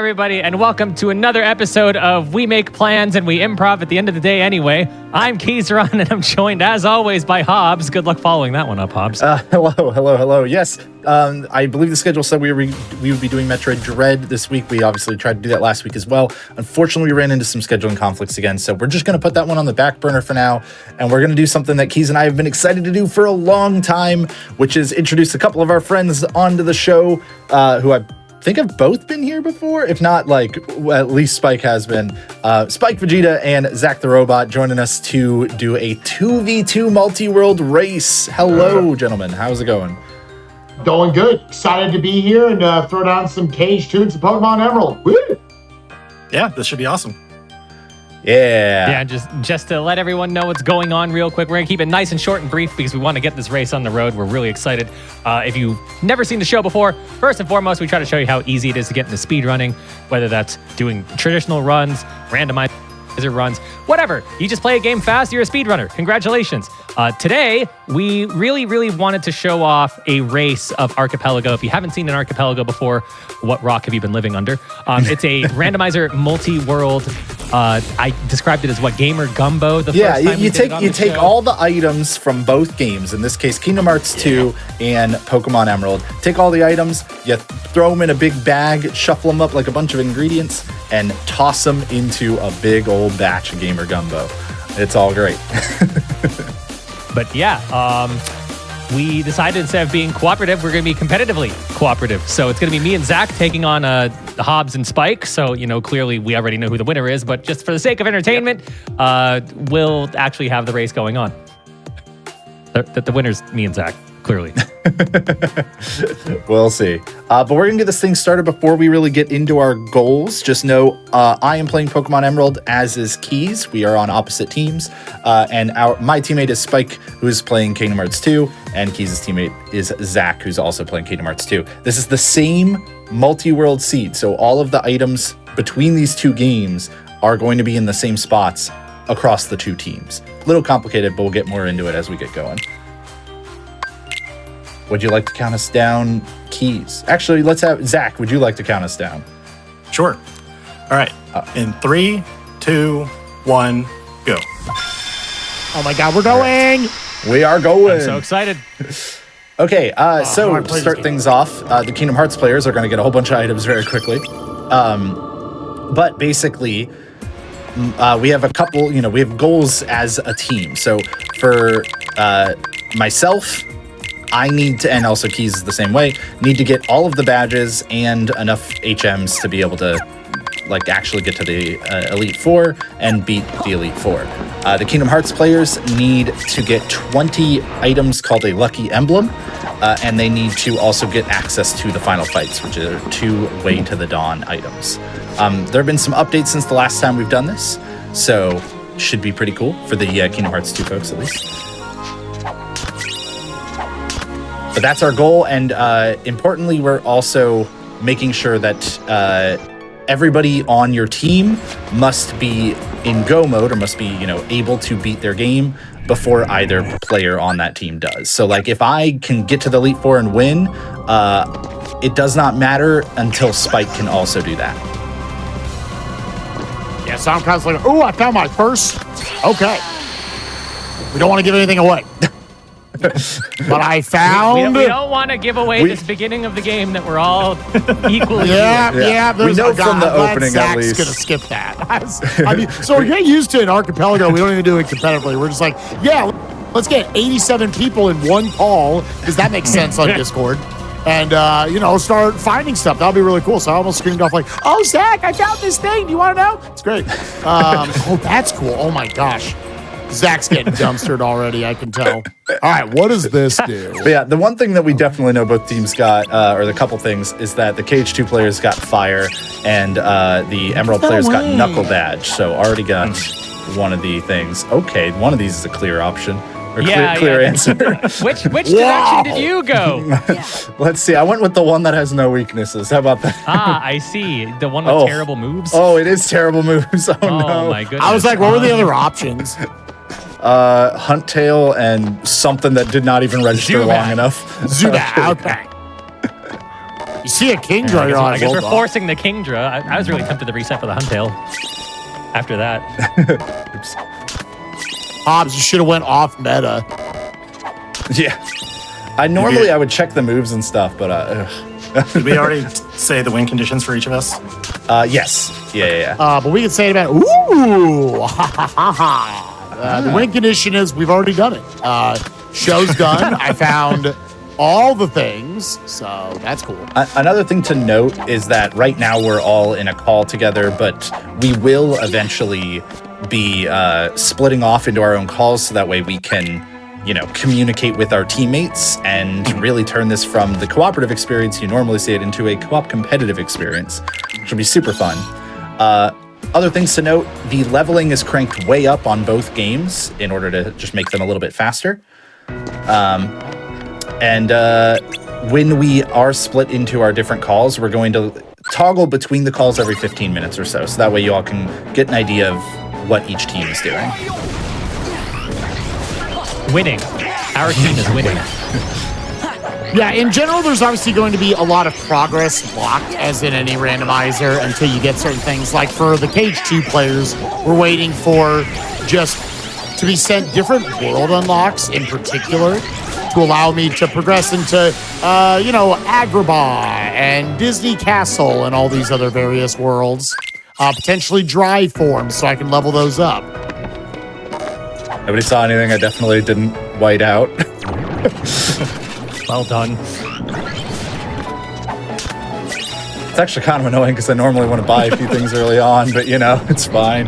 everybody, and welcome to another episode of We Make Plans and We Improv at the end of the day anyway. I'm Keizaron, and I'm joined, as always, by JHobz. Good luck following that one up, JHobz. Hello. Yes, I believe the schedule said we would be doing Metroid Dread this week. We obviously tried to do that last week as well. Unfortunately, we ran into some scheduling conflicts again, so we're just going to put that one on the back burner for now, and we're going to do something that Keys and I have been excited to do for a long time, which is introduce a couple of our friends onto the show who I think I've both been here before. If not, like, at least Spike has been. SpikeVegeta and ZakTheRobot joining us to do a 2v2 multi-world race. Hello, gentlemen. How's it going? Going good. Excited to be here and throw down some Cage tunes of Pokemon Emerald. Woo! Yeah, this should be awesome. Yeah, just to let everyone know what's going on real quick, we're going to keep it nice and short and brief because we want to get this race on the road. We're really excited. If you've never seen the show before, first and foremost, we try to show you how easy it is to get into speedrunning, whether that's doing traditional runs, randomized runs, whatever. You just play a game fast, you're a speedrunner. Congratulations. Today, we really wanted to show off a race of Archipelago. If you haven't seen an Archipelago before, what rock have you been living under? It's a randomizer multi-world. I described it as what, Gamer Gumbo? You take all the items from both games, in this case Kingdom Hearts 2 and Pokemon Emerald. Take all the items, you throw them in a big bag, shuffle them up like a bunch of ingredients, and toss them into a big old batch of Gamer Gumbo. It's all great. But yeah, we decided instead of being cooperative, we're going to be competitively cooperative. So it's going to be me and Zach taking on JHobz and Spike. So, clearly we already know who the winner is, but just for the sake of entertainment, we'll actually have the race going on. The winner's me and Zach, clearly. We'll see. But we're going to get this thing started before we really get into our goals. Just know I am playing Pokemon Emerald, as is Keys. We are on opposite teams. And my teammate is Spike, who is playing Kingdom Hearts 2. And Keys' teammate is Zach, who's also playing Kingdom Hearts 2. This is the same multi-world seed. So all of the items between these two games are going to be in the same spots across the two teams. A little complicated, but we'll get more into it as we get going. Would you like to count us down, Keys? Actually, let's have Zach. Would you like to count us down? Sure. All right. In 3, 2, 1, go. Oh my God, we're going! We are going. I'm so excited. Okay, so to start things off, the Kingdom Hearts players are going to get a whole bunch of items very quickly. But basically, we have a couple, we have goals as a team. So for myself, I need to, and also Keys is the same way, need to get all of the badges and enough HMs to be able to actually get to the Elite Four and beat the Elite Four. The Kingdom Hearts players need to get 20 items called a Lucky Emblem, and they need to also get access to the Final Fights, which are 2 Way to the Dawn items. There have been some updates since the last time we've done this, so should be pretty cool for the Kingdom Hearts 2 folks at least. But that's our goal, and importantly, we're also making sure that everybody on your team must be in go mode, or must be, able to beat their game before either player on that team does. So, if I can get to the Elite Four and win, it does not matter until Spike can also do that. Yeah, so I'm kind of like, ooh, I found my first. Okay. We don't want to give anything away. But I found... We don't want to give away this beginning of the game that we're all equally... Yeah. We know from the opening, at least. Zach's going to skip that. So we're getting used to an Archipelago. We don't even do it competitively. We're just like, let's get 87 people in one call, because that makes sense on Discord. And, start finding stuff. That'll be really cool. So I almost screamed off like, oh, Zach, I found this thing. Do you want to know? It's great. Oh, that's cool. Oh, my gosh. Zach's getting dumpstered already, I can tell. All right, what does this do? But yeah, the one thing that we definitely know both teams got, or the couple things, is that the Cage 2 players got Fire, and the Emerald players got Knuckle Badge. So already got one of the things. Okay, one of these is a clear option. Or clear answer. Which direction did you go? Let's see. I went with the one that has no weaknesses. How about that? I see. The one with terrible moves? Oh, it is terrible moves. Oh, no. My goodness. I was like, what were the other options? Hunt Tail and something that did not even register long enough. Zubat, okay. You see a Kingdra, you're I like, guess well we're done. forcing the Kingdra. I was really tempted to reset for the Huntail after that. Oops. Hobbs, you should have went off meta. Yeah. I would check the moves and stuff, but Did we already say the win conditions for each of us? yes. Yeah. But we can say it about ooh, ha ha ha ha. The win condition is we've already done it. Show's done. I found all the things, so that's cool. Another thing to note is that right now we're all in a call together, but we will eventually be splitting off into our own calls so that way we can, communicate with our teammates and really turn this from the cooperative experience you normally see it into a co-op competitive experience, which will be super fun. Other things to note, the leveling is cranked way up on both games in order to just make them a little bit faster. When we are split into our different calls, we're going to toggle between the calls every 15 minutes or so. So that way you all can get an idea of what each team is doing. Winning. Our team is winning. Yeah, in general, there's obviously going to be a lot of progress blocked, as in any randomizer, until you get certain things. Like for the Cage 2 players, we're waiting for just to be sent different world unlocks in particular to allow me to progress into, Agrabah and Disney Castle and all these other various worlds. Potentially dry forms, so I can level those up. Nobody saw anything I definitely didn't white out. Well done. It's actually kind of annoying because I normally want to buy a few things early on, but it's fine.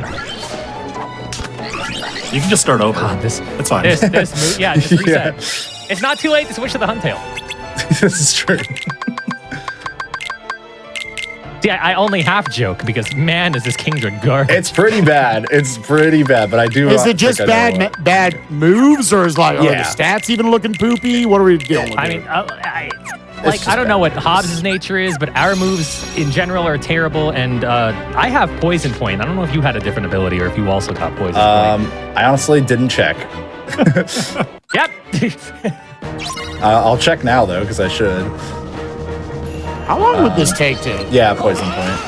You can just start over. This It's fine. just reset. Yeah. It's not too late to switch to the Huntail. This is true. See, I only half joke because man, is this Kingdra garbage. It's pretty bad. But I do. Is it just think I know bad moves, or is are the Yeah. stats even looking poopy? What are we dealing with? I here? mean, I just don't know bad. what Hobbs' nature is, but our moves in general are terrible. And I have Poison Point. I don't know if you had a different ability or if you also got Poison Point. I honestly didn't check. Yep. I'll check now though because I should. How long would this take to? Yeah, poison point.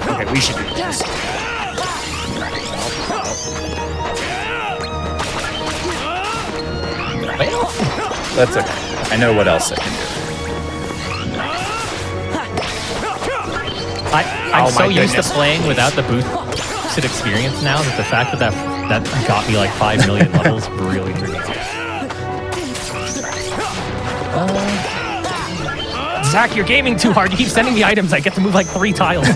Okay, we should do this. That's okay. I know what else I can do. I'm Oh so my used to goodness. playing without the boosted experience now that the fact that got me like 5 million levels really threw me off. Zach, you're gaming too hard. You keep sending me items. I get to move like 3 tiles.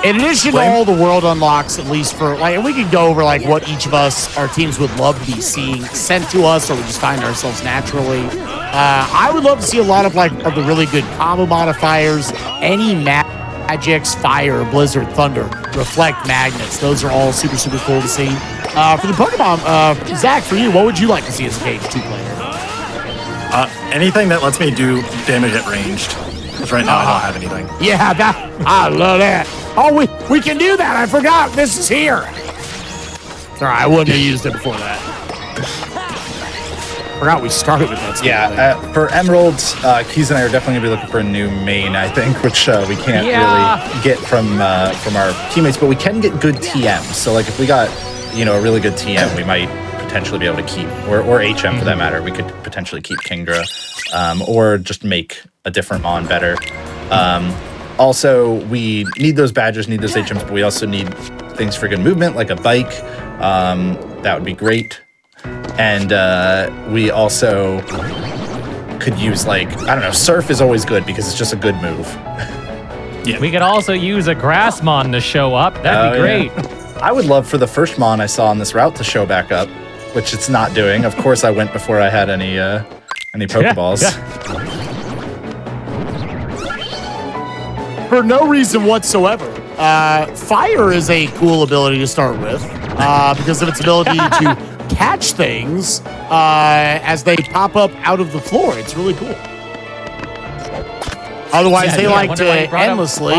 In addition to all the world unlocks, at least for we could go over what each of us, our teams would love to be seeing sent to us, or we just find ourselves naturally. I would love to see a lot of of the really good combo modifiers, any magics, fire, blizzard, thunder, reflect, magnets. Those are all super, super cool to see. For the Pokemon, Zach, for you, what would you like to see as a Cage 2 player? Anything that lets me do damage at ranged. Because right now I don't have anything. Yeah, I love that. Oh, we can do that. I forgot. This is here. Sorry, I wouldn't have used it before that. Forgot we started with that. Yeah, for Emeralds, Keys and I are definitely gonna be looking for a new main, I think, which we can't really get from our teammates, but we can get good TM. So if we got a really good TM, we might potentially be able to keep, or HM for that matter, we could potentially keep Kingdra, or just make a different Mon better. Also, we need those badges, need those HMs, but we also need things for good movement, like a bike. That would be great. And we also could use Surf is always good because it's just a good move. Yeah. We could also use a Grassmon to show up. That'd be great. Yeah. I would love for the first Mon I saw on this route to show back up, which it's not doing. Of course, I went before I had any Pokeballs. Yeah. For no reason whatsoever. Fire is a cool ability to start with because of its ability to catch things as they pop up out of the floor. It's really cool. Otherwise, they like to endlessly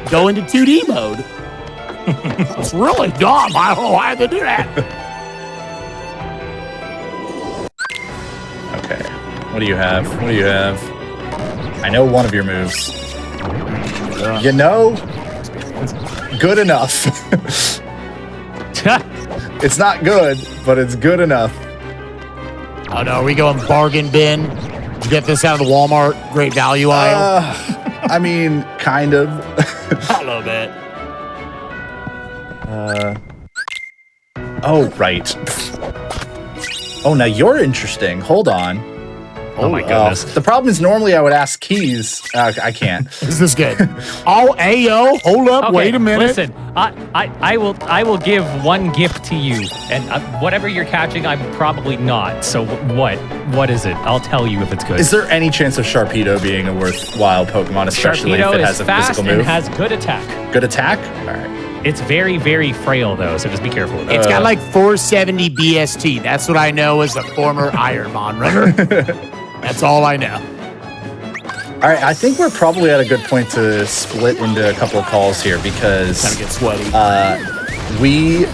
go into 2D mode. It's really dumb. I don't know why they do that. Okay. What do you have? What do you have? I know one of your moves. You know, good enough. It's not good, but it's good enough. Oh no, are we going bargain bin? Did you get this out of the Walmart great value aisle? I mean, kind of. A little bit. Oh, right. Oh, now you're interesting. Hold on. Oh my goodness. The problem is normally I would ask keys. I can't. Is this good? Oh, ayo, hold up, Okay, wait a minute. Listen, I will give one gift to you, and whatever you're catching, I'm probably not. So what is it? I'll tell you if it's good. Is there any chance of Sharpedo being a worthwhile Pokemon, especially Sharpedo if it is has a fast physical and move? has good attack. Good attack? All right. It's very, very frail though, so just be careful with it. It's got like 470 BST. That's what I know as a former Ironmon runner. That's all I know. All right, I think we're probably at a good point to split into a couple of calls here because Time to get sweaty.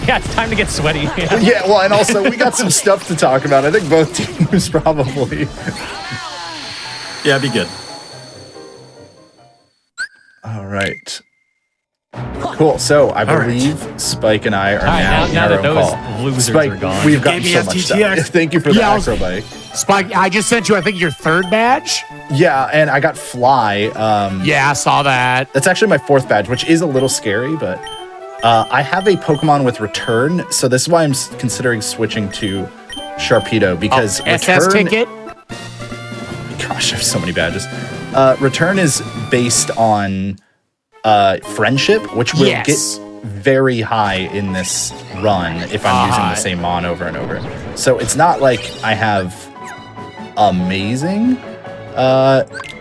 Yeah, it's time to get sweaty. yeah, well, and also we got some stuff to talk about. I think both teams probably. Yeah, be good. All right. Cool. So I believe Spike and I are now now that in our own those call. losers Spike, are gone. we've gotten Gave me so much STTX. stuff. Thank you for the Yeah, I was- acrobike. Spike, I just sent you, I think, your third badge. Yeah, and I got Fly. Yeah, I saw that. That's actually my fourth badge, which is a little scary, but I have a Pokemon with Return, so this is why I'm considering switching to Sharpedo because SS Return. ticket. Gosh, I have so many badges. Return is based on friendship, which will Yes. get very high in this run if I'm using the same mon over and over. So it's not like I have amazing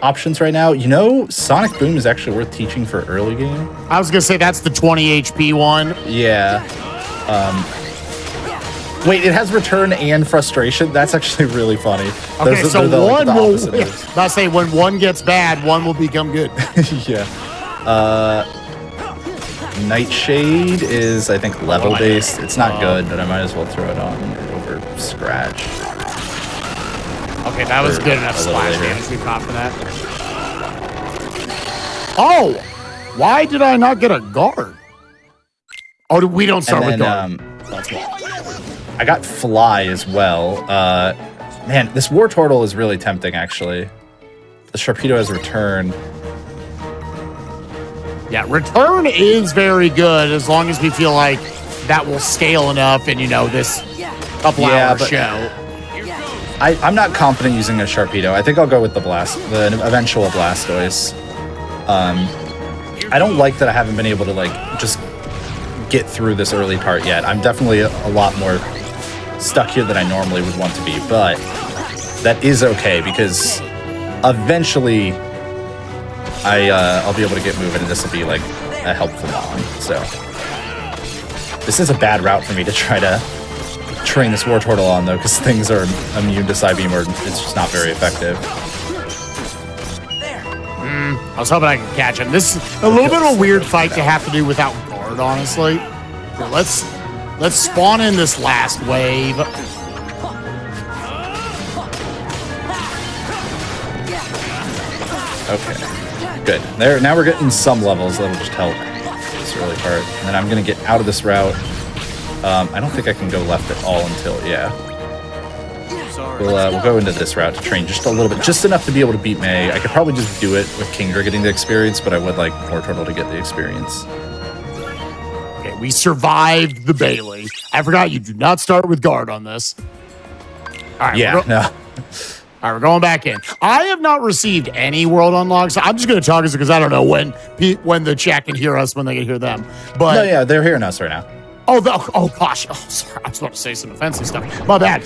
options right now. You know, Sonic Boom is actually worth teaching for early game. I was going to say that's the 20 HP one. Yeah. Wait, it has Return and Frustration? That's actually really funny. Okay, so one the will. opposite moves. I say when one gets bad, one will become good. Yeah. Nightshade is, I think, level based. It's not good, but I might as well throw it on over Scratch. Okay, that was Or good enough a little splash later. damage. We caught for that. Oh, why did I not get a guard? Oh, we don't start And with then, guard. That's why. I got Fly as well. Man, this War Turtle is really tempting, actually. The Sharpedo has Return. Yeah, return is very good as long as we feel like that will scale enough in, you know, this couple hour but- show. I'm not confident using a Sharpedo. I think I'll go with the eventual Blastoise. I don't like that I haven't been able to, like, just get through this early part yet. I'm definitely a lot more stuck here than I normally would want to be, but that is okay because eventually I'll be able to get moving and this will be like a helpful mon. So this is a bad route for me to try to train this War Turtle on though, because things are immune to Psybeam or it's just not very effective. I was hoping I could catch him. This is a little bit of a weird fight to have to do without guard, honestly. Here, let's spawn in this last wave. Okay, good. There, now we're getting some levels that'll just help this early part. And then I'm gonna get out of this route. I don't think I can go left at all until, yeah. We'll go into this route to train just a little bit, just enough to be able to beat May. I could probably just do it with Kingdra getting the experience, but I would like War Turtle to get the experience. Okay, we survived the Bailey. I forgot you do not start with guard on this. All right, Yeah, no. All right, we're going back in. I have not received any world unlocks. I'm just going to talk because I don't know when the chat can hear us, when they can hear them. But No, yeah, they're hearing us right now. oh gosh. Oh, sorry. I was about to say some offensive stuff. My bad.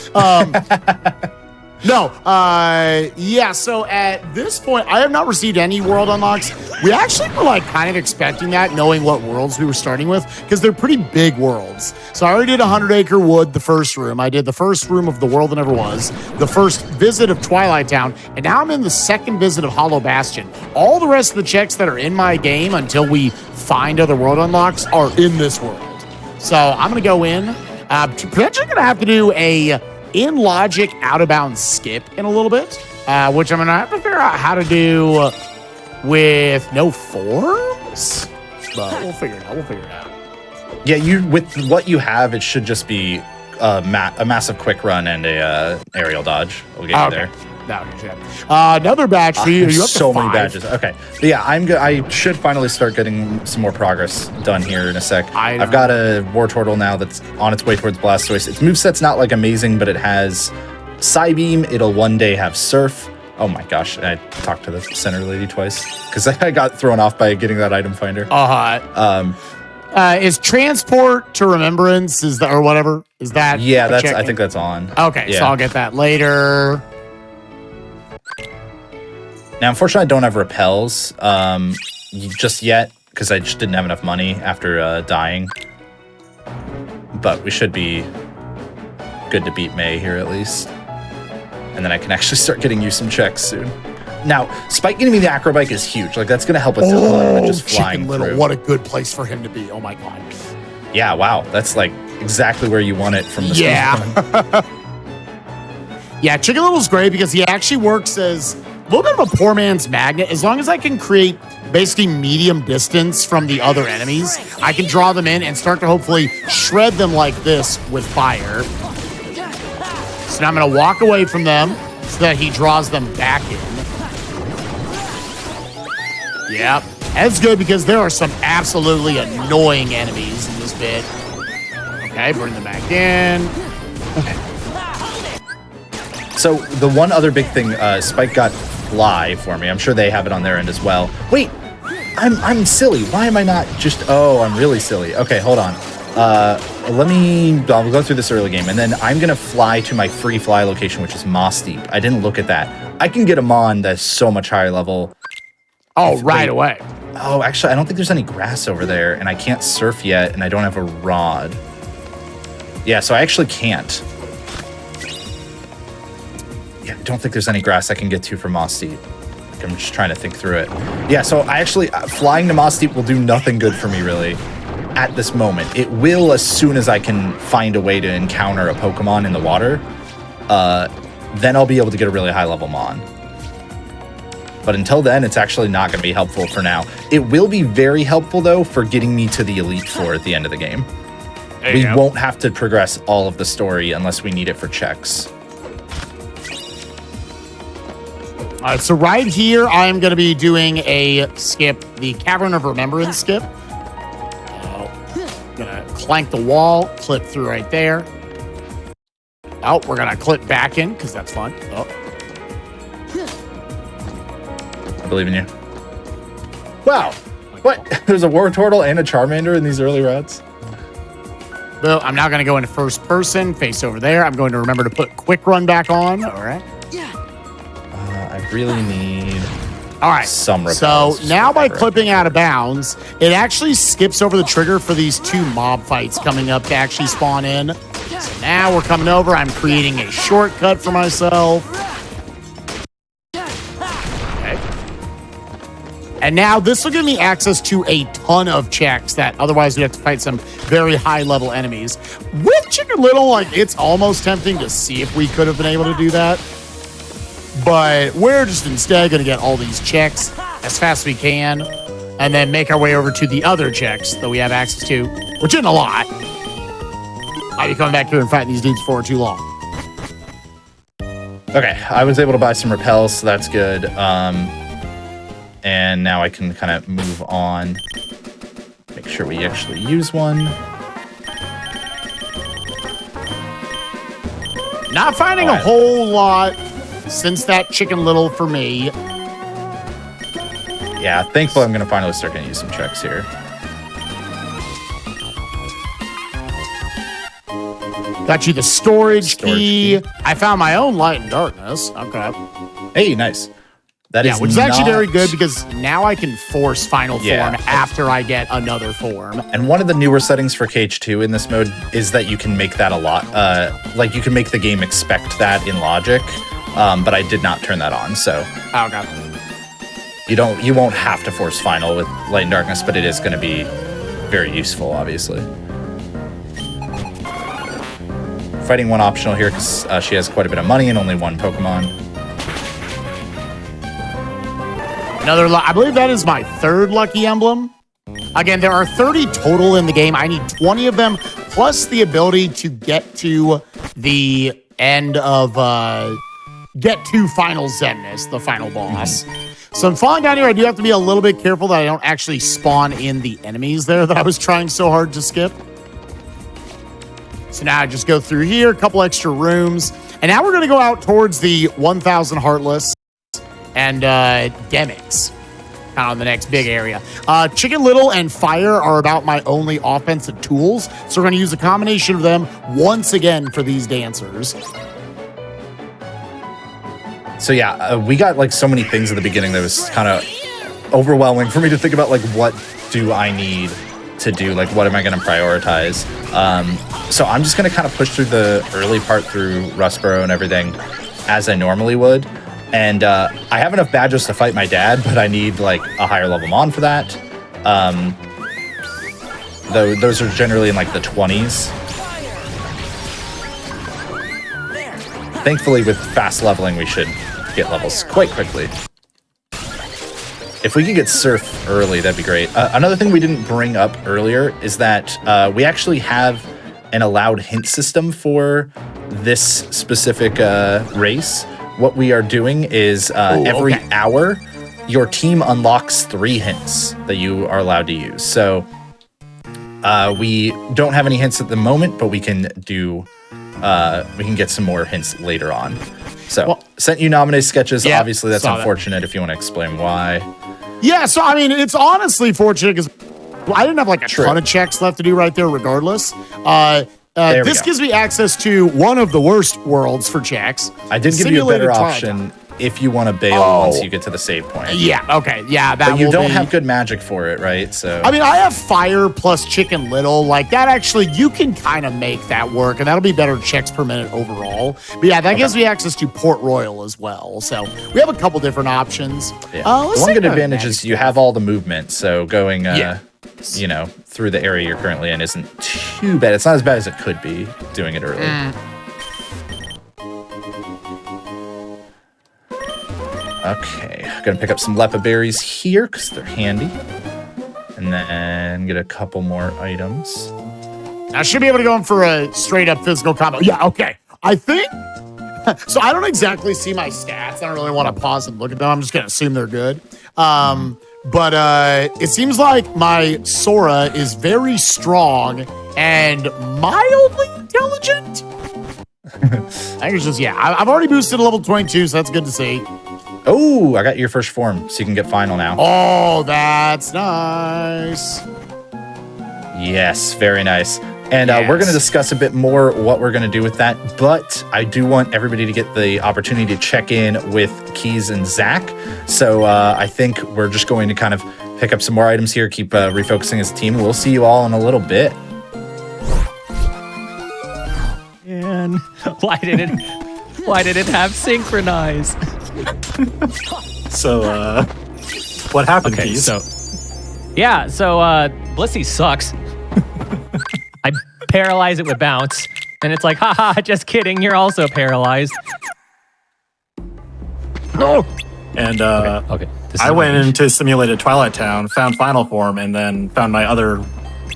No. Yeah. So at this point, I have not received any world unlocks. We actually were like kind of expecting that, knowing what worlds we were starting with, because they're pretty big worlds. So I already did 100 Acre Wood, the first room. I did the first room of The World That Never Was, the first visit of Twilight Town, and now I'm in the second visit of Hollow Bastion. All the rest of the checks that are in my game until we find other world unlocks are in this world. So I'm going to go in. Potentially going to have to do a in logic out of bounds skip in a little bit. which I'm going to have to figure out how to do with no forms. But we'll figure it out. Yeah, with what you have, it should just be a massive quick run and a aerial dodge. We'll get you there. Another badge for you. You have so many 5. badges. Okay, but yeah, I should finally start getting some more progress done here in a sec. I've got a War Turtle now that's on its way towards Blastoise. Its moveset's not like amazing, but it has Psybeam. It'll one day have Surf. Oh my gosh, I talked to the center lady twice because I got thrown off by getting that item finder. Is transport to remembrance or whatever? Is that? Yeah, I think that's on. Okay, yeah. So I'll get that later. Now, unfortunately, I don't have repels just yet because I just didn't have enough money after dying. But we should be good to beat May here at least. And then I can actually start getting you some checks soon. Now, Spike getting me the acrobike is huge. Like, that's going to help us with just flying through. What a good place for him to be. Oh, my God. Yeah, wow. That's, like, exactly where you want it from the start. Yeah, Chicken Little's great because he actually works as a little bit of a poor man's magnet. As long as I can create basically medium distance from the other enemies, I can draw them in and start to hopefully shred them like this with fire. So now I'm going to walk away from them so that he draws them back in. Yep. That's good because there are some absolutely annoying enemies in this bit. Okay, bring them back in. Okay. So the one other big thing, Spike got Fly for me. I'm sure they have it on their end as well. Wait, I'm silly. Why am I not just... Oh, I'm really silly. Okay, hold on. I'll go through this early game, and then I'm going to fly to my free fly location, which is Moss Deep. I didn't look at that. I can get a Mon that's so much higher level. Oh, right away. Oh, actually, I don't think there's any grass over there, and I can't surf yet, and I don't have a rod. Yeah, so I actually can't. Yeah, I don't think there's any grass I can get to from Moss Deep. Like, I'm just trying to think through it. Yeah, so I actually, flying to Moss Deep will do nothing good for me, really, at this moment. It will as soon as I can find a way to encounter a Pokemon in the water. Then I'll be able to get a really high-level Mon. But until then, it's actually not going to be helpful for now. It will be very helpful, though, for getting me to the Elite Four at the end of the game. We won't have to progress all of the story unless we need it for checks. All right, so right here, I'm going to be doing a skip, the Cavern of Remembrance skip. Going to clank the wall, clip through right there. Oh, we're going to clip back in because that's fun. Oh. I believe in you. Wow. What? There's a War Turtle and a Charmander in these early routes? Well, I'm now going to go into first person, face over there. I'm going to remember to put Quick Run back on. All right. I really need some repels. So now by clipping out of bounds, it actually skips over the trigger for these 2 mob fights coming up to actually spawn in. So now we're coming over. I'm creating a shortcut for myself. Okay. And now this will give me access to a ton of checks that otherwise we'd have to fight some very high-level enemies. With Chicken Little, like, it's almost tempting to see if we could have been able to do that. But we're just instead going to get all these checks as fast as we can and then make our way over to the other checks that we have access to, which isn't a lot. I'll be coming back here and fighting these dudes for too long. Okay, I was able to buy some repels, so that's good. And now I can kind of move on. Make sure we actually use one. Not finding a whole lot since that Chicken Little for me. Yeah, thankfully I'm going to finally start going to use some checks here. Got you the storage key. I found my own light and darkness. Okay. Hey, nice. That is which is actually very good because now I can force final form after I get another form. And one of the newer settings for KH2 in this mode is that you can make that a lot. Like you can make the game expect that in logic. But I did not turn that on, so. Oh, God. You won't have to force final with light and darkness, but it is going to be very useful, obviously. Fighting one optional here because she has quite a bit of money and only one Pokemon. I believe that is my 3rd lucky emblem. Again, there are 30 total in the game. I need 20 of them, plus the ability to get to the end of, get to Final Zenith, the final boss. So I'm falling down here. I do have to be a little bit careful that I don't actually spawn in the enemies there that I was trying so hard to skip. So now I just go through here, a couple extra rooms. And now we're going to go out towards the 1,000 Heartless and Demics. Kind of the next big area. Chicken Little and Fire are about my only offensive tools. So we're going to use a combination of them once again for these dancers. So yeah, we got like so many things at the beginning that was kind of overwhelming for me to think about like what do I need to do, like what am I going to prioritize. So I'm just going to kind of push through the early part through Rustboro and everything as I normally would. And I have enough badges to fight my dad, but I need like a higher level mon for that. Though those are generally in like the 20s. Thankfully, with fast leveling, we should get levels quite quickly. If we could get Surf early, that'd be great. Another thing we didn't bring up earlier is that we actually have an allowed hint system for this specific race. What we are doing is every hour, your team unlocks 3 hints that you are allowed to use. So we don't have any hints at the moment, but we can do... we can get some more hints later on. So, sent you nominated sketches. Yeah, obviously, that's unfortunate if you want to explain why. Yeah, so, I mean, it's honestly fortunate because I didn't have, like, a ton of checks left to do right there regardless. This gives me access to one of the worst worlds for checks. I did give you a better option if you want to bail once you get to the save point. Yeah, okay, yeah. But you don't have good magic for it, right? So I mean, I have Fire plus Chicken Little. Like, that actually, you can kind of make that work, and that'll be better checks per minute overall. But yeah, that gives me access to Port Royal as well. So we have a couple different options. Yeah. The one good advantage is you have all the movement, so going... you know, through the area you're currently in isn't too bad. It's not as bad as it could be doing it early. Okay, gonna pick up some Lepa berries here because they're handy. And then get a couple more items. I should be able to go in for a straight up physical combo. Yeah, okay. I think... So I don't exactly see my stats. I don't really want to pause and look at them. I'm just gonna assume they're good. But it seems like my Sora is very strong and mildly intelligent. I think it's just, I've already boosted to level 22, so that's good to see. Oh, I got your first form, so you can get final now. Oh, that's nice. Yes, very nice. And we're going to discuss a bit more what we're going to do with that. But I do want everybody to get the opportunity to check in with Keys and Zach. So I think we're just going to kind of pick up some more items here, keep refocusing as a team. We'll see you all in a little bit. And why did it have synchronize? So what happened, Keys? So Blissey sucks. I paralyze it with bounce, and it's like, haha, just kidding, you're also paralyzed. No! And okay. I went into simulated Twilight Town, found Final Form, and then found my other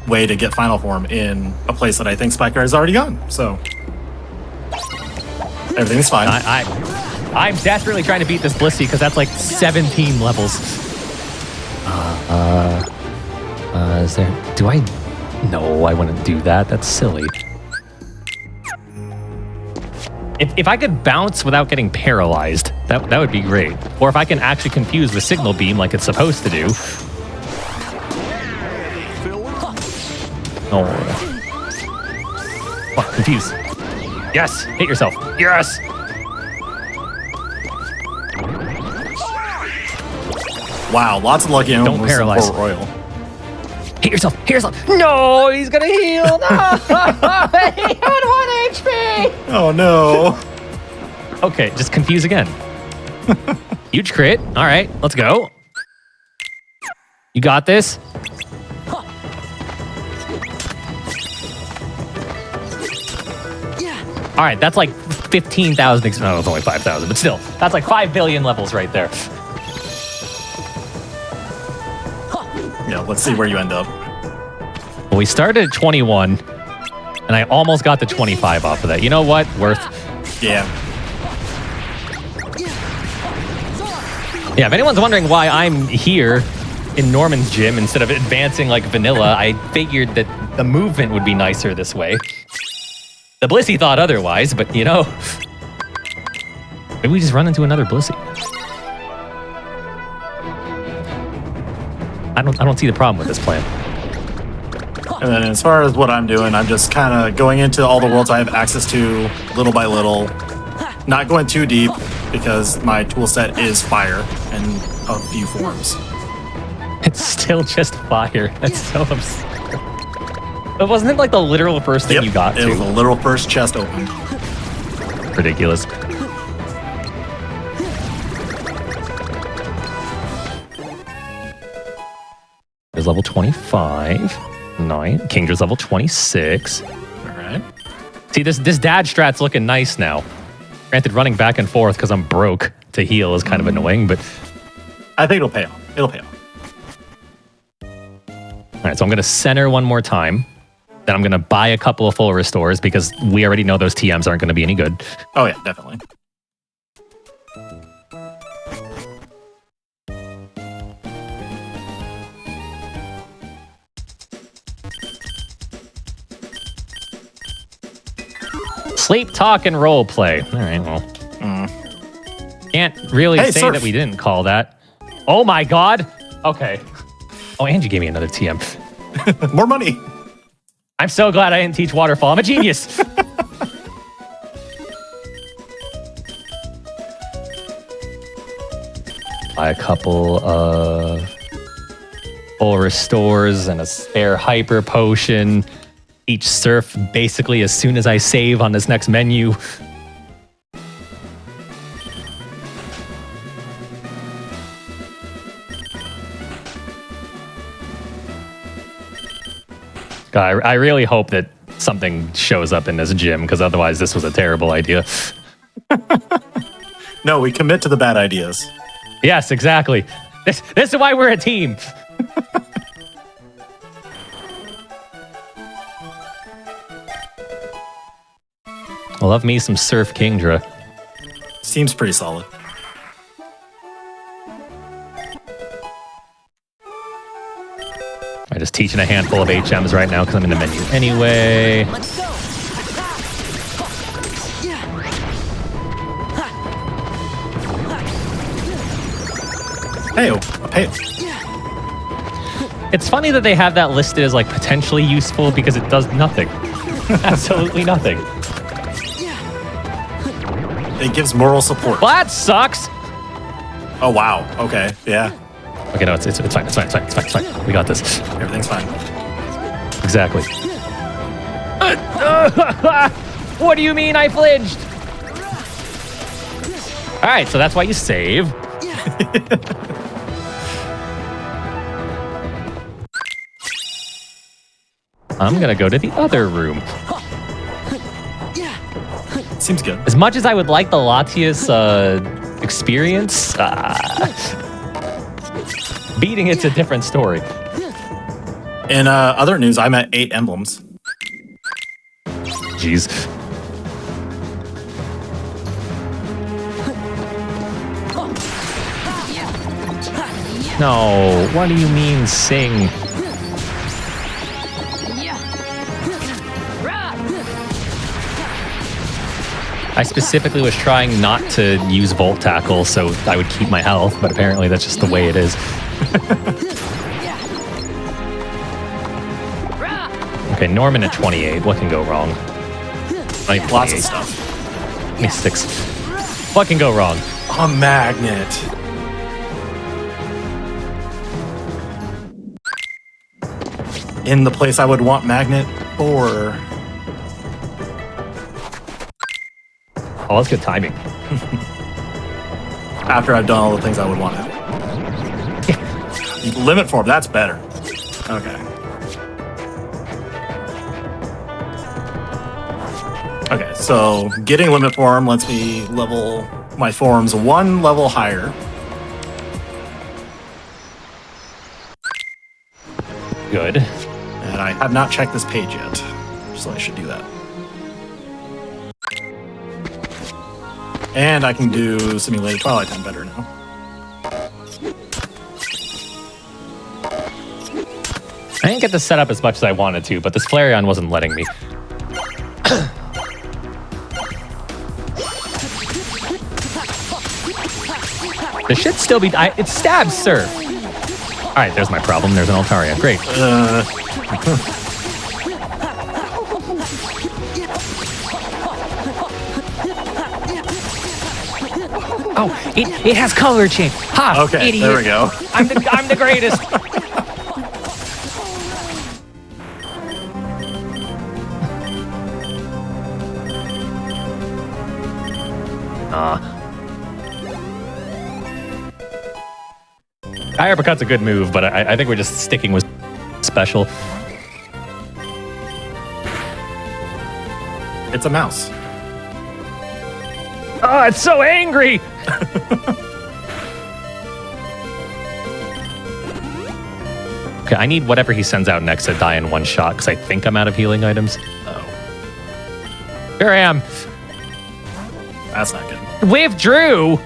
way to get Final Form in a place that I think Spiker has already gone. So everything's fine. I'm desperately trying to beat this Blissey because that's like 17 levels. Is there? Do I? No, I wouldn't do that. That's silly. If I could bounce without getting paralyzed, that would be great. Or if I can actually confuse the signal beam like it's supposed to do. Oh. Come on, confuse. Yes, hit yourself. Yes. Wow, lots of lucky Don't paralyze. Port Royal. Hit yourself. Hit yourself. No, he's gonna heal. No, he had 1 HP. Oh no. Okay, just confuse again. Huge crit. All right, let's go. You got this. All right, that's like 15,000. No, it's only 5,000, but still, that's like 5 billion levels right there. Yeah, let's see where you end up. Well, we started at 21, and I almost got to 25 off of that. You know what? Worth. Yeah. Yeah, if anyone's wondering why I'm here in Norman's gym instead of advancing like vanilla, I figured that the movement would be nicer this way. The Blissey thought otherwise, but you know, maybe we just run into another Blissey. I don't see the problem with this plan. And then as far as what I'm doing, I'm just kind of going into all the worlds I have access to little by little. Not going too deep because my tool set is fire and a few forms. It's still just fire. That's so absurd. But wasn't it like the literal first thing you got to? It was the literal first chest open. Ridiculous. There's level 25. Nice. Kingdra's level 26. All right. See, this dad strat's looking nice now. Granted, running back and forth because I'm broke to heal is kind of annoying, but... I think it'll pay off. It'll pay off. All right, so I'm going to center one more time. Then I'm going to buy a couple of full restores because we already know those TMs aren't going to be any good. Oh, yeah, definitely. Sleep, talk, and role play. All right, well. Can't really say Surf. that we didn't call that. Oh my god. Okay. Oh, and you gave me another TM. More money. I'm so glad I didn't teach waterfall. I'm a genius. Buy a couple of full restores and a spare hyper potion. Each surf basically as soon as I save on this next menu. God, I really hope that something shows up in this gym because otherwise this was a terrible idea. No, we commit to the bad ideas. Yes, exactly. This is why we're a team. I love me some Surf Kingdra. Seems pretty solid. I'm just teaching a handful of HMs right now because I'm in the menu anyway. Let's go. Hey, a pay. It's funny that they have that listed as like potentially useful because it does nothing. Absolutely nothing. It gives moral support. Well, that sucks. Oh, wow. Okay, yeah. Okay, no, it's fine. It's fine. We got this. Everything's fine. Exactly. What do you mean I flinched? All right, so that's why you save. I'm gonna go to the other room. Seems good. As much as I would like the Latias experience, beating it's a different story. In other news, I'm at 8 emblems. Jeez. No, what do you mean sing? I specifically was trying not to use Volt Tackle so I would keep my health, but apparently that's just the way it is. Okay, Norman at 28. What can go wrong? Lots of stuff. 26. What can go wrong? A magnet. In the place I would want magnet, or... Oh, that's good timing. after I've done all the things I would want to. Limit form, that's better. Okay. Okay, so getting limit form lets me level my forms one level higher. Good. And I have not checked this page yet, so I should do that. And I can do Simulated Twilight Time better now. I didn't get this set up as much as I wanted to, but this Flareon wasn't letting me. This should still be... It stabs Surf. All right, there's my problem. There's an Altaria. Great. Oh, it has color change. Ha! Okay, idiot. there we go. I'm the greatest. High uppercut's a good move, but I think we're just sticking with special. It's a mouse. Oh, it's so angry! Okay, I need whatever he sends out next to die in one shot, because I think I'm out of healing items. Oh. Here I am. That's not good. Withdrew!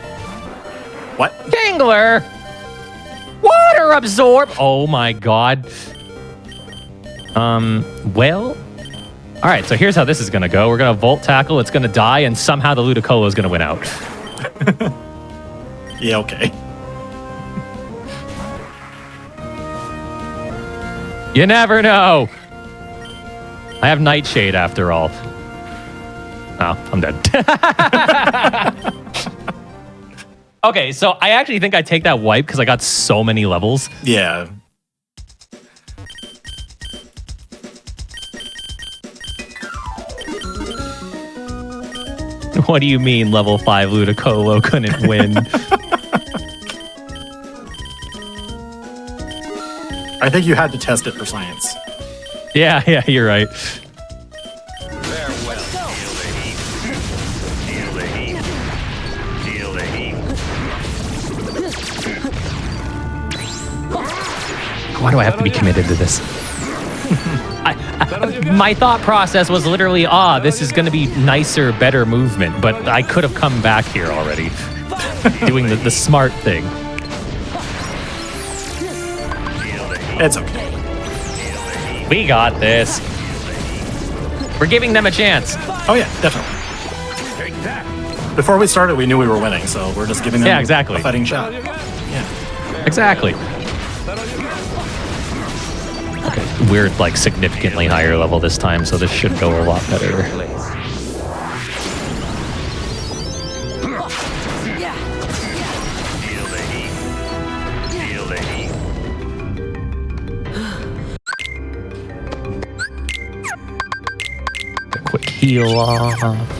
What? Dangler! Water absorb! Oh my god. Well... Alright, so here's how this is gonna go. We're gonna Volt Tackle, it's gonna die, and somehow the Ludicolo is gonna win out. Yeah, okay. You never know! I have Nightshade after all. Oh, I'm dead. Okay, so I actually think I take that wipe because I got so many levels. Yeah. What do you mean level 5 Ludicolo couldn't win? I think you had to test it for science. Yeah, you're right. Why do I have to be committed to this? My thought process was literally, this is going to be nicer, better movement, but I could have come back here already, doing the smart thing. It's okay. We got this. We're giving them a chance. Oh yeah, definitely. Before we started, we knew we were winning, so we're just giving them exactly. a fighting shot. Yeah. Exactly. Okay, we're like significantly higher level this time, so this should go a lot better. A quick heal off.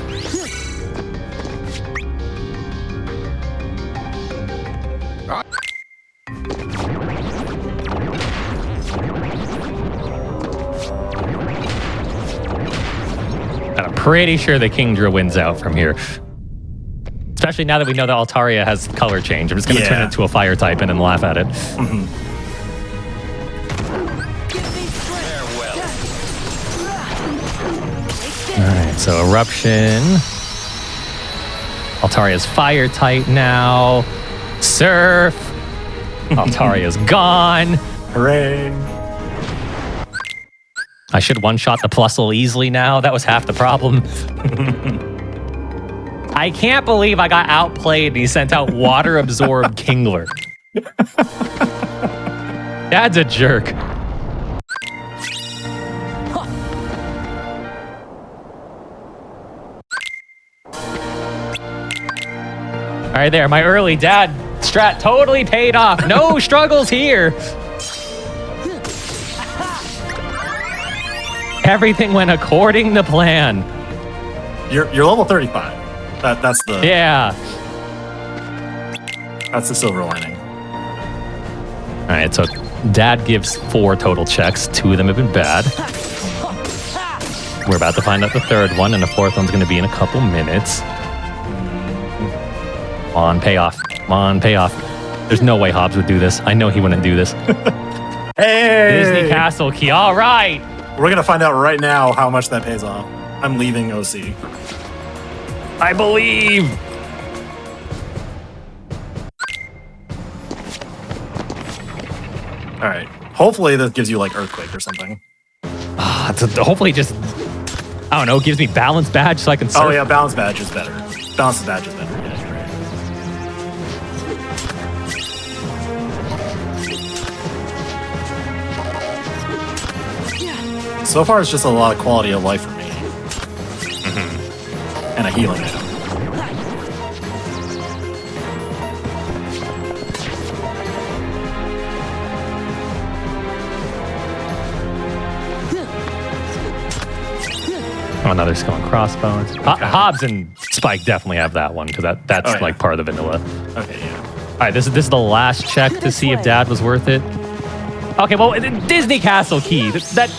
Pretty sure the Kingdra wins out from here. Especially now that we know that Altaria has color change. I'm just going to turn it into a fire type and then laugh at it. Mm-hmm. Alright, so Eruption. Altaria's fire type now. Surf. Altaria's gone. Hooray. I should one-shot the Plusle easily now. That was half the problem. I can't believe I got outplayed and he sent out water-absorbed Kingler. Dad's a jerk. All right, there. My early dad strat totally paid off. No struggles here. Everything went according to plan. You're level 35. That's the That's the silver lining. All right, so Dad gives 4 total checks. 2 of them have been bad. We're about to find out the third one, and the fourth one's going to be in a couple minutes. Come on, pay off. Come on, pay off. There's no way Hobbs would do this. I know he wouldn't do this. Hey! Disney Castle key. All right. We're going to find out right now how much that pays off. I'm leaving OC. I believe. All right. Hopefully this gives you like Earthquake or something. Hopefully just, I don't know, gives me balance badge so I can surf. Oh yeah, balance badge is better. Balance badge is better. Yeah, you're right. So far, it's just a lot of quality of life for me. And a healing item. Oh, another skull and crossbones. Hobbs and Spike definitely have that one because that's like part of the vanilla. Okay, yeah. All right, this is the last check to see if Dad was worth it. Okay, well, Disney Castle key. That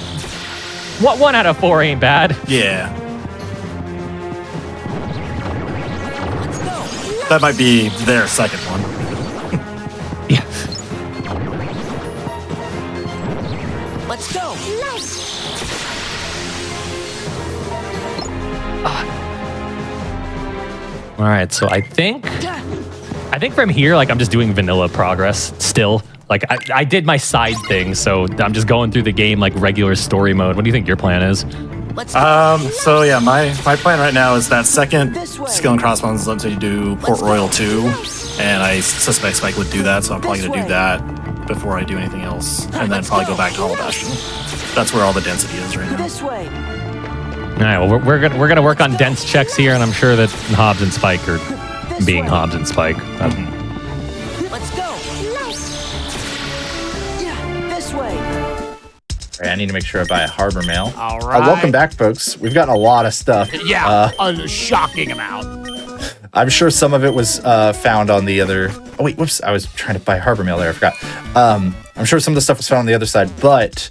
1 out of 4 ain't bad. Yeah. That might be their second one. Yeah. Let's go. Nice. All right, so I think from here, like I'm just doing vanilla progress still. Like I did my side thing, so I'm just going through the game like regular story mode. What do you think your plan is? Let's go. So yeah, my plan right now is that second skill and crossbones lets you do Port Royal 2, and I suspect Spike would do that, so I'm probably gonna do that before I do anything else, and then probably go back to Hollow Bastion. That's where all the density is right now. This way. All right, well we're gonna work on dense checks here, and I'm sure that Hobbs and Spike are being Hobbs and Spike. Let's go. Nice. Yeah, this way. All right, I need to make sure I buy a harbor mail. All right. Welcome back, folks. We've gotten a lot of stuff. Yeah, a shocking amount. I'm sure some of it was found on the other. Oh wait, whoops! I was trying to buy harbor mail there. I forgot. I'm sure some of the stuff was found on the other side, but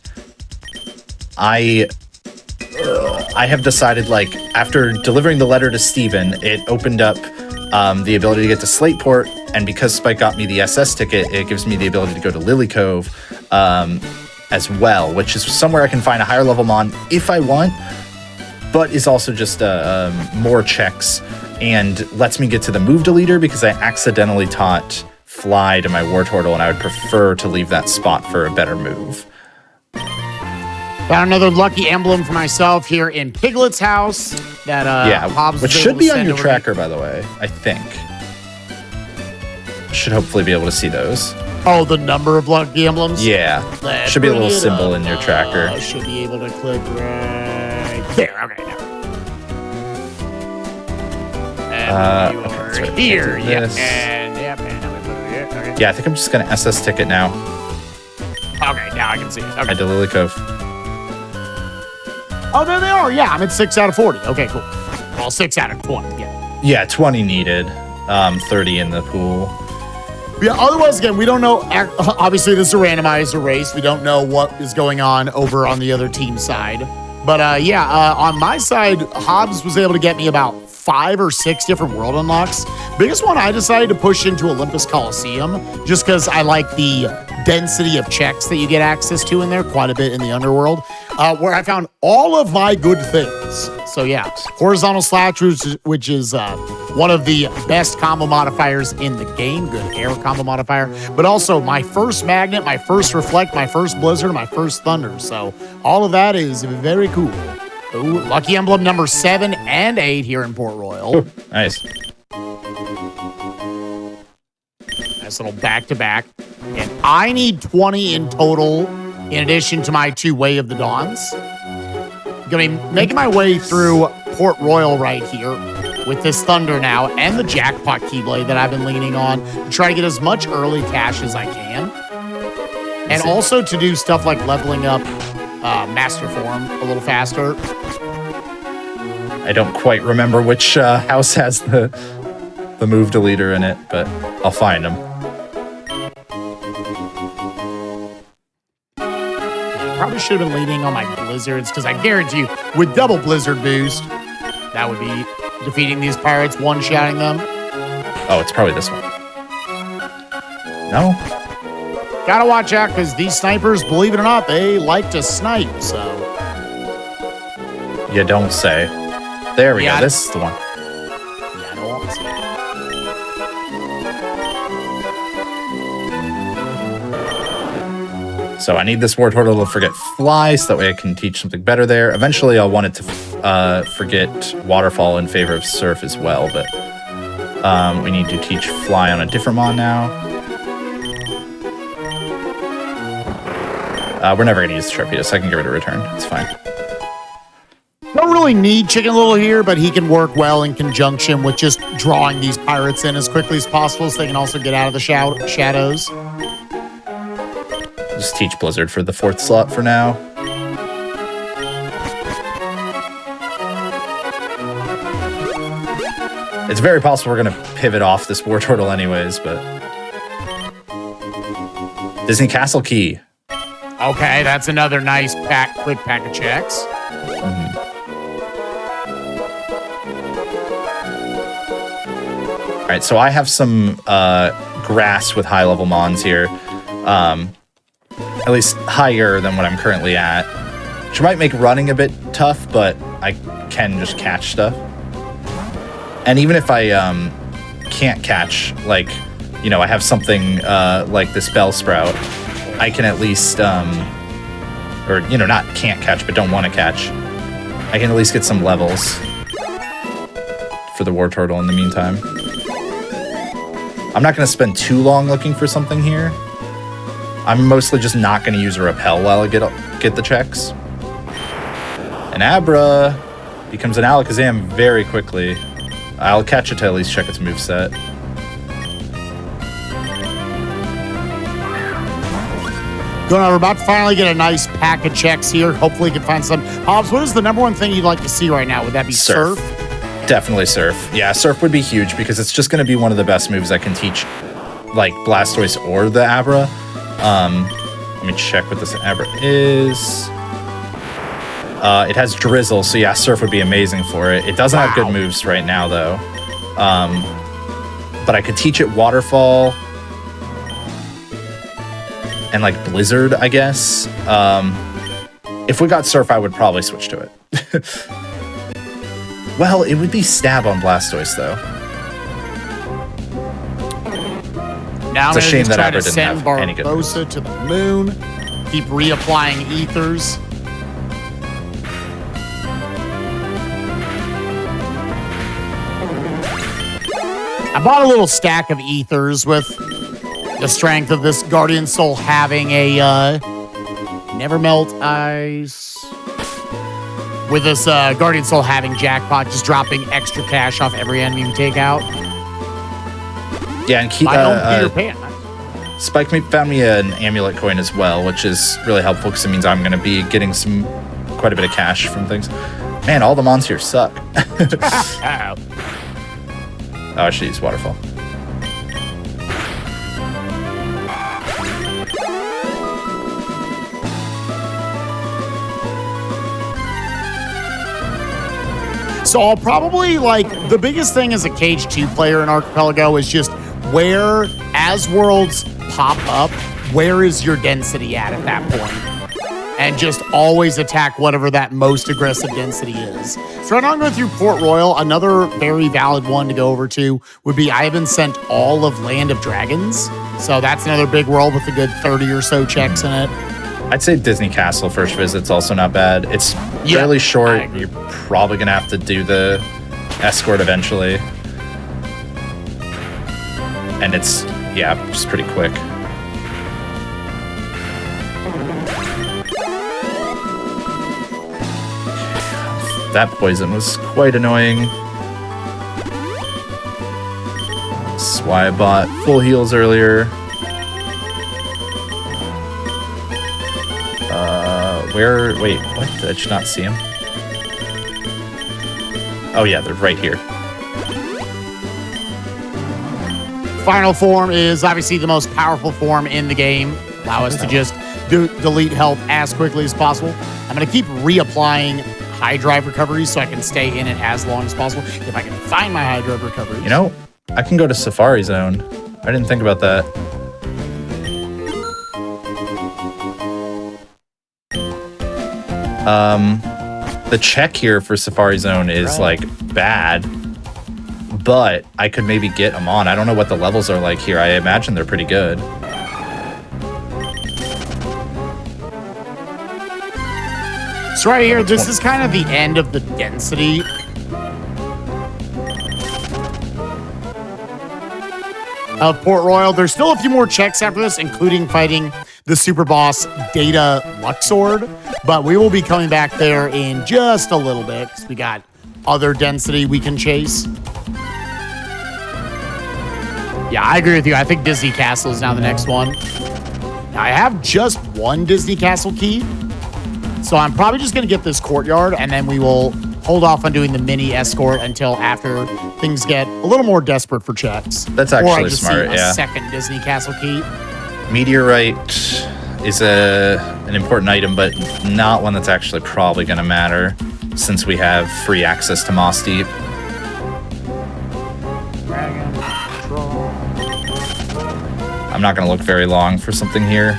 I have decided, like, after delivering the letter to Steven, it opened up the ability to get to Slateport, and because Spike got me the SS ticket, it gives me the ability to go to Lily Cove as well, which is somewhere I can find a higher level mon if I want, but is also just more checks and lets me get to the move deleter because I accidentally taught Fly to my Wartortle, and I would prefer to leave that spot for a better move. Got another lucky emblem for myself here in Piglet's house. That Hobbs which was should able be to on send your over. tracker, by the way. I think should hopefully be able to see those. Oh, the number of lucky emblems. Yeah, Let's should be a bring little it symbol up. in your tracker. I should be able to click right there. Okay, now. And you okay, are that's right. here. Do Yeah, this. and yep, and I'm gonna put it here. Okay. Yeah, I think I'm just gonna SS ticket now. Okay, now I can see it. Okay. Head to Lily Cove. Oh, there they are. Yeah, I'm at 6 out of 40. Okay, cool. Well, 6 out of 20. Yeah. Yeah, 20 needed. 30 in the pool. Yeah. Otherwise, again, we don't know. Obviously, this is a randomizer race. We don't know what is going on over on the other team side. But on my side, Hobbs was able to get me about 5 or 6 different world unlocks. Biggest one, I decided to push into Olympus Coliseum just because I like the density of checks that you get access to in there quite a bit in the underworld, where I found all of my good things. So yeah, horizontal slash, which is one of the best combo modifiers in the game, good air combo modifier, but also my first magnet, my first reflect, my first blizzard, my first thunder. So all of that is very cool. Ooh, lucky emblem number 7 and 8 here in Port Royal. Nice. Nice little back-to-back. And I need 20 in total in addition to my 2 Way of the Dawns. Gonna be making my way through Port Royal right here with this Thunder now and the Jackpot Keyblade that I've been leaning on to try to get as much early cash as I can. And also to do stuff like leveling up Master Form a little faster. I don't quite remember which house has the move deleter in it, but I'll find them. Probably should have been leaning on my blizzards because I guarantee you, with double blizzard boost, that would be defeating these pirates, one-shotting them. Oh, it's probably this one. No? Gotta watch out because these snipers, believe it or not, they like to snipe. So You don't say. There we Yeah, go. This is the one. yeah, I don't want to see it. So I need this war turtle to forget fly so that way I can teach something better there. Eventually I'll want it to forget waterfall in favor of surf as well, but we need to teach fly on a different mon now. We're never going to use the Sharpedo, so I can get rid of return. It's fine. Don't really need Chicken Little here, but he can work well in conjunction with just drawing these pirates in as quickly as possible so they can also get out of the shadows. Just teach Blizzard for the 4th slot for now. It's very possible we're going to pivot off this war turtle anyways, but... Disney Castle Key. Okay, that's another nice quick pack of checks. All right, so I have some grass with high-level mons here. At least higher than what I'm currently at. Which might make running a bit tough, but I can just catch stuff. And even if I can't catch, like, you know, I have something like this Bellsprout, I can at least, or, you know, not can't catch, but don't want to catch. I can at least get some levels for the War Turtle in the meantime. I'm not going to spend too long looking for something here. I'm mostly just not going to use a repel while I get the checks. An Abra becomes an Alakazam very quickly. I'll catch it to at least check its moveset. We're about to finally get a nice pack of checks here. Hopefully, you can find some. Hobbs, what is the #1 thing you'd like to see right now? Would that be Surf? Definitely Surf. Yeah, Surf would be huge because it's just going to be one of the best moves I can teach, like Blastoise or the Abra. Let me check what this Abra is. It has Drizzle, so yeah, Surf would be amazing for it. It doesn't have good moves right now, though. But I could teach it Waterfall and, like, Blizzard, I guess. If we got Surf, I would probably switch to it. Well, it would be Stab on Blastoise, though. Now It's a shame that try Abra to didn't send have any good moves. Barbosa to the moon. Keep reapplying ethers. I bought a little stack of ethers with the strength of this Guardian Soul having a Never Melt Ice. With this Guardian Soul having Jackpot, just dropping extra cash off every enemy you take out. Yeah, and keep My own Peter Pan. Spike found me an amulet coin as well, which is really helpful because it means I'm going to be getting quite a bit of cash from things. Man, all the mons here suck. Oh, I should use Waterfall. So I'll probably, like, the biggest thing as a Cage 2 player in Archipelago is just where, as worlds pop up, where is your density at that point? And just always attack whatever that most aggressive density is. So right now I'm going through Port Royal. Another very valid one to go over to would be I haven't sent all of Land of Dragons. So that's another big world with a good 30 or so checks in it. I'd say Disney Castle first visit's also not bad. It's fairly short. You're probably going to have to do the escort eventually. And it's, yeah, just pretty quick. That poison was quite annoying. That's why I bought full heals earlier. Wait, what? Did I just not see them? Oh yeah, they're right here. Final form is obviously the most powerful form in the game. Allow us to just delete health as quickly as possible. I'm going to keep reapplying high drive recoveries so I can stay in it as long as possible. If I can find my high drive recoveries. You know, I can go to Safari Zone. I didn't think about that. The check here for Safari Zone is like bad, but I could maybe get them on. I don't know what the levels are like here. I imagine they're pretty good. So right here, this is kind of the end of the density. Of Port Royal. There's still a few more checks after this, including fighting the super boss Data Luxord, but we will be coming back there in just a little bit because we got other density we can chase. Yeah, I agree with you. I think Disney Castle is now the next one. Now, I have just one Disney Castle key, so I'm probably just going to get this courtyard, and then we will hold off on doing the mini escort until after things get a little more desperate for checks. That's actually or I just smart, see a yeah. second Disney Castle key. Meteorite is an important item, but not one that's actually probably going to matter since we have free access to Moss Deep. Dragon, Troll. I'm not going to look very long for something here.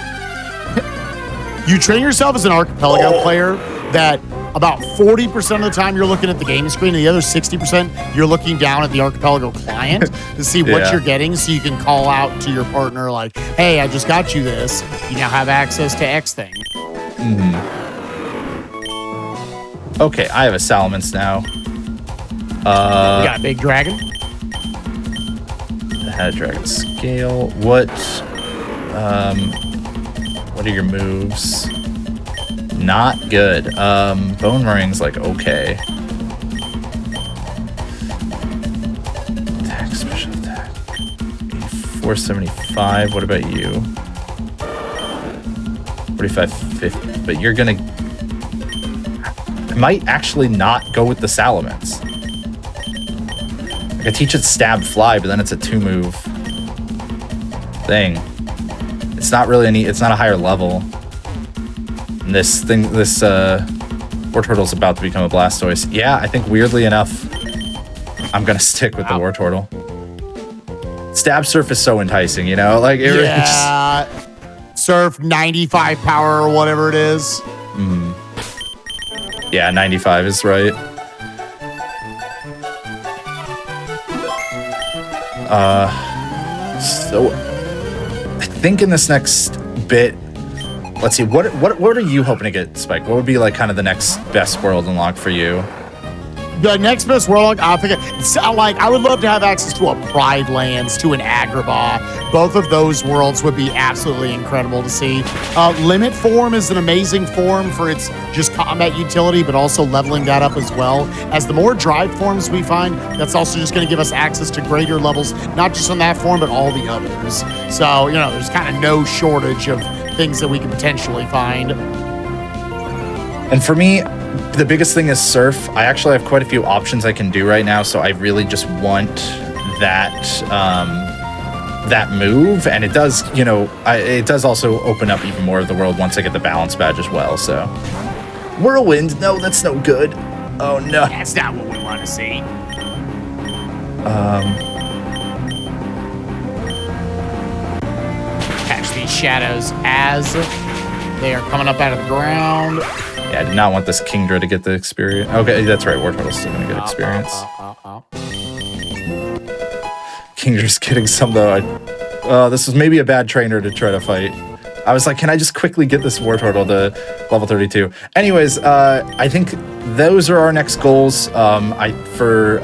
You train yourself as an Archipelago player that about 40% of the time you're looking at the game screen, and the other 60% you're looking down at the Archipelago client to see what you're getting, so you can call out to your partner like, hey, I just got you this. You now have access to X thing. Okay, I have a Salamence now. You got a big dragon. I had a dragon scale. What are your moves? Not good. Bone Ring's like okay. Attack, special attack. 475. What about you? 45, 50. But you're gonna. I might actually not go with the Salamence. I could teach it Stab Fly, but then it's a 2-move thing. It's not really any. It's not a higher level. And this War Turtle's about to become a Blastoise. Yeah, I think weirdly enough, I'm gonna stick with the War Turtle. Stab Surf is so enticing, you know? Like it Yeah. Surf 95 power or whatever it is. Yeah, 95 is right. So I think in this next bit, let's see, what are you hoping to get, Spike? What would be like kind of the next best world unlock for you? The next best world, I think, I would love to have access to a Pride Lands, to an Agrabah. Both of those worlds would be absolutely incredible to see. Limit Form is an amazing form for its just combat utility, but also leveling that up as well. As the more drive forms we find, that's also just going to give us access to greater levels, not just on that form, but all the others. So, you know, there's kind of no shortage of things that we can potentially find. And for me, the biggest thing is Surf. I actually have quite a few options I can do right now, so I really just want that that move, and it does, you know, it does also open up even more of the world once I get the balance badge as well. So, Whirlwind, no, that's no good. Oh no, That's not what we want to see. Catch these shadows as they are coming up out of the ground. Yeah, I did not want this Kingdra to get the experience. Okay, that's right. War Turtle's still gonna get experience. Kingdra's getting some though. This was maybe a bad trainer to try to fight. I was like, can I just quickly get this War Turtle to level 32? Anyways, I think those are our next goals. For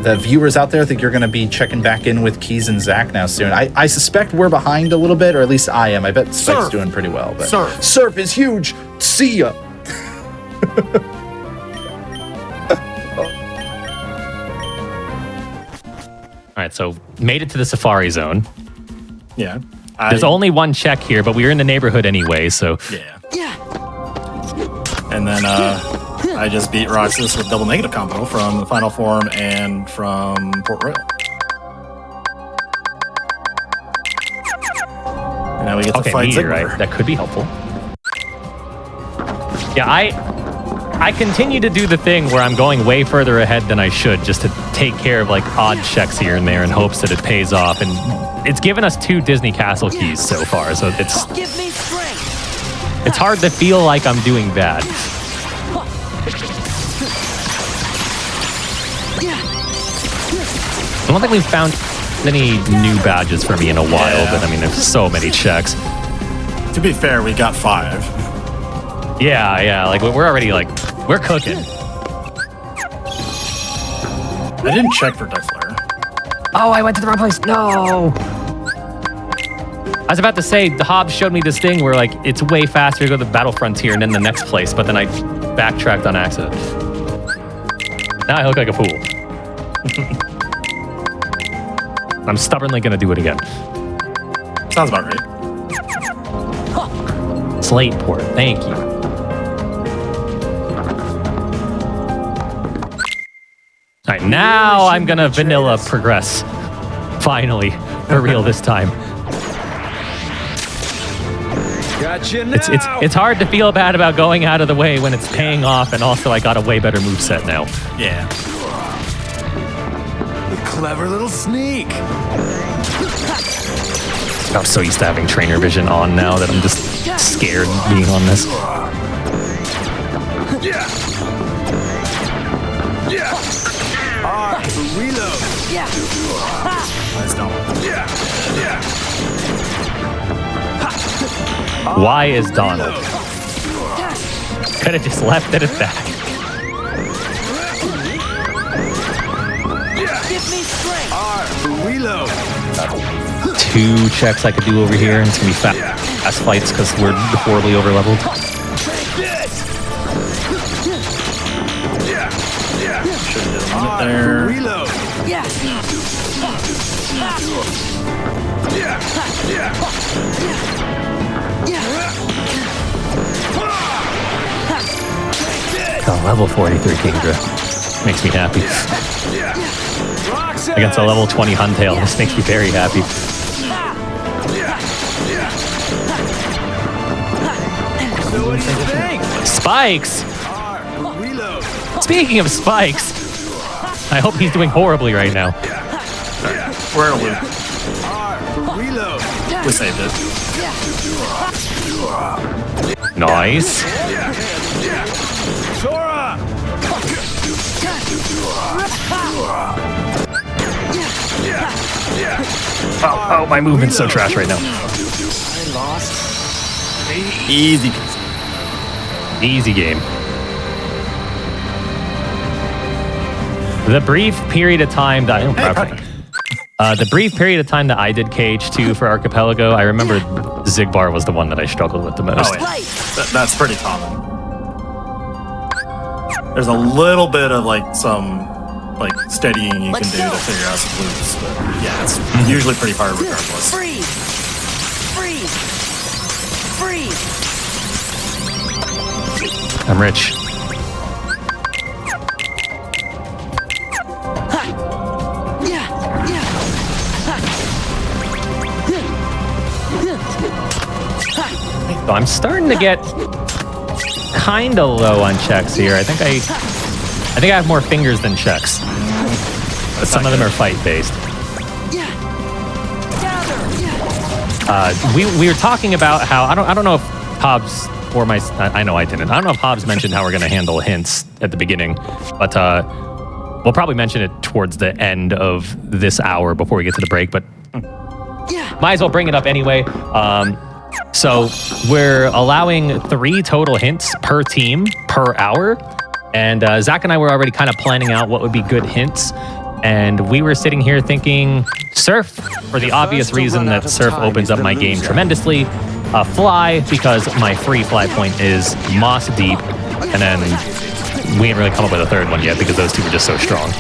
the viewers out there, I think you're going to be checking back in with Keys and Zach now soon. I suspect we're behind a little bit, or at least I am. I bet Spike's doing pretty well. But Surf is huge. See ya. All right, so made it to the Safari Zone. Yeah. There's only one check here, but we were in the neighborhood anyway, so... Yeah. And then I just beat Roxas with double negative combo from the final form and from Port Royal. And now we get to fight Zigbar. That could be helpful. Yeah, I continue to do the thing where I'm going way further ahead than I should just to take care of like odd checks here and there in hopes that it pays off. And it's given us 2 Disney Castle keys so far, so it's... Give me strength. It's hard to feel like I'm doing bad. I don't think we've found any new badges for me in a while, but I mean, there's so many checks. To be fair, we got 5. Yeah, like we're already like, we're cooking. I didn't check for Death Flare. Oh, I went to the wrong place. No. I was about to say, the Hobbs showed me this thing where like it's way faster to go to the Battle Frontier and then the next place, but then I backtracked on accident. Now I look like a fool. I'm stubbornly gonna do it again. Sounds about right. Slate port, thank you. All right, now I'm gonna vanilla progress. Finally, for real this time. Gotcha now. It's hard to feel bad about going out of the way when it's paying off, and also I got a way better moveset now. Yeah. Clever little sneak. I'm so used to having trainer vision on now that I'm just scared being on this. Yeah. Reload. Nice dome. Yeah. Why is Donald? Could have just left it at that. Give me strength. Reload. 2 checks I could do over here, and it's gonna be fast fights because we're horribly overleveled. There. Reload. Yeah. Oh, level 43 Kingdra. Makes me happy. Against a level 20 Huntail, this makes me very happy. So what do you think? Spikes! Reload. Speaking of Spikes, I hope he's doing horribly right now. We're in a loop. Reload. We saved it. Nice. Sora. Oh, my movement's so trash right now. Easy. Easy game. The brief period of time that the brief period of time that I did KH2 for Archipelago, I remember Zigbar was the one that I struggled with the most. Oh, yeah. That's pretty common. There's a little bit of like some like steadying you can do to figure out some loops, but yeah, it's usually pretty hard regardless. Freeze. I'm rich. So I'm starting to get kind of low on checks here. I think I have more fingers than checks. But some of them are fight based. We were talking about how I don't know if Hobbs or I know I didn't. I don't know if Hobbs mentioned how we're going to handle hints at the beginning, but we'll probably mention it towards the end of this hour before we get to the break. But might as well bring it up anyway. So we're allowing 3 total hints per team per hour. And Zach and I were already kind of planning out what would be good hints. And we were sitting here thinking Surf, for the obvious reason that Surf opens up my game tremendously. Fly, because my free fly point is Moss Deep. And then we ain't really come up with a third one yet because those 2 were just so strong.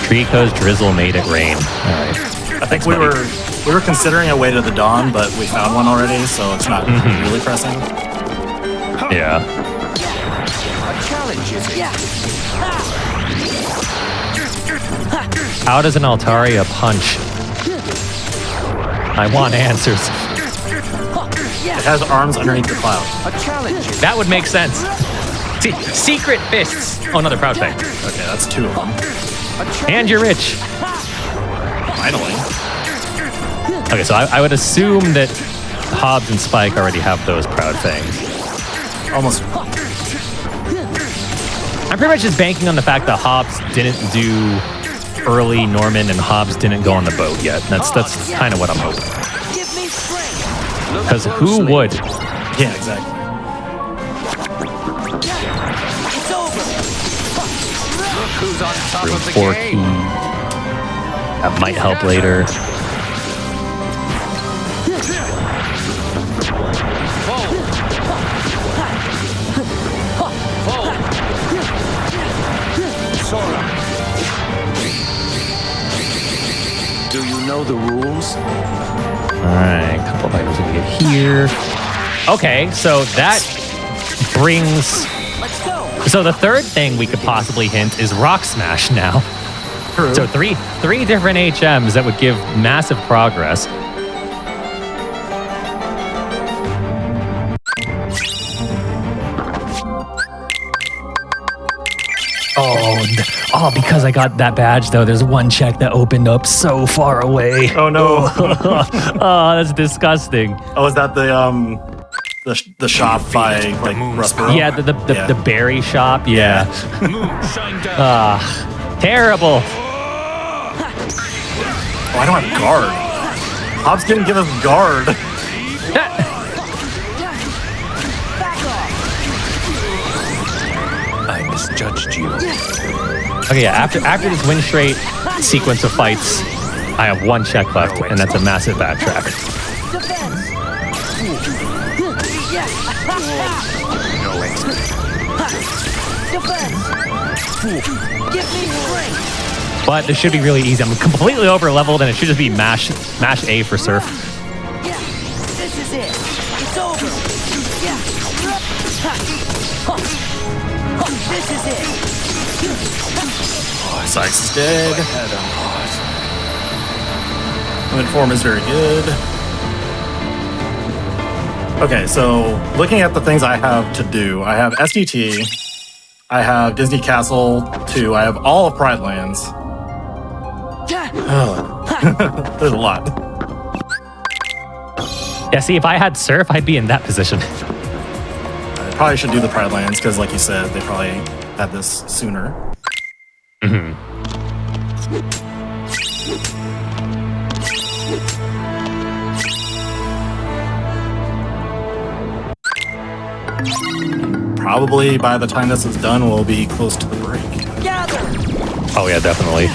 Trico's Drizzle made it rain. All right. I think we were considering a way to the dawn, but we found one already, so it's not really pressing. Yeah. How does an Altaria punch? I want answers. It has arms underneath the cloud. That would make sense. See, secret fists. Oh, another proud thing. Okay, that's 2 of them. And you're rich. Finally. Okay, so I would assume that Hobbs and Spike already have those proud things. Almost. I'm pretty much just banking on the fact that Hobbs didn't do early Norman and Hobbs didn't go on the boat yet. That's kind of what I'm hoping. Give me strength. Because who would? Yeah, exactly. It's over. Look who's on top Room of the 4 game. key. That might help later. Sora. Do you know the rules? All right, a couple of items we can get here. Okay, so that brings... Let's go. So the third thing we could possibly hint is Rock Smash now. True. So three different HMs that would give massive progress. Oh, because I got that badge though, there's one check that opened up so far away. Oh no. Oh, that's disgusting. Oh, is that the shop by like Rustboro? Yeah, the berry shop. Yeah. Moonshine down. Terrible. Oh, I don't have guard. Hobbs didn't give us guard. I misjudged you. Okay, yeah, after this win straight sequence of fights, I have one check left, and that's a massive backtrack. Defense. No exit. Defense. Give me strength. But this should be really easy. I'm completely over leveled, and it should just be mash A for Surf. Yeah. This is it. It's over. Yeah. This is it. Sykes is dead. Wind form is very good. Okay, so looking at the things I have to do, I have SDT, I have Disney Castle 2, I have all of Pride Lands. There's a lot. Yeah, see, if I had Surf, I'd be in that position. I probably should do the Pride Lands because, like you said, they probably had this sooner. Probably by the time this is done, we'll be close to the break. Gather. Oh yeah, definitely.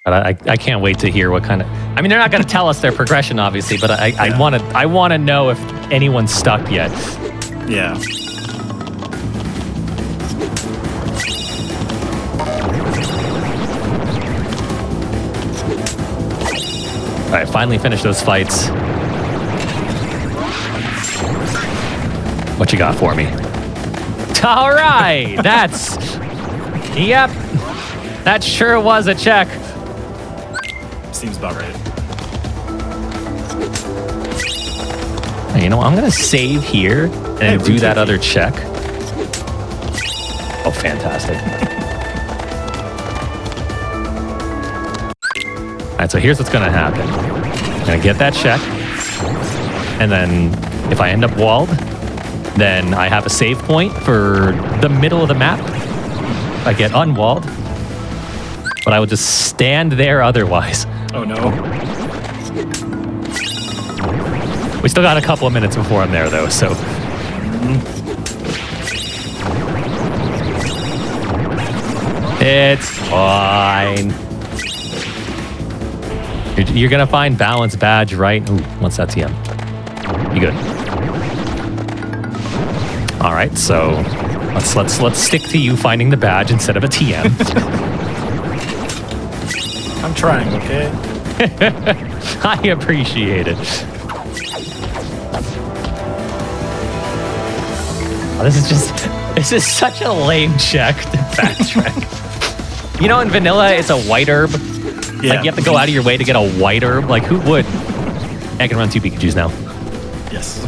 But I can't wait to hear what kind of... I mean, they're not going to tell us their progression, obviously, but I want to know if anyone's stuck yet. Yeah. All right, finally finish those fights. What you got for me? All right, that's... Yep, that sure was a check. Seems about right. You know what, I'm going to save here and do that other check. Oh, fantastic. All right, so here's what's going to happen. I'm going to get that check. And then if I end up walled, then I have a save point for the middle of the map. I get unwalled. But I will just stand there otherwise. Oh no. We still got a couple of minutes before I'm there, though, so... It's fine. You're gonna find balance badge, right? Ooh, what's that TM? You good? All right, so let's stick to you finding the badge instead of a TM. I'm trying, okay? I appreciate it. Oh, this is such a lame check to backtrack. You know, in vanilla, it's a white herb. Yeah. Like, you have to go out of your way to get a white herb. Like, who would? I can run 2 Pikachus now. Yes.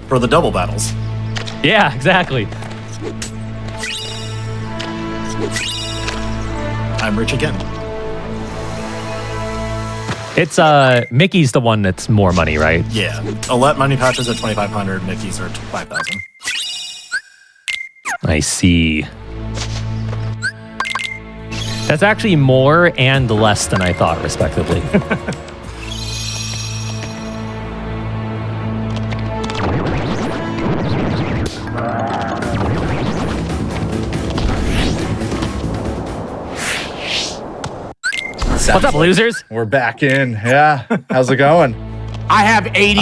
for the double battles. Yeah, exactly. I'm rich again. It's Mickey's the one that's more money, right? Yeah. Alette money pouches at 2,500. Mickey's are 5,000. I see. That's actually more and less than I thought, respectively. What's up, losers? We're back in. Yeah. How's it going? I have 80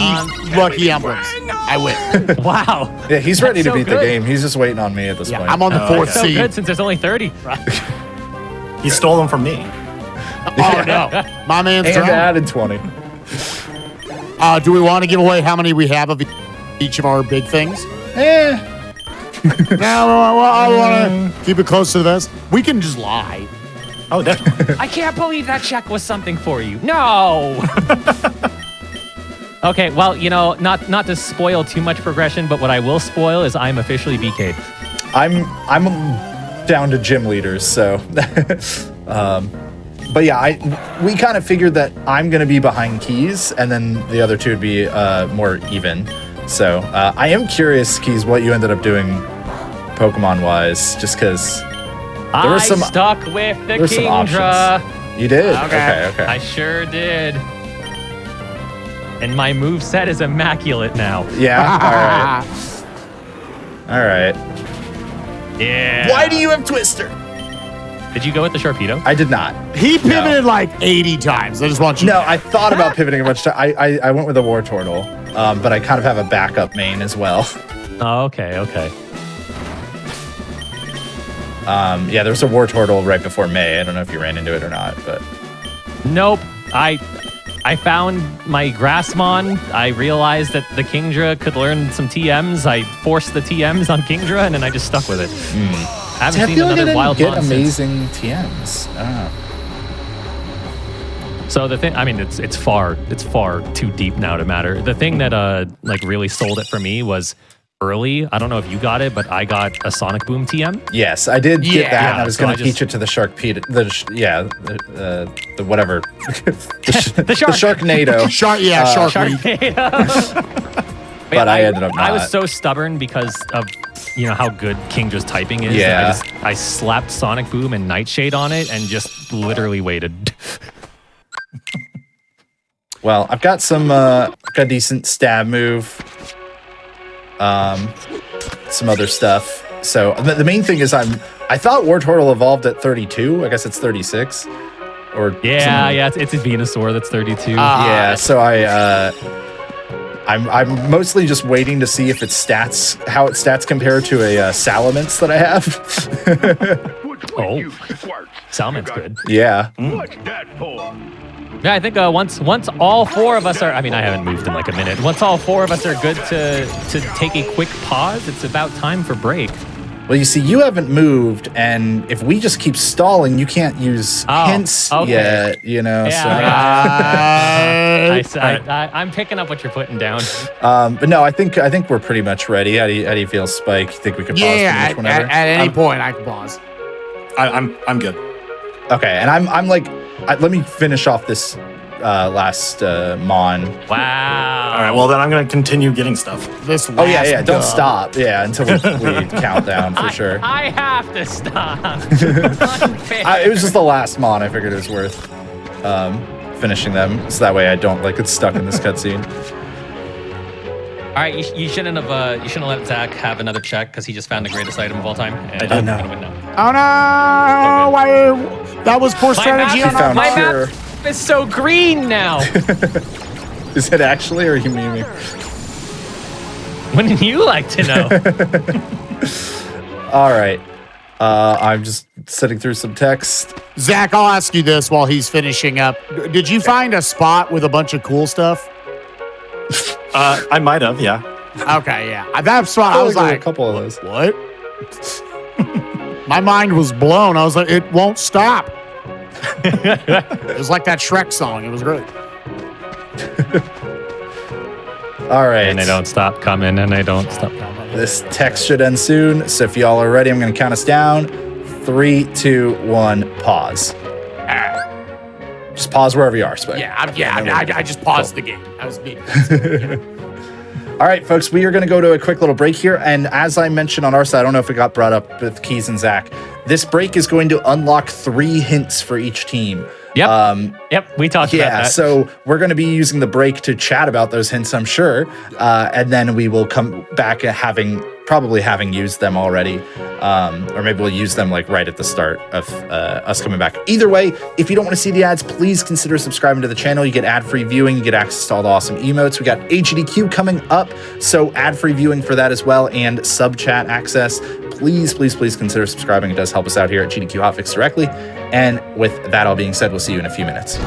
lucky emblems. I win. Wow. Yeah, he's ready to so beat the good. game. He's just waiting on me at this point. I'm on the fourth So seed. good since there's only 30. He stole them from me. Oh, no. My man's And drunk. added 20. Do we want to give away how many we have of each of our big things? No, I want to keep it close to the vest. We can just lie. Oh, definitely. I can't believe that check was something for you. No. Okay, well, you know, not to spoil too much progression, but what I will spoil is I'm officially BK. I'm down to gym leaders, so. But yeah, we kind of figured that I'm going to be behind Keys, and then the other two would be more even. So I am curious, Keys, what you ended up doing Pokemon-wise, just because there was some stuck with the there's some Kingdra. options. You did? Okay. I sure did. And my moveset is immaculate now. Yeah? All right. Yeah. Why do you have Twister? Did you go with the Sharpedo? I did not. He pivoted like 80 times. I just want you to No, I thought about pivoting a bunch of time. I went with a War Turtle, but I kind of have a backup main as well. Oh, okay. Yeah, there was a War Turtle right before May. I don't know if you ran into it or not, but Nope. I found my Grassmon. I realized that the Kingdra could learn some TMs. I forced the TMs on Kingdra, and then I just stuck with it. I haven't seen feel like I another didn't wild get mon since. amazing TMs. So the thing, I mean, it's far too deep now to matter. The thing that like really sold it for me was early. I don't know if you got it, but I got a Sonic Boom TM. Yes, I did get that, and I was so going I to just- teach it to the the whatever, the shark. Sharknado. Shark Week. But I ended up not. I was so stubborn because of how good Kingdra's typing is. Yeah. that I slapped Sonic Boom and Nightshade on it and just literally waited. Well, I've got some got a decent stab move, some other stuff. So the main thing is I thought War Turtle evolved at 32. I guess it's 36. Or Yeah, it's a Venusaur that's 32. yeah. So I'm mostly just waiting to see if its stats compare to a Salamence that I have. Salaman's good. Yeah. What's that for? Yeah, I think once all four of us are, I mean, I haven't moved in like a minute. Once all four of us are good to take a quick pause, it's about time for break. Well, you see, you haven't moved, and if we just keep stalling, you can't use hints okay. yet, Yeah, so. I'm picking up what you're putting down. But no, I think we're pretty much ready. How do you feel, Spike? You think we could pause pretty much whenever? At any point I can pause. I'm good. Okay, and I'm like, let me finish off this last Mon. Wow. All right, well, then I'm going to continue getting stuff. This Oh yeah, last don't dub. stop. Yeah, until we count down for sure. I have to stop. Unfair. It was just the last Mon. I figured it was worth finishing them, so that way I don't get stuck in this cutscene. All right, you shouldn't have let Zach have another check because he just found the greatest item of all time. And I know. I'm gonna win now. Oh no! Why? That was poor strategy map- on our found My Sure. map is so green now. Is it actually, or are you memeing? Wouldn't you like to know? All right. I'm just sitting through some text. Zach, I'll ask you this while he's finishing up. Did you find a spot with a bunch of cool stuff? I might have, yeah. Okay, yeah. That spot, I was There were like, a couple of those. what? My mind was blown. I was like, it won't stop. It was like that Shrek song. It was great. All right. And they don't stop coming, and they don't stop coming. This text should end soon. So if y'all are ready, I'm going to count us down. 3, 2, 1, pause. Just pause wherever you are, Spike. I just paused the game. I was being. All right, folks, we are going to go to a quick little break here. And as I mentioned on our side, I don't know if it got brought up with Keys and Zach, this break is going to unlock 3 hints for each team. Yep, we talked about that. Yeah, so we're going to be using the break to chat about those hints, I'm sure. And then we will come back probably having used them already. Or maybe we'll use them like right at the start of us coming back. Either way, if you don't want to see the ads, please consider subscribing to the channel. You get ad-free viewing, you get access to all the awesome emotes. We got GDQ coming up, so ad-free viewing for that as well, and sub-chat access. Please consider subscribing. It does help us out here at GDQ Hotfix directly. And with that all being said, we'll see you in a few minutes.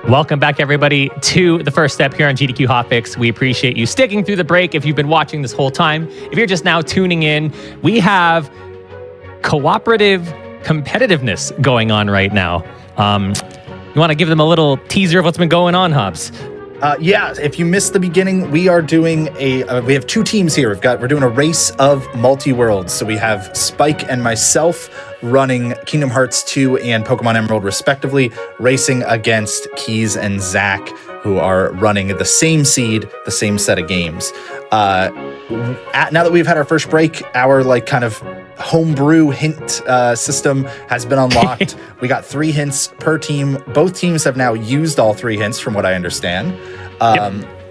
Welcome back, everybody, to the first step here on GDQ Hotfix. We appreciate you sticking through the break if you've been watching this whole time. If you're just now tuning in, we have cooperative competitiveness going on right now. You want to give them a little teaser of what's been going on, Hobbs? Yeah, if you missed the beginning, we are doing we have 2 teams here. We're doing a race of multi-worlds. So we have Spike and myself running Kingdom Hearts 2 and Pokemon Emerald respectively, racing against Keys and Zach, who are running the same seed, the same set of games. Now that we've had our first break, our like kind of homebrew hint system has been unlocked. We got 3 hints per team. Both teams have now used all 3 hints from what I understand.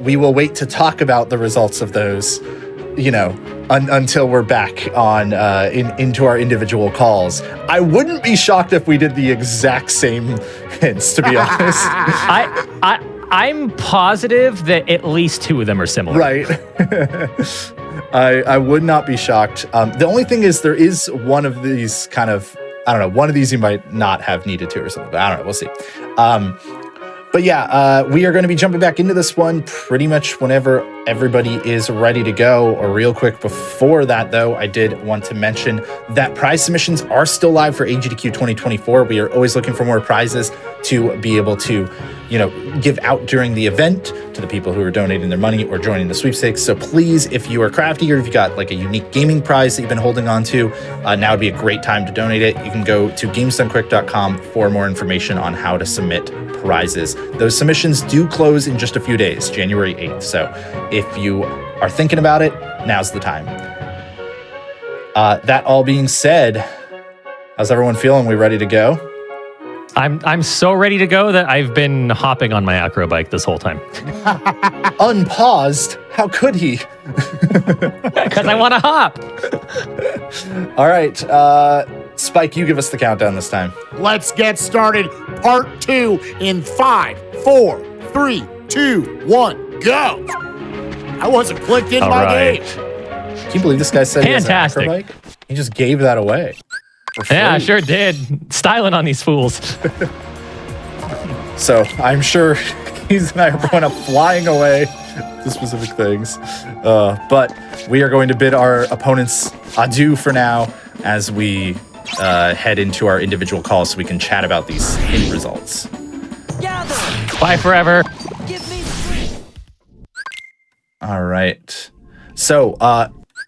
We will wait to talk about the results of those, until we're back on into our individual calls. I wouldn't be shocked if we did the exact same hints, to be honest. I'm positive that at least 2 of them are similar. Right. I would not be shocked. The only thing is there is one of these kind of, I don't know, one of these you might not have needed to or something, but I don't know. We'll see. But yeah, we are going to be jumping back into this one pretty much whenever everybody is ready to go. Or real quick before that, though, I did want to mention that prize submissions are still live for AGDQ 2024. We are always looking for more prizes to be able to, give out during the event to the people who are donating their money or joining the sweepstakes. So please, if you are crafty or if you got like a unique gaming prize that you've been holding on to, now would be a great time to donate it. You can go to gamesdonequick.com for more information on how to submit prizes. Those submissions do close in just a few days, January 8th. So if you are thinking about it, now's the time. That all being said, how's everyone feeling? We ready to go? I'm so ready to go that I've been hopping on my acro bike this whole time. Unpaused? How could he? Because I want to hop. All right. Spike, you give us the countdown this time. Let's get started. Part 2 in 5, 4, 3, 2, 1, go. I wasn't clicked in my game. Can you believe this guy said fantastic. He has an acro bike? He just gave that away. Yeah, I sure did. Styling on these fools. So I'm sure Keys and I are going up flying away to specific things. But we are going to bid our opponents adieu for now as we head into our individual calls so we can chat about these hint results. Gather. Bye forever. Give me strength. All right. So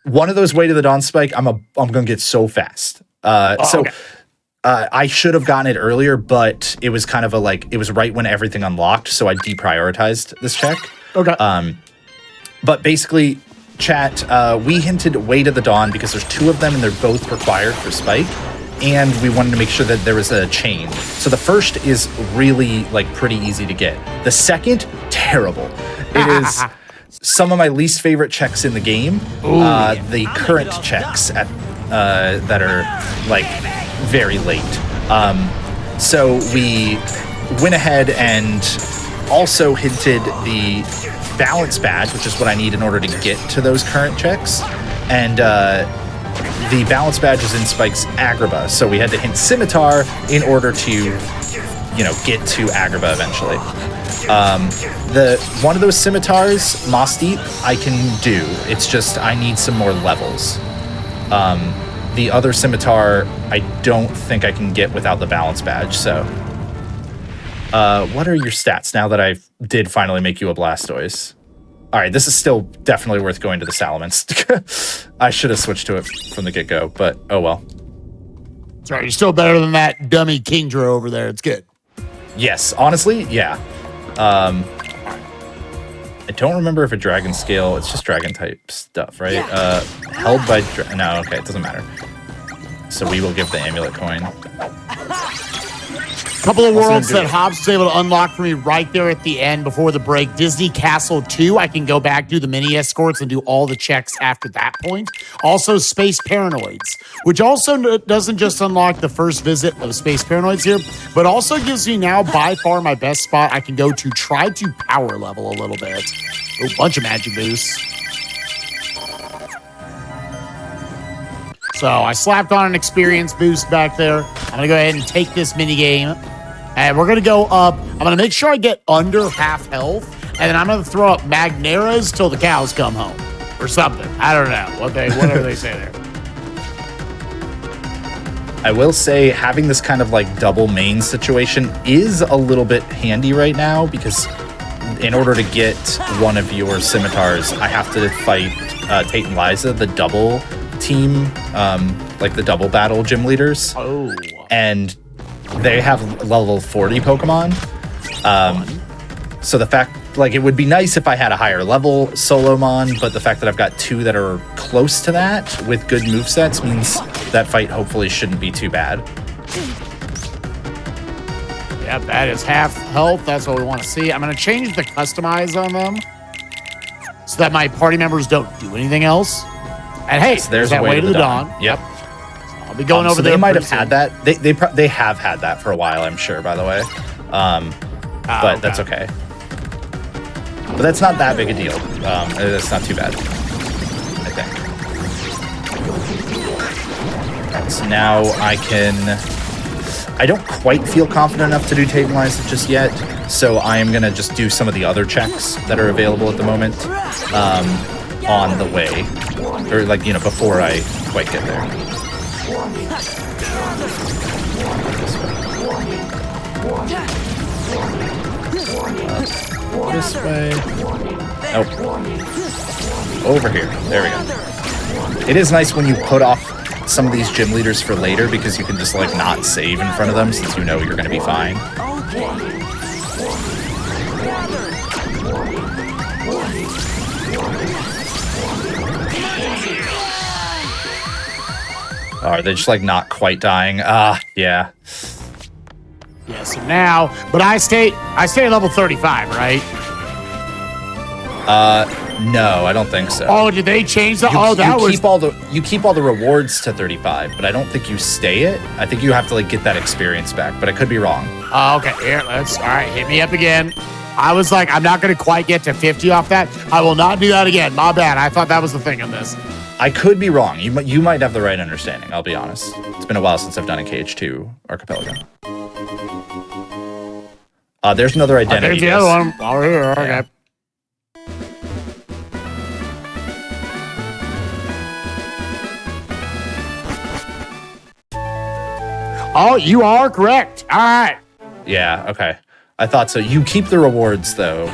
one of those Way to the Dawn, Spike, I'm going to get so fast. Okay. I should have gotten it earlier, but it was kind of it was right when everything unlocked, so I deprioritized this check. Okay. But basically, chat, we hinted Way to the Dawn because there's 2 of them and they're both required for Spike, and we wanted to make sure that there was a chain. So the first is really pretty easy to get. The second, terrible. It is some of my least favorite checks in the game. The current checks that are very late. So we went ahead and also hinted the balance badge, which is what I need in order to get to those current checks. And the balance badge is in Spike's Agrabah. So we had to hint Scimitar in order to, get to Agrabah eventually. One of those Scimitars, Moss Deep, I can do. It's just I need some more levels. the other scimitar, I don't think I can get without the balance badge. So, what are your stats now that I did finally make you a Blastoise? All right, this is still definitely worth going to the Salamence. I should have switched to it from the get-go, but oh well. That's right. You're still better than that dummy Kingdra over there. It's good. Yes, honestly, yeah. I don't remember if a Dragon Scale, it's just Dragon type stuff, right? Held by, no, okay, it doesn't matter. So we will give the Amulet Coin. Couple of worlds that Hobbs was able to unlock for me right there at the end before the break. Disney Castle 2, I can go back, do the mini escorts, and do all the checks after that point. Also, Space Paranoids, which also doesn't just unlock the first visit of Space Paranoids here, but also gives me now by far my best spot I can go to try to power level a little bit. A bunch of magic boosts. So I slapped on an experience boost back there. I'm going to go ahead and take this mini game. And we're going to go up. I'm going to make sure I get under half health. And then I'm going to throw up Magneras till the cows come home. Or something. I don't know. Whatever they say there. I will say having this kind of like double main situation is a little bit handy right now because in order to get one of your scimitars, I have to fight Tate and Liza, the double team, like the double battle gym leaders. Oh. And they have level 40 Pokemon. So the fact, like, it would be nice if I had a higher level Solomon, but the fact that I've got two that are close to that with good movesets means that fight hopefully shouldn't be too bad. Yep, that is half health. That's what we want to see. I'm going to change the customize on them so that my party members don't do anything else. And hey, so there's that way to the dawn. Yep. I'll be going over so there. They might have had that. They have had that for a while, I'm sure, by the way. But okay. That's okay. But that's not that big a deal. That's not too bad, I think. All right, so now I don't quite feel confident enough to do Tate and Liza just yet, so I am going to just do some of the other checks that are available at the moment on the way. Or, like, you know, before I quite get there. This way. Nope. Over here. There we go. It is nice when you put off some of these gym leaders for later because you can just, like, not save in front of them since you know you're going to be fine. Oh, are they just, like, not quite dying? Yeah. Yeah, so now, but I stay at level 35, right? No, I don't think so. Oh, did they change that? You keep all the rewards to 35, but I don't think you stay it. I think you have to, like, get that experience back, but I could be wrong. Okay, here, all right, hit me up again. I was like, I'm not going to quite get to 50 off that. I will not do that again. My bad. I thought that was the thing on this. I could be wrong. You might have the right understanding, I'll be honest. It's been a while since I've done a KH2 Archipelago. There's another identity. There's the other one. Over here, okay. Oh, you are correct. All right. Yeah, okay. I thought so. You keep the rewards, though,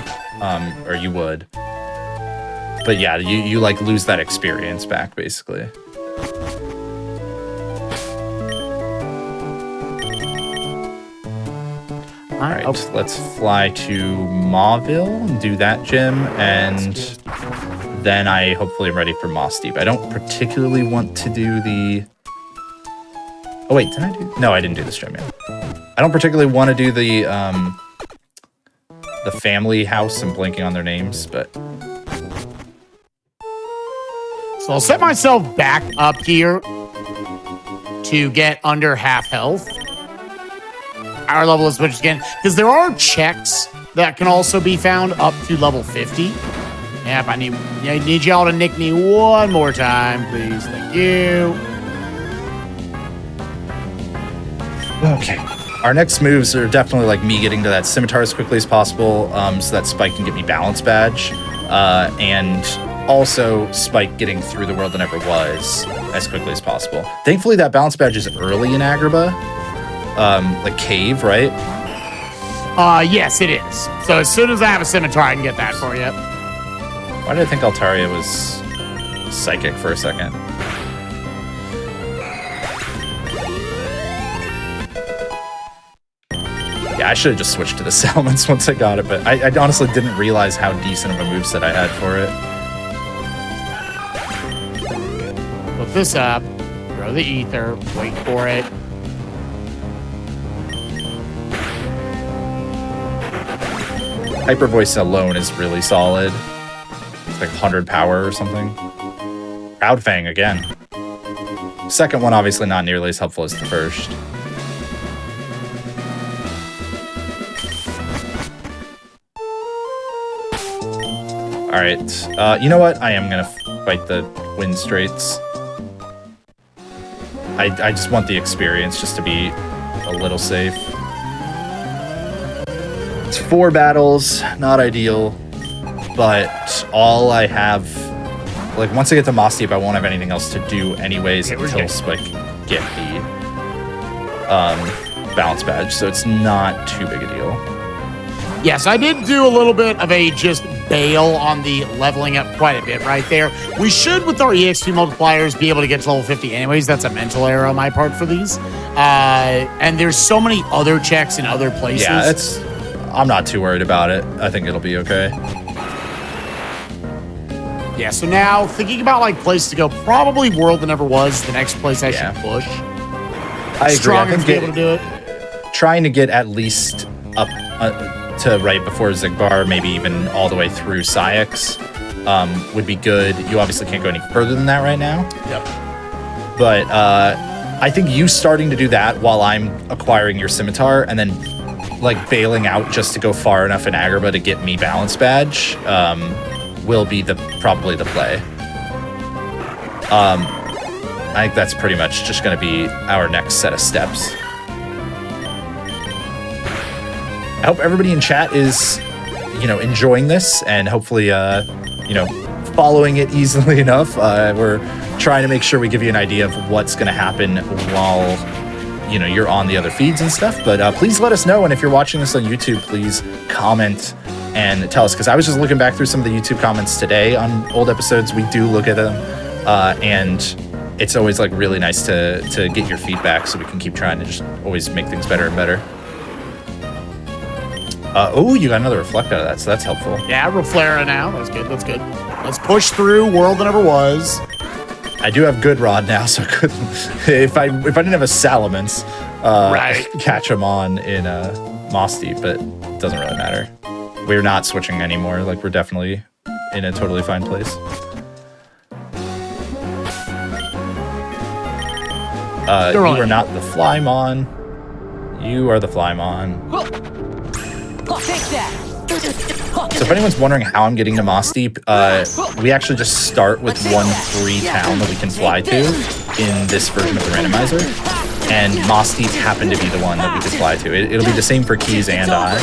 or you would. But yeah, you like lose that experience back, basically. All right, let's fly to Mauville and do that gym, and then I hopefully am ready for Moss Deep. I don't particularly want to do the... Oh wait, did I do? No, I didn't do this gym yet. I don't particularly want to do the family house. I'm blanking on their names, but... So I'll set myself back up here to get under half health. Our level is switched again, because there are checks that can also be found up to level 50. Yep, I need y'all to nick me one more time, please. Thank you. Okay. Our next moves are definitely like me getting to that scimitar as quickly as possible, so that Spike can get me balance badge, and also Spike getting through the world that never was as quickly as possible. Thankfully, that balance badge is early in Agrabah. Like Cave, right? Yes, it is. So as soon as I have a scimitar, I can get that for you. Why did I think Altaria was psychic for a second? Yeah, I should have just switched to the Salamence once I got it, but I honestly didn't realize how decent of a moveset I had for it. Look this up. Throw the ether. Wait for it. Hyper Voice alone is really solid. It's like 100 power or something. Proud Fang again. Second one obviously not nearly as helpful as the first. All right, you know what? I am gonna fight the Wind Straits. I just want the experience just to be a little safe. It's 4 battles, not ideal, but all I have, like once I get to Moss Deep, I won't have anything else to do anyways until Spike get the balance badge, so it's not too big a deal. Yes, I did do a little bit of a just bail on the leveling up quite a bit right there. We should, with our EXP multipliers, be able to get to level 50 anyways. That's a mental error on my part for these. And there's so many other checks in other places. Yeah, I'm not too worried about it. I think it'll be okay. Yeah, so now thinking about like places to go, probably World That Never Was, the next place I should push. I agree. Strong I think to be able to do it. Trying to get at least up to right before Zigbar, maybe even all the way through Syx, would be good. You obviously can't go any further than that right now. Yep. But I think you starting to do that while I'm acquiring your Scimitar and then like bailing out just to go far enough in Agrabah to get me Balance Badge will be probably the play. I think that's pretty much just going to be our next set of steps. I hope everybody in chat is, enjoying this and hopefully, following it easily enough. We're trying to make sure we give you an idea of what's going to happen while, you're on the other feeds and stuff. But please let us know. And if you're watching this on YouTube, please comment and tell us. Because I was just looking back through some of the YouTube comments today on old episodes. We do look at them. And it's always like really nice to get your feedback so we can keep trying to just always make things better and better. Oh, you got another reflect out of that, so that's helpful. Yeah, Reflera now. That's good. That's good. Let's push through World That Never Was. I do have Good Rod now, so if I didn't have a Salamence, catch him on in Moss Deep, but it doesn't really matter. We're not switching anymore. Like, we're definitely in a totally fine place. You are not the Flymon. You are the Flymon. Take that. So if anyone's wondering how I'm getting to Moss Deep, we actually just start with one free town that we can fly to in this version of the randomizer. And Moss Deep happened to be the one that we could fly to. It'll be the same for Keys and I.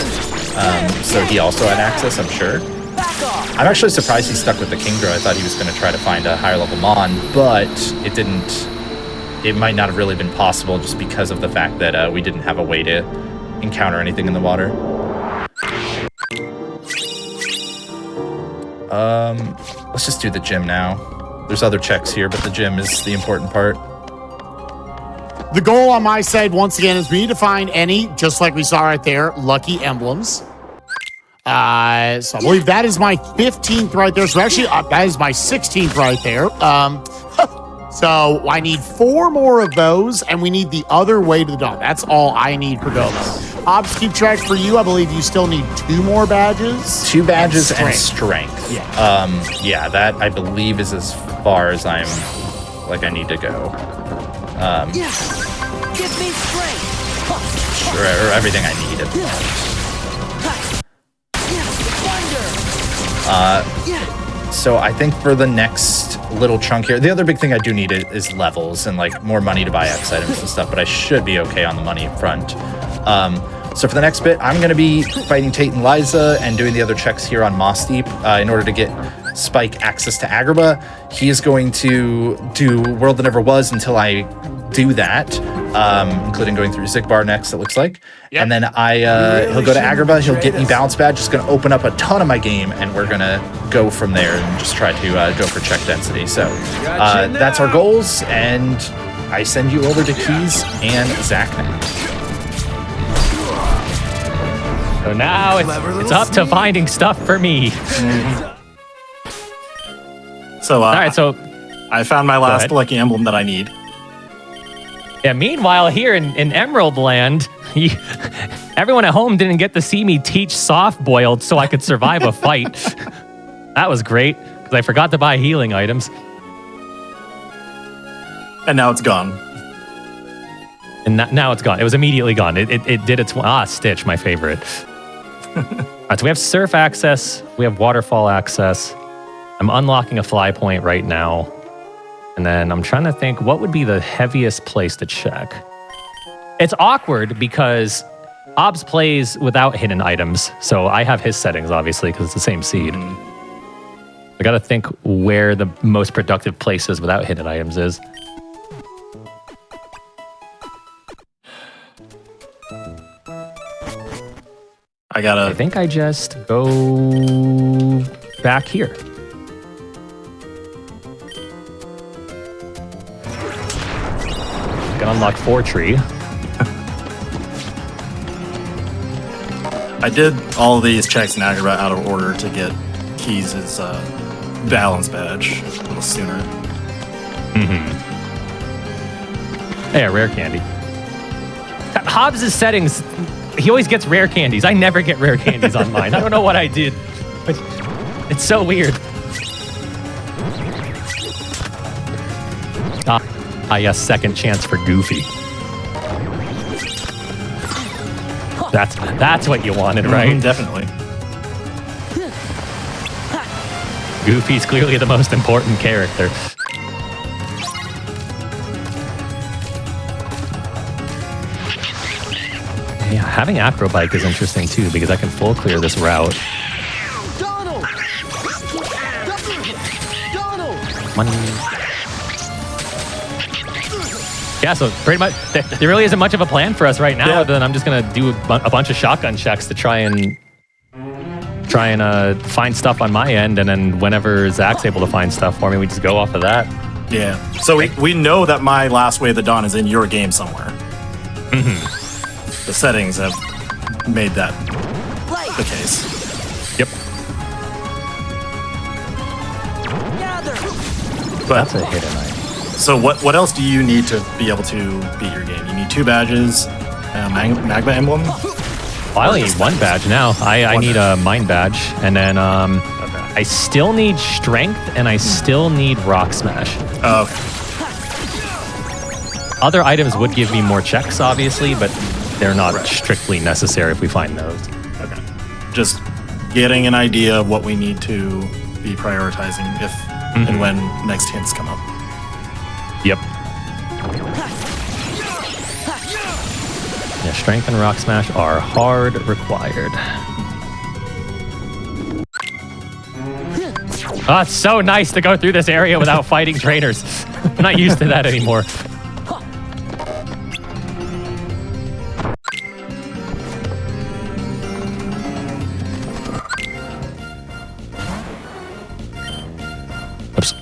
So he also had access, I'm sure. I'm actually surprised he stuck with the Kingdra. I thought he was going to try to find a higher level Mon, but it didn't. It might not have really been possible just because of the fact that we didn't have a way to encounter anything in the water. Let's just do the gym now. There's other checks here, but the gym is the important part. The goal on my side, once again, is we need to find any, just like we saw right there, lucky emblems. So I believe that is my 15th right there. So actually, that is my 16th right there. So I need 4 more of those, and we need the other way to the dawn. That's all I need for go. Hobbs, keep track for you. I believe you still need 2 more badges. 2 badges and strength. Yeah. Yeah, that I believe is as far as I need to go. Give me strength. Sure, everything I need. So I think for the next little chunk here, the other big thing I do need is levels and like more money to buy X items and stuff, but I should be okay on the money up front. So for the next bit, I'm going to be fighting Tate and Liza and doing the other checks here on Moss Deep in order to get Spike access to Agrabah. He is going to do World That Never Was until I do that, including going through Zigbar next, it looks like. Yep. And then he'll go to Agrabah, he'll get me Balance Badge, just going to open up a ton of my game, and we're going to go from there and just try to go for check density. So that's our goals, and I send you over to Keys and Zach now. So now it's up to finding stuff for me. So, All right, so I found my last lucky emblem that I need. yeah. Meanwhile, here in Emerald Land, everyone at home didn't get to see me teach soft boiled so I could survive a fight. That was great because I forgot to buy healing items. And now it's gone. And now it's gone. It was immediately gone. It did its Stitch, my favorite. All right, so we have surf access. We have waterfall access. I'm unlocking a fly point right now. And then I'm trying to think what would be the heaviest place to check. It's awkward because Hobbs plays without hidden items. So I have his settings, obviously, because it's the same seed. I got to think where the most productive places without hidden items is. I think I just go back here. Gonna unlock 4 tree. I did all of these checks in Agrabah out of order to get Keys' balance badge a little sooner. Yeah, rare candy. Hobbs' settings, he always gets rare candies. I never get rare candies on mine. I don't know what I did, but it's so weird. Yes, second chance for Goofy. That's what you wanted, right? Definitely. Goofy's clearly the most important character. Yeah, having acrobike is interesting too because I can full clear this route. Donald! Donald! Money. Yeah, so pretty much there really isn't much of a plan for us right now. Other than I'm just gonna do a bunch of shotgun checks to try and find stuff on my end, and then whenever Zach's able to find stuff for me, we just go off of that. Yeah. So we know that my last Way of the Dawn is in your game somewhere. The settings have made that the case. Yep. Gather! That's a hidden item. So what else do you need to be able to beat your game? You need 2 badges, magma emblem. Well, I only need 1 badge now. I need a mine badge, and then I still need strength, and I still need rock smash. Okay. Other items would give me more checks, obviously, but they're not strictly necessary if we find those. Okay. Just getting an idea of what we need to be prioritizing if and when next hints come up. Yep. Yeah, strength and rock smash are hard required. Oh, it's so nice to go through this area without fighting trainers. I'm not used to that anymore. Oops.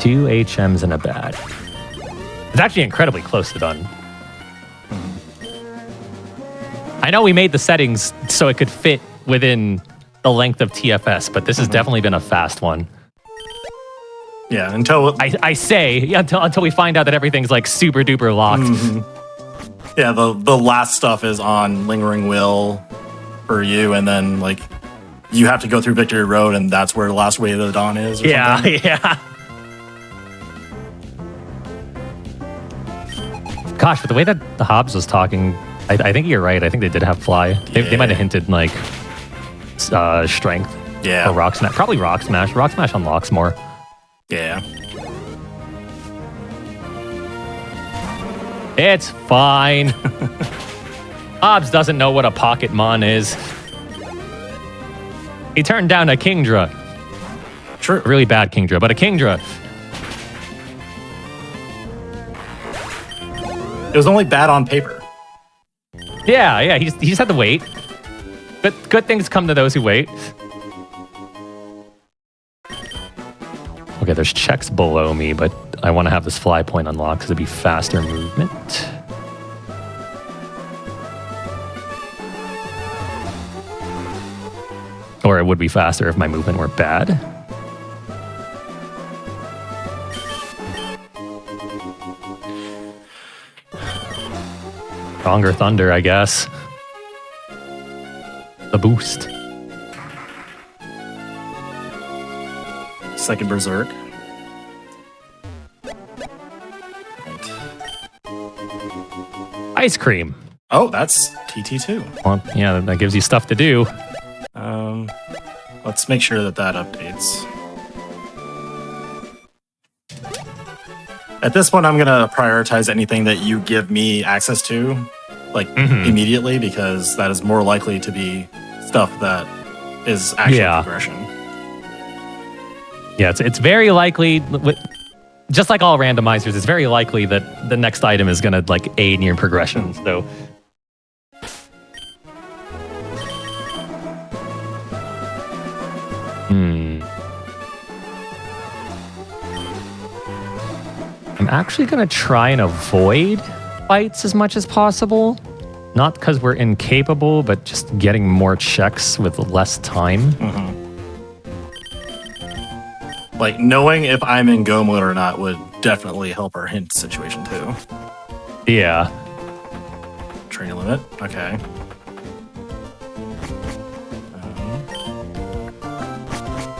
Two HMs and a bad. It's actually incredibly close to done. I know we made the settings so it could fit within the length of TFS, but this has definitely been a fast one. Yeah, until I say until we find out that everything's like super duper locked. Yeah, the last stuff is on Lingering Will for you, and then like you have to go through Victory Road, and that's where the last Way of the Dawn is. Or something. Yeah. Gosh, but the way that the Hobbs was talking, I think you're right. I think they did have fly. They might have hinted like strength. Yeah. Or rock smash. Probably rock smash. Rock smash unlocks more. Yeah. It's fine. Hobbs doesn't know what a Pokémon is. He turned down a Kingdra. True. A really bad Kingdra, but a Kingdra. It was only bad on paper. Yeah, he just had to wait. But good things come to those who wait. Okay, there's checks below me, but I want to have this fly point unlocked because it'd be faster movement. Or it would be faster if my movement were bad. Stronger thunder, I guess. The boost. Second berserk. Ice cream. Oh, that's TT2. Well, yeah, that gives you stuff to do. Let's make sure that updates. At this point, I'm gonna prioritize anything that you give me access to, like immediately, because that is more likely to be stuff that is actual progression. Yeah, it's very likely, just like all randomizers, it's very likely that the next item is gonna like aid in your progression. So. I'm actually going to try and avoid fights as much as possible. Not because we're incapable, but just getting more checks with less time. Like, knowing if I'm in go mode or not would definitely help our hint situation, too. Yeah. Training limit? Okay.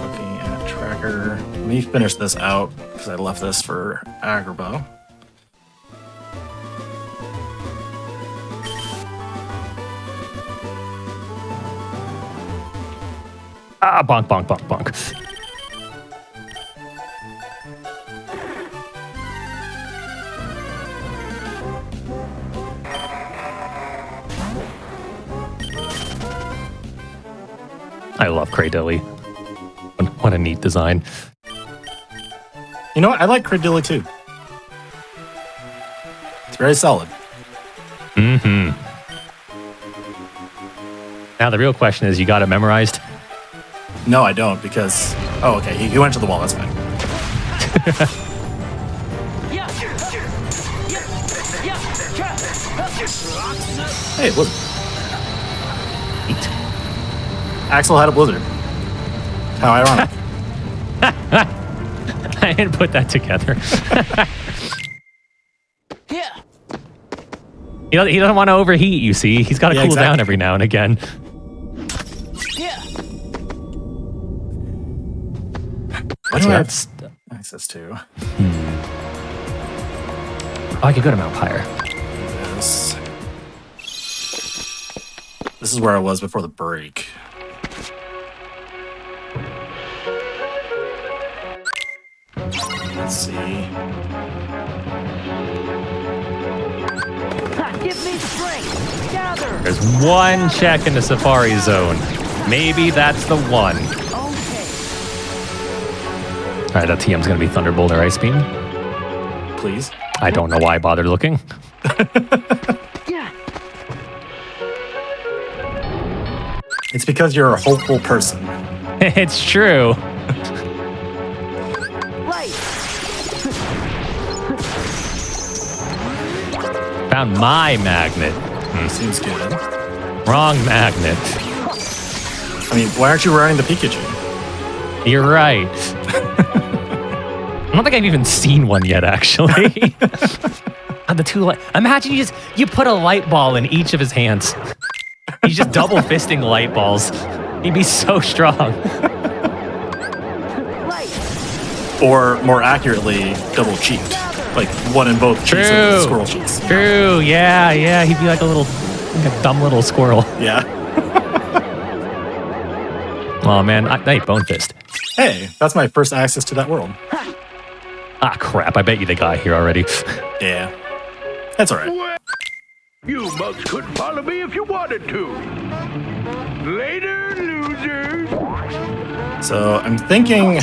Looking at tracker. Let me finish this out, because I left this for Agrabah. Ah, bonk, bonk, bonk, bonk. I love Cradilly. What a neat design. You know what? I like Cradilly too. It's very solid. Now the real question is, you got it memorized? No, I don't, because... Oh, okay. He went to the wall. That's fine. Hey, Blizzard. Axel had a Blizzard. How ironic. I didn't put that together. He doesn't want to overheat, you see. He's got to cool down every now and again. What do I have access to? Oh, I could go to Mount Pyre. This is where I was before the break. Let's see. Give me strength. Gather. There's one check in the Safari Zone. Maybe that's the one. All right, that TM's going to be Thunderbolt or Ice Beam. Please. I don't know why I bothered looking. It's because you're a hopeful person. It's true. Found my magnet. Seems good. Wrong magnet. I mean, why aren't you wearing the Pikachu? You're right. I don't think I've even seen one yet, actually. On the two light. Imagine you put a light ball in each of his hands. He's just double fisting light balls. He'd be so strong. Or more accurately, double cheeked. Like one in both cheeks of the squirrel cheeks. True, yeah. He'd be like a dumb little squirrel. Yeah. Oh man, hey, Bone Fist. Hey, that's my first access to that world. Ah, crap, I bet you they got here already. Yeah. That's all right. You mugs couldn't follow me if you wanted to. Later, losers. So I'm thinking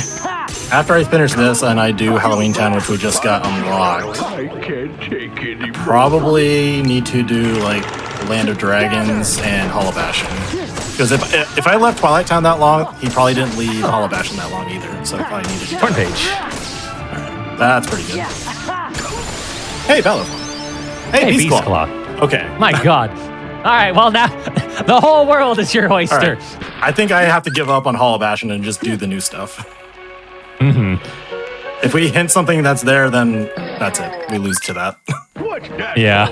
after I finish this and I do Halloween Town, which we just got unlocked, I can't take any more. probably need to do like Land of Dragons and Hall of Ashen. Because if I left Twilight Town that long, he probably didn't leave Hall of Ashen that long either. So I probably needed to. Turn page. Alright, that's pretty good. Hey, Bella. Hey, Beast Beast Claw. Okay. My God. All right, well, now the whole world is your oyster. All right. I think I have to give up on Hall of Ashen and just do the new stuff. If we hint something that's there, then that's it. We lose to that. What's that? Yeah.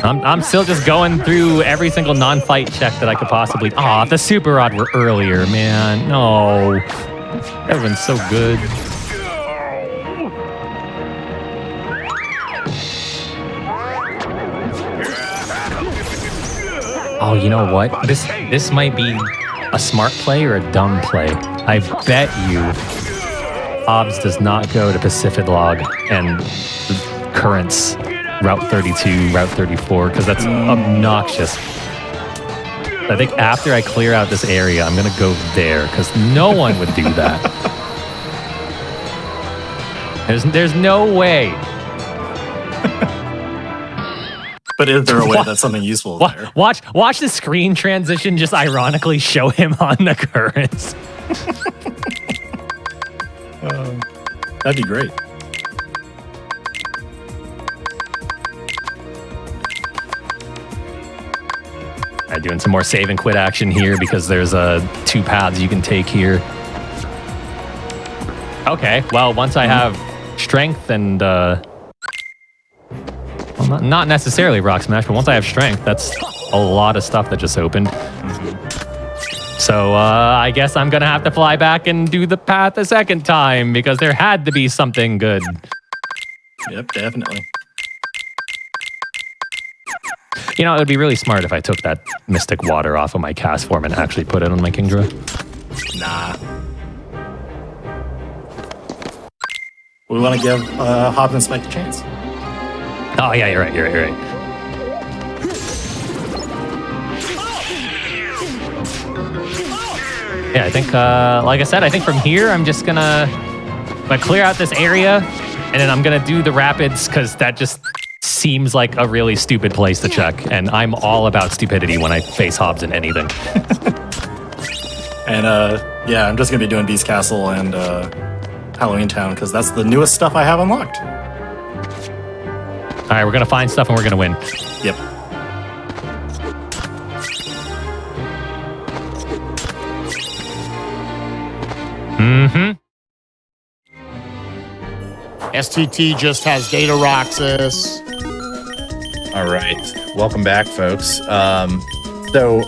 I'm still just going through every single non-fight check that I could possibly. Aw, if the super rod were earlier, man. No. Everyone's so good. Oh, you know what? This might be a smart play or a dumb play. I bet you Hobbs does not go to Pacific Log and Currents, Route 32, Route 34, because that's obnoxious. I think after I clear out this area, I'm going to go there, because no one would do that. There's no way. But is there a way that's something useful there? Watch the screen transition just ironically show him on the Currents. That'd be great. All right, doing some more save and quit action here because there's 2 paths you can take here. Okay, well, once I have strength and well, not necessarily rock smash, but once I have strength, that's a lot of stuff that just opened. So I guess I'm gonna have to fly back and do the path a second time because there had to be something good. Yep, definitely. You know, it would be really smart if I took that Mystic Water off of my cast form and actually put it on my Kingdra. Nah. We want to give Hobbs and Spike a chance. Oh, yeah, you're right. Yeah, I think, like I said, I think from here, I'm just gonna clear out this area, and then I'm gonna do the rapids, because that just seems like a really stupid place to check, and I'm all about stupidity when I face Hobbs in anything. And, yeah, I'm just going to be doing Beast Castle and Halloween Town, because that's the newest stuff I have unlocked. All right, we're gonna find stuff, and we're gonna win. Yep. Mm-hmm. STT just has Data Roxas. All right, welcome back, folks. So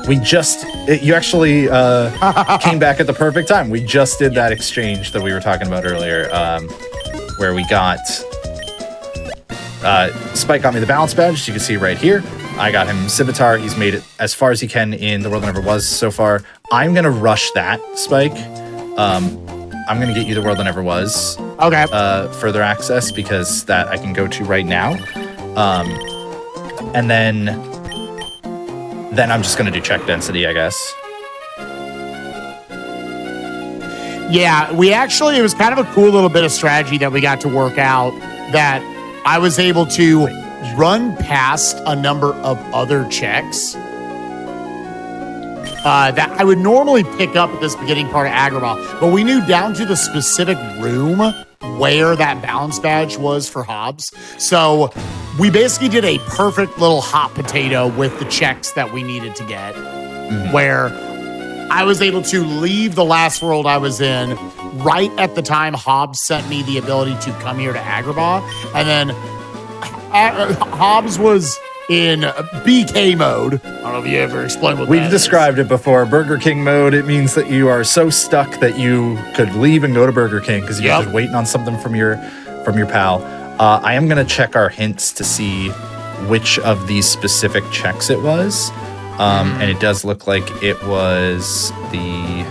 you actually came back at the perfect time. We just did that exchange that we were talking about earlier, where we got Spike got me the balance badge, as you can see right here. I got him Scimitar. He's made it as far as he can in The World That Never Was so far. I'm gonna rush that, Spike. I'm gonna get you The World That Never Was. Okay. Further access, because that I can go to right now. And then I'm just gonna do check density, I guess. Yeah, it was kind of a cool little bit of strategy that we got to work out, that I was able to run past a number of other checks that I would normally pick up at this beginning part of Agrabah, but we knew down to the specific room where that balance badge was for Hobbs. So we basically did a perfect little hot potato with the checks that we needed to get, where I was able to leave the last world I was in right at the time Hobbs sent me the ability to come here to Agrabah. And then Hobbs was in BK mode. I don't know if you ever explained what We've described it before. Burger King mode, it means that you are so stuck that you could leave and go to Burger King because you're just waiting on something from your pal. I am going to check our hints to see which of these specific checks it was. And it does look like it was the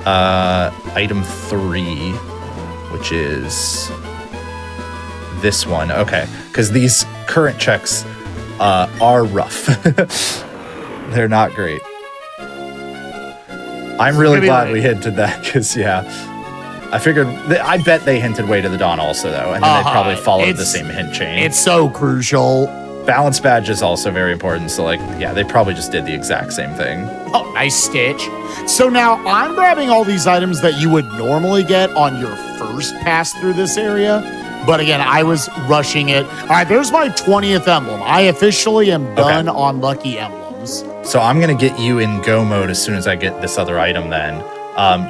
item 3, which is this one. Okay, because these current checks are rough. They're not great. I'm really glad we hinted that because, yeah, I figured, I bet they hinted Way to the Dawn also, though, and then they probably followed the same hint chain. It's so crucial. Balance badge is also very important, so, like, yeah, they probably just did the exact same thing. Oh, nice stitch. So now I'm grabbing all these items that you would normally get on your first pass through this area. But again, I was rushing it. All right, there's my 20th emblem. I officially am done on lucky emblems. So I'm going to get you in go mode as soon as I get this other item then.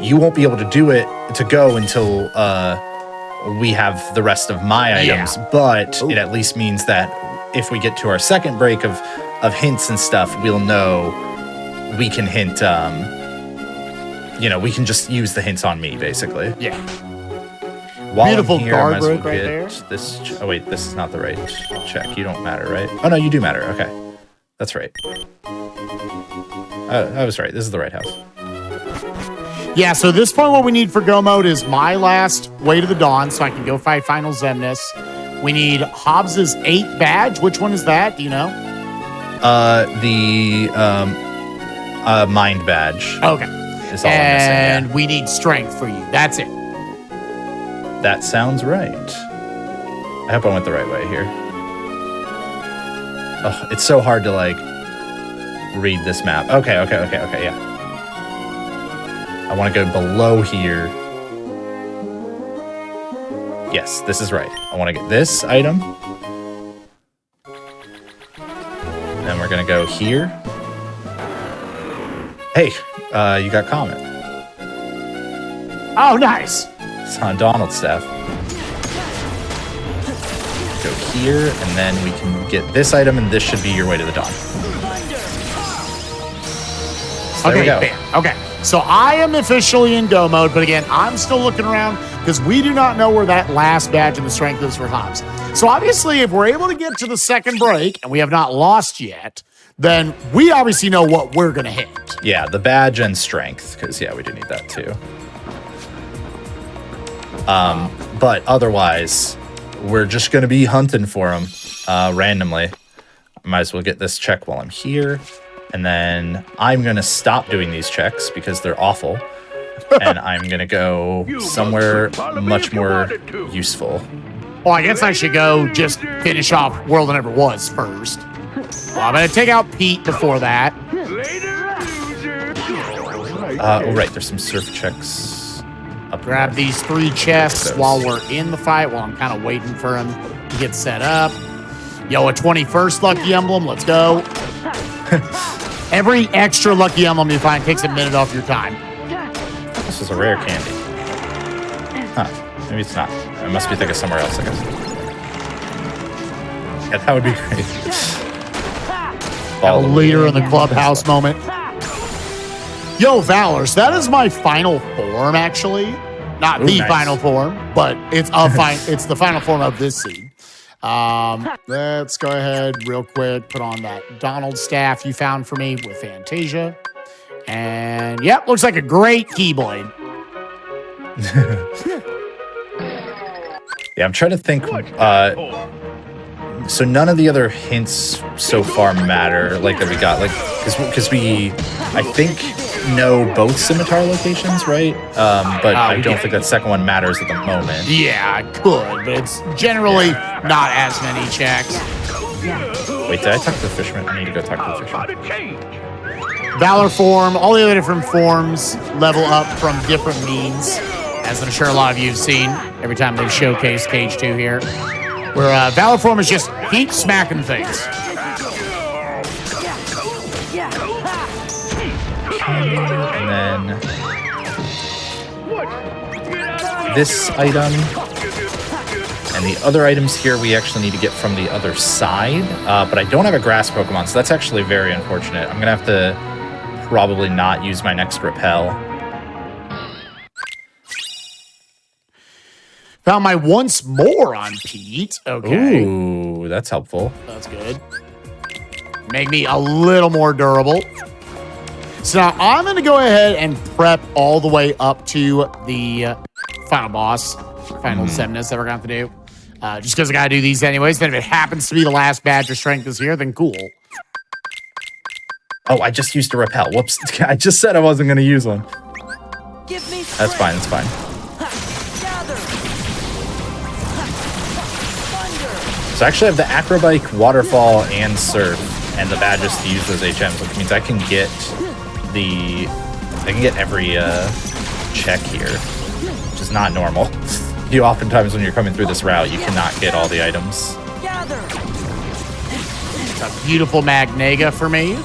You won't be able to do it to go until we have the rest of my items. But it at least means that if we get to our second break of hints and stuff, we'll know we can hint, we can just use the hints on me, basically. Yeah. While Beautiful I'm here, card I might as well break right get there. this. Oh, wait, this is not the right check. You don't matter, right? Oh, no, you do matter. Okay. That's right. I was right. This is the right house. Yeah, so this point, what we need for go mode is my last Way to the Dawn, so I can go fight Final Xemnas. We need Hobbs's 8th badge. Which one is that? Do you know? The mind badge. Okay. Is all I'm missing, And we need strength for you. That's it. That sounds right. I hope I went the right way here. Oh, it's so hard to, like, read this map. Okay, yeah. I want to go below here. Yes, this is right. I want to get this item. Then we're going to go here. Hey, you got Comet. Oh, nice. It's on Donald's staff. Go here, and then we can get this item, and this should be your Way to the Dawn. So there we go. Bam. Okay, so I am officially in go mode, but again, I'm still looking around because we do not know where that last badge in the strength is for Hobbs. So obviously, if we're able to get to the second break, and we have not lost yet, then we obviously know what we're going to hit. Yeah, the badge and strength, because, yeah, we do need that, too. But otherwise, we're just going to be hunting for them randomly. I might as well get this check while I'm here. And then I'm going to stop doing these checks because they're awful. And I'm going to go somewhere much more useful. Well, I guess I should go just finish off World That Never Was first. Well, I'm going to take out Pete before that. Oh, right. There's some surf checks. Up Grab north. these 3 chests Those. while we're in the fight, while I'm kind of waiting for him to get set up. Yo, a 21st lucky emblem. Let's go. Every extra lucky emblem you find takes a minute off your time. This is a rare candy. Huh. Maybe it's not. I must be thinking somewhere else, I guess. Yeah, that would be great. A leader in the clubhouse moment. Yo, Valor, so that is my final form, actually. Not the nice. final form, but it's it's the final form of this seed. Let's go ahead real quick, put on that Donald staff you found for me with Fantasia. And yep, looks like a great Keyblade. Yeah, I'm trying to think. So none of the other hints so far matter, like that we got, like because we, I think, know both scimitar locations, right? But I don't think that second one matters at the moment. Yeah, I could, but it's generally not as many checks. Wait, did I talk to the fisherman? I need to go talk to the fisherman. Valor form, all the other different forms level up from different means, as I'm sure a lot of you have seen every time they showcase Cage 2 here. Where Valor form is just keep smacking things. And then this item and the other items here we actually need to get from the other side. But I don't have a grass Pokemon, so that's actually very unfortunate. I'm going to have to probably not use my next repel. Found my once more on Pete. Okay. Ooh, that's helpful. That's good. Make me a little more durable. So now I'm going to go ahead and prep all the way up to the final boss, Final Xemnas that we're going to have to do. Just because I got to do these anyways. Then if it happens to be the last badge of strength this year, then cool. Oh, I just used a repel. Whoops. I just said I wasn't going to use one. Give me That's fine. That's fine. Gather. Thunder. So I actually have the acrobike, waterfall, and surf, and the badges to use those HMs, which means I can get every check here, which is not normal. You oftentimes when you're coming through this route, you cannot get all the items. Gather. It's a beautiful Magnega for me.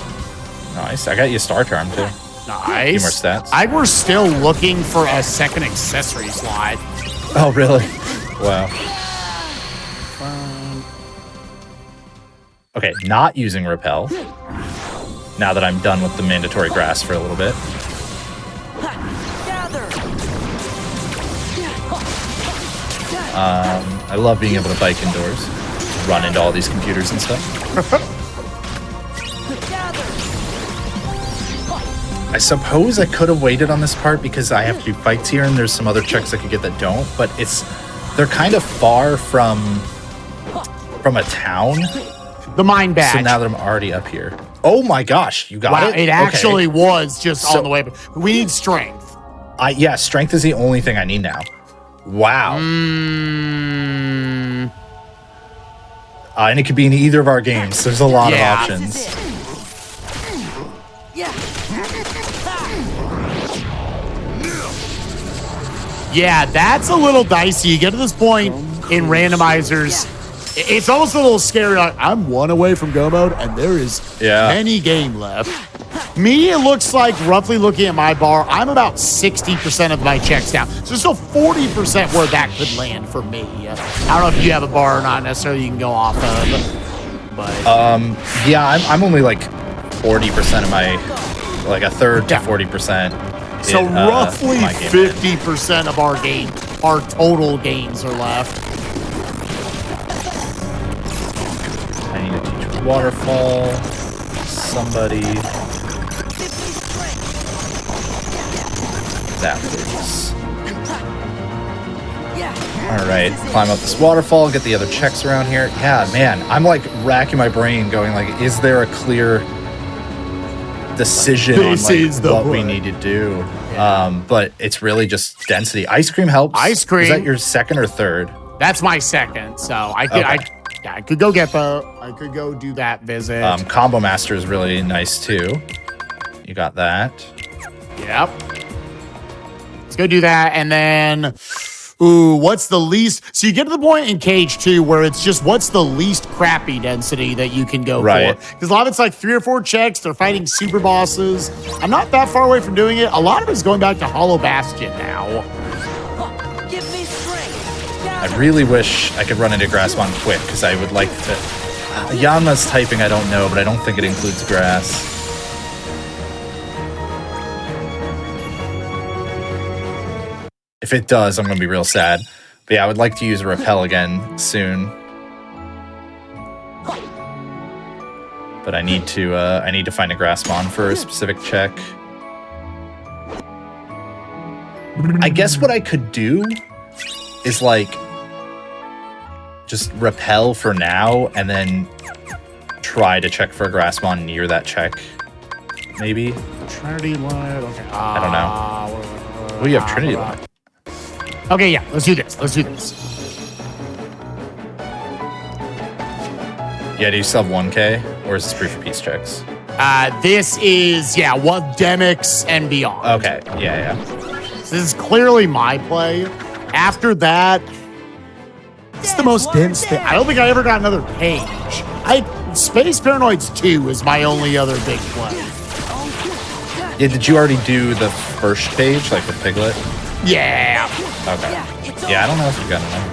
Nice. I got you a star charm too. Nice. Few more stats. We're still looking for a second accessory slot. Oh, really? Wow. Okay, not using repel. Now that I'm done with the mandatory grass for a little bit. Gather. I love being able to bike indoors, run into all these computers and stuff. I suppose I could have waited on this part because I have to do fights here and there's some other checks I could get that don't, but they're kind of far from a town. The mine badge. So now that I'm already up here. Oh my gosh, you got it? It actually was just So- on the way. We need strength. Yeah, strength is the only thing I need now. Wow. And it could be in either of our games. There's a lot of options. Yeah, that's a little dicey. You get to this point in randomizers, it's almost a little scary. Like, I'm one away from go mode, and there is any game left. Me, it looks like, roughly looking at my bar, I'm about 60% of my checks down. So there's still 40% where that could land for me. I don't know if you have a bar or not necessarily you can go off of. But yeah, I'm only like 40% of my, like a third to 40%. So roughly 50% of our total games are left. I need to teach waterfall. Somebody. That please. All right, climb up this waterfall, get the other checks around here. Yeah, man, I'm like racking my brain going like, is there a clear decision on like what we need to do? But it's really just density. Ice cream helps. Ice cream. Is that your second or third? That's my second. So I could, I could go get I could go do that visit. Combo Master is really nice too. You got that. Yep. Let's go do that, and then. Ooh, what's the least? So you get to the point in Cage 2 where it's just what's the least crappy density that you can go for? Because a lot of it's like 3 or 4 checks. They're fighting super bosses. I'm not that far away from doing it. A lot of it's going back to Hollow Bastion now. Give me strength. I really wish I could run into Grassmon quick because I would like to. Yanma's typing, I don't know, but I don't think it includes grass. If it does, I'm going to be real sad. But yeah, I would like to use a repel again soon. But I need to find a Grassmon for a specific check. I guess what I could do is like just repel for now and then try to check for a Grassmon near that check. Maybe. Trinity Light. Okay. I don't know. Oh, you have Trinity Light. Okay, yeah, let's do this. Let's do this. Yeah, do you sub 1K or is this free for peace checks? This is, what Demix and beyond. Okay, yeah. So this is clearly my play. After that, it's the most dense thing. I don't think I ever got another page. Space Paranoids 2 is my only other big play. Yeah, did you already do the first page, like with Piglet? Yeah. Okay. Yeah, I don't know if you've gotten enough.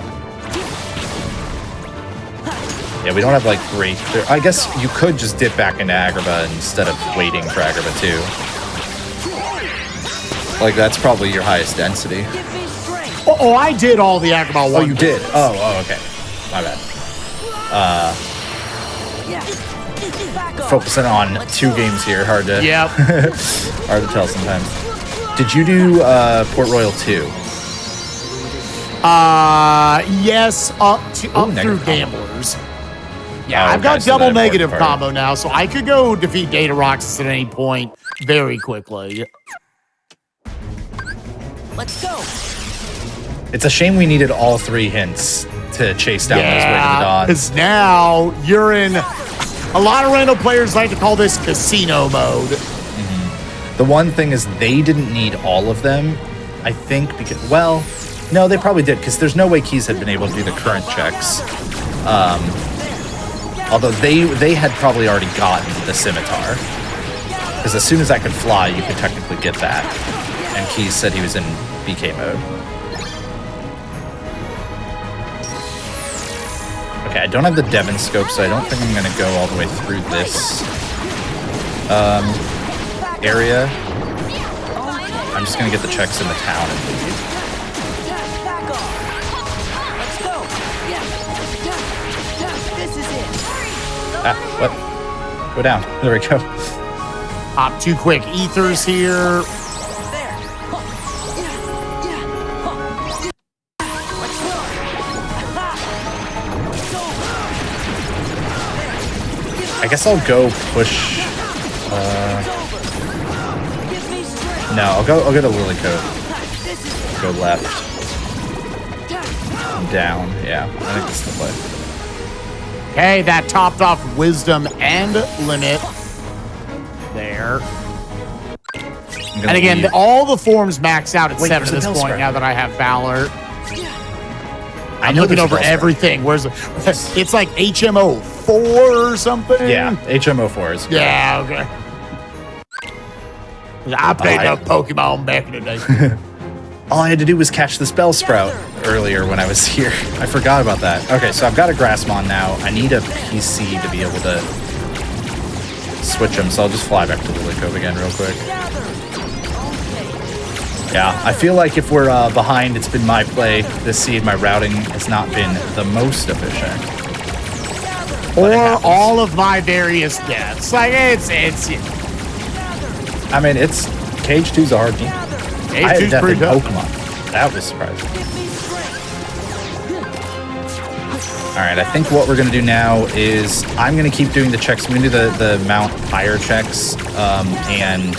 Yeah, we don't have like great. I guess you could just dip back into Agrabah instead of waiting for Agrabah 2. Like that's probably your highest density. Oh, I did all the Agrabah 1. Oh, you did? Oh, okay. My bad. Focusing on 2 games here, hard to hard to tell sometimes. Did you do Port Royal 2? Yes, up through negative combo. gamblers. Yeah, Oh, I've got okay, so double that negative important part. combo now, so I could go defeat Data Roxas at any point very quickly. Let's go. It's a shame we needed all 3 hints to chase down those way to the Yeah, dawn. because now you're in. A lot of random players like to call this casino mode. The one thing is they didn't need all of them, I think, because, well, no, they probably did, because there's no way Keys had been able to do the current checks. Although they had probably already gotten the scimitar. Because as soon as I could fly, you could technically get that. And Keys said he was in BK mode. Okay, I don't have the Devon scope, so I don't think I'm going to go all the way through this area. I'm just going to get the checks in the town and leave. Back off. Let's go. Yeah. This is it. Ah, what? Go down. There we go. Pop 2 quick ethers here. There. Let's go. I guess I'll go push. Give me strength. No, I'll go to Lily Cove. This is it. Go left. Down. Yeah, I think that's the play. Okay, that topped off wisdom and limit. There. I'm gonna And again, leave. all the forms max out at Wait, 7 at there's this a point Bellsprout. now that I have Valor. I'm know looking there's a over Bellsprout. everything. Where's it's like HMO 4 or something? Yeah, HMO4 is. Yeah, okay. I played enough Pokemon back in the day. All I had to do was catch the Bellsprout earlier when I was here. I forgot about that. Okay, so I've got a Grassmon now. I need a PC to be able to switch them, so I'll just fly back to Lily Cove again real quick. Yeah, I feel like if we're behind, it's been my play this seed. My routing has not been the most efficient. But it Or happens. all of my various deaths. Like, it's I mean, it's Cage 2's a hard game. I had H2's death in pretty tough. Pokemon. That was surprising. All right, I think what we're going to do now is I'm going to keep doing the checks. I'm going to do the Mount Pyre checks and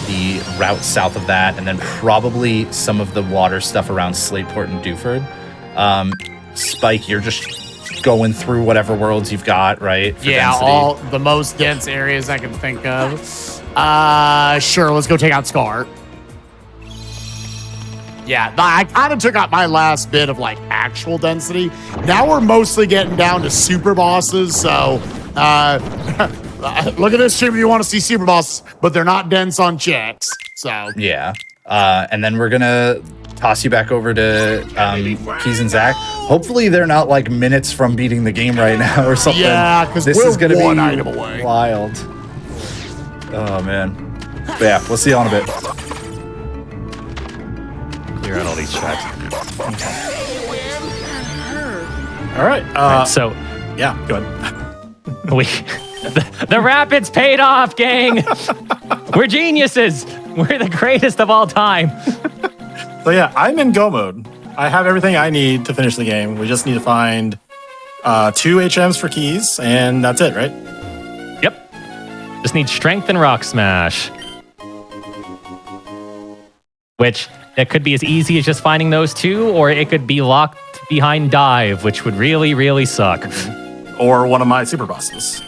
the route south of that, and then probably some of the water stuff around Slateport and Dewford. Spike, you're just going through whatever worlds you've got, right? for Yeah, density. all the most dense areas I can think of. Sure, let's go take out Scar. Yeah, I kind of took out my last bit of like actual density. Now we're mostly getting down to super bosses. So look at this stream if you want to see super bosses, but they're not dense on checks. So Yeah. And then we're going to toss you back over to Keys and Zach. Hopefully they're not like minutes from beating the game right now or something. Yeah, 'cause this we're is going to one be item away. wild. Oh, man. But yeah, we'll see you all in a bit. Clear out all these checks. All right. So Yeah, go ahead. we the rapids paid off, gang. We're geniuses. We're the greatest of all time. So yeah, I'm in go mode. I have everything I need to finish the game. We just need to find 2 HMs for keys, and that's it, right? Yep. Just need strength and rock smash. Which it could be as easy as just finding those 2, or it could be locked behind dive, which would really, really suck. Or one of my super bosses.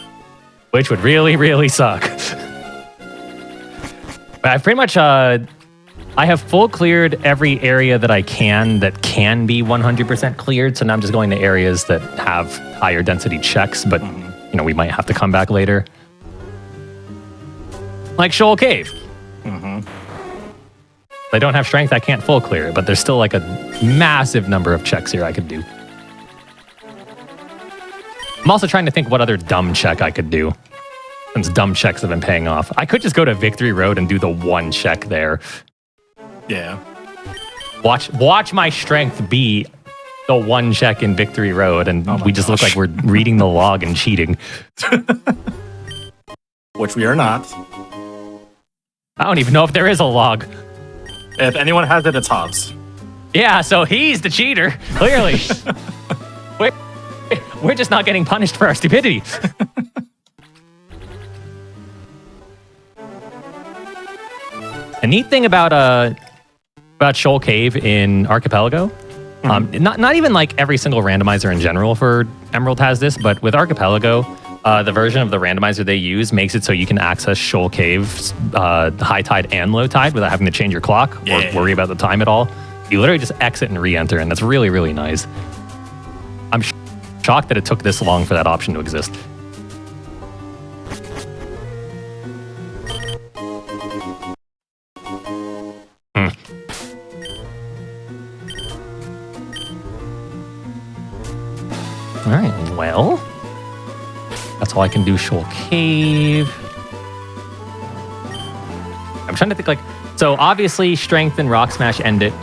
Which would really, really suck. But I've pretty much I have full cleared every area that I can that can be 100% cleared. So now I'm just going to areas that have higher density checks, but you know, we might have to come back later. Like Shoal Cave. If I don't have strength, I can't full clear it, but there's still like a massive number of checks here I could do. I'm also trying to think what other dumb check I could do, since dumb checks have been paying off. I could just go to Victory Road and do the 1 check there. Yeah. Watch my strength be the 1 check in Victory Road, and we just look like we're reading the log and cheating. Which we are not. I don't even know if there is a log. If anyone has it, it's Hobbs. Yeah, so he's the cheater, clearly. We're just not getting punished for our stupidity. A neat thing about Shoal Cave in Archipelago, not even like every single randomizer in general for Emerald has this, but with Archipelago, the version of the randomizer they use makes it so you can access Shoal Cave's high tide and low tide without having to change your clock or worry about the time at all. You literally just exit and re-enter, and that's really, really nice. I'm shocked that it took this long for that option to exist. All right, well, that's all I can do, Shoal Cave. I'm trying to think, like, so obviously Strength and Rock Smash end it.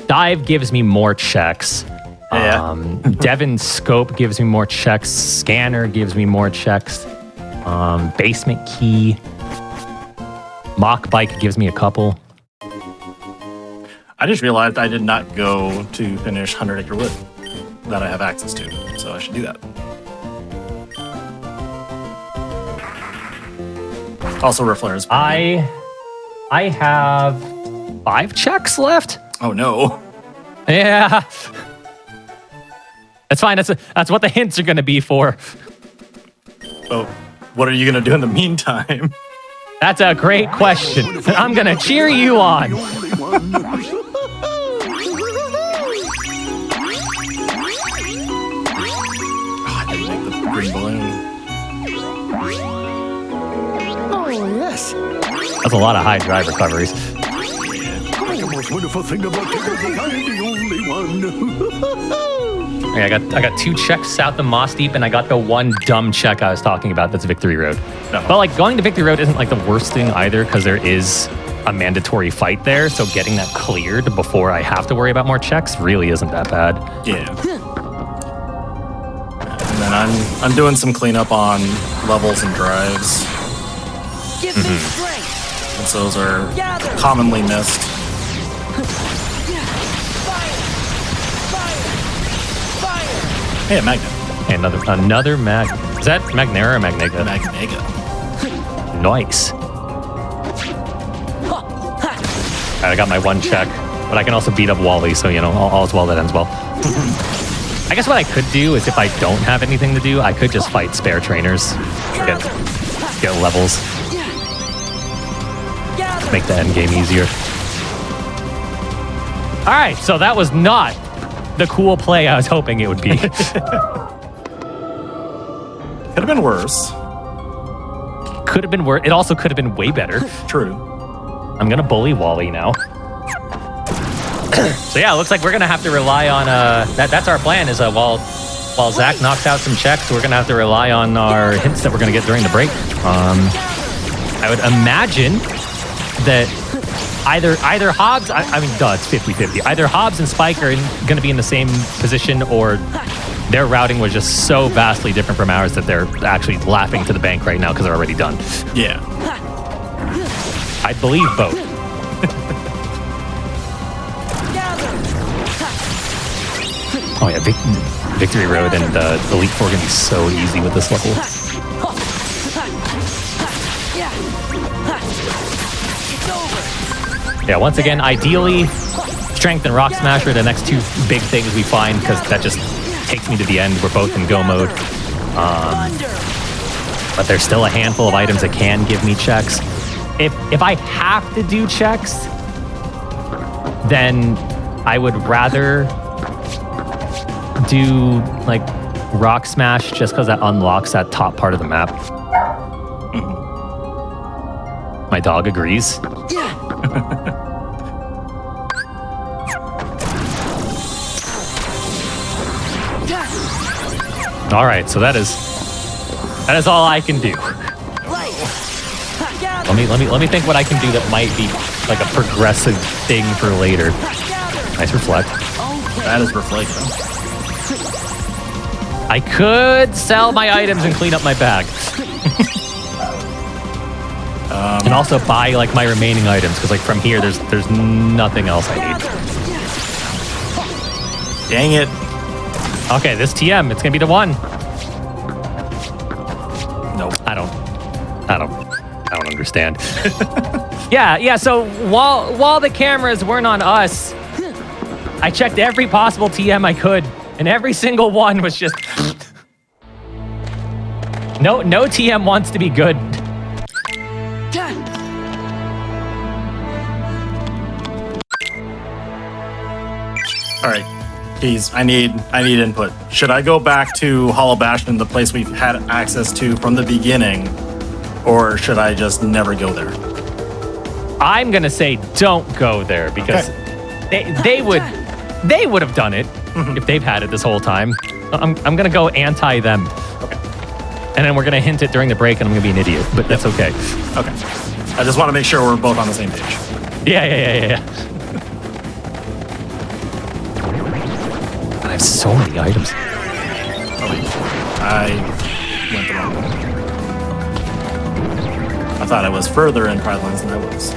Dive gives me more checks. Devin's Scope gives me more checks. Scanner gives me more checks. Basement Key. Mock Bike gives me a couple. I just realized I did not go to finish 100 Acre Wood that I have access to, so I should do that. Also, Riffler's. I have 5 checks left. Oh no. Yeah. That's fine. That's what the hints are going to be for. Oh, what are you going to do in the meantime? That's a great question. I'm going to cheer you on. I didn't make the green balloon. Oh, yes. That's a lot of high drive recoveries. The most wonderful thing about you is I'm the only one. Yeah, I got 2 checks south of Moss Deep, and I got the one dumb check I was talking about. That's Victory Road. No. But like going to Victory Road isn't like the worst thing either, because there is a mandatory fight there. So getting that cleared before I have to worry about more checks really isn't that bad. Yeah. And then I'm doing some cleanup on levels and drives. Give me strength. Since those are commonly missed. Hey, a Magnet. Hey, another Mag. Is that Magnera or Magnega? Magnega. Nice. Alright, I got my 1 check, but I can also beat up Wally, so, you know, all's well that ends well. I guess what I could do is if I don't have anything to do, I could just fight spare trainers. Get levels. Make the end game easier. Alright, so that was not the cool play I was hoping it would be. Could have been worse. Could have been worse. It also could have been way better. True. I'm gonna bully Wally now. So yeah, it looks like we're gonna have to rely on that's our plan is while Zach knocks out some checks, we're gonna have to rely on our hints that we're gonna get during the break. I would imagine that either HobZ, I mean, duh, it's 50-50. Either HobZ and Spike are going to be in the same position, or their routing was just so vastly different from ours that they're actually laughing to the bank right now because they're already done. Yeah. I believe both. Oh yeah, Victory Road and Elite Four are going to be so easy with this level. Yeah, once again, ideally, Strength and Rock Smash are the next 2 big things we find, because that just takes me to the end. We're both in go mode. But there's still a handful of items that can give me checks. If I have to do checks, then I would rather do like Rock Smash just because that unlocks that top part of the map. My dog agrees. All right, so that is all I can do. Let me think what I can do that might be like a progressive thing for later. Nice reflect. That is reflect. I could sell my items and clean up my bag. And also buy like my remaining items because like from here there's nothing else I need. Dang it. Okay, this TM, it's gonna be the one. Nope. I don't understand. Yeah, so while the cameras weren't on us, I checked every possible TM I could, and every single one was just no TM wants to be good. All right, Keys, I need input. Should I go back to Hollow Bastion, the place we've had access to from the beginning, or should I just never go there? I'm gonna say don't go there because they would have done it if they've had it this whole time. I'm gonna go anti them. Okay. And then we're gonna hint it during the break, and I'm gonna be an idiot, but that's okay. Okay. I just want to make sure we're both on the same page. Yeah. I have so many items. Oh wait, I went the wrong way. I thought I was further in Pride Lands than I was.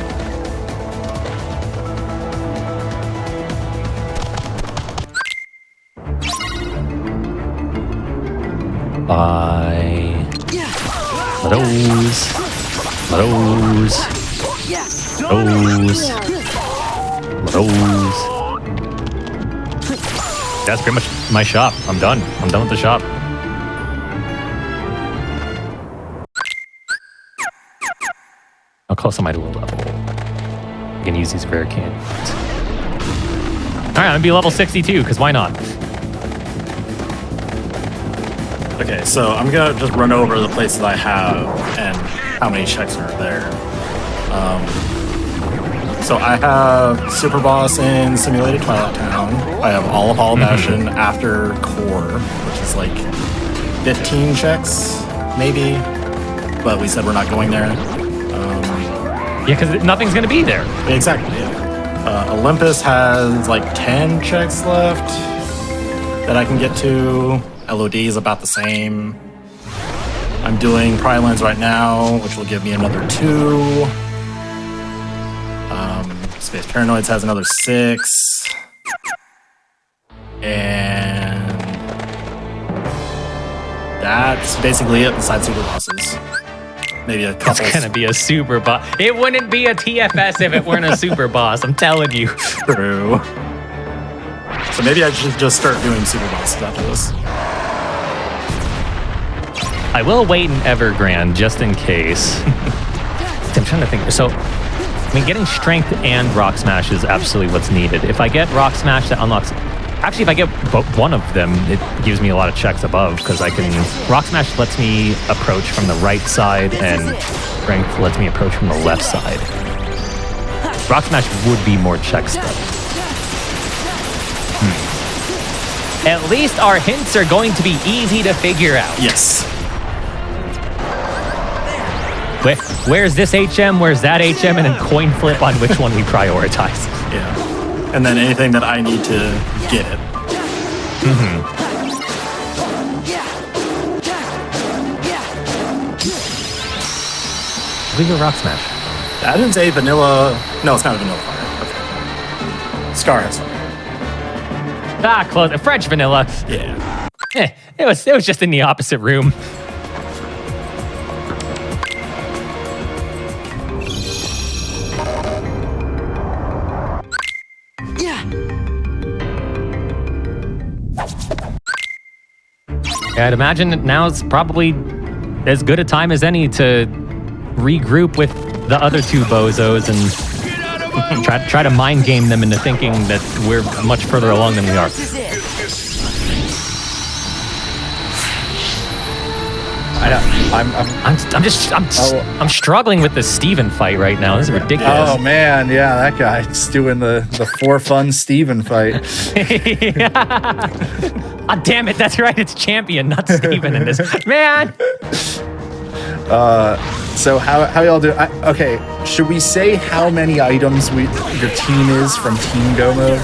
Buy those. That's pretty much my shop. I'm done with the shop. How close am I to a level? I can use these rare candies. All right, I'm gonna be level 62 because why not? Okay, so I'm gonna just run over the places I have and how many checks are there. So I have Super Boss in Simulated Twilight Town. I have all of Hollow Bastion after Core, which is like 15 checks, maybe. But we said we're not going there. Yeah, because nothing's gonna be there. Exactly, yeah. Olympus has like 10 checks left that I can get to. LOD is about the same. I'm doing Pride Lands right now, which will give me another 2. Space Paranoids has another 6. And that's basically it besides Super Bosses. Maybe a couple. It's gonna be a super boss. It wouldn't be a TFS if it weren't a super boss. I'm telling you. True. So maybe I should just start doing Super Bosses after this. I will wait in Evergrande just in case. I'm trying to think. So, I mean, getting Strength and Rock Smash is absolutely what's needed. If I get Rock Smash, that unlocks... Actually, if I get one of them, it gives me a lot of checks above, because I can... Rock Smash lets me approach from the right side, and Strength lets me approach from the left side. Rock Smash would be more checks, though. At least our hints are going to be easy to figure out. Yes. Where's this HM, where's that HM, and then coin flip on which one we prioritize. Yeah. And then anything that I need to get. Leave a Rock Smash. I didn't say vanilla. No, it's not a vanilla fire. Okay. Scar has fire. Ah, close. French vanilla. Yeah. It was just in the opposite room. Yeah, I'd imagine that now it's probably as good a time as any to regroup with the other two bozos and try to mind game them into thinking that we're much further along than we are. I'm struggling with the Steven fight right now. This is ridiculous. Oh man, yeah, that guy's doing the for fun Steven fight. Ah, damn it, that's right, it's Champion, not Steven in this. Man! So how y'all do? Okay, should we say how many items your team is from Team Go mode?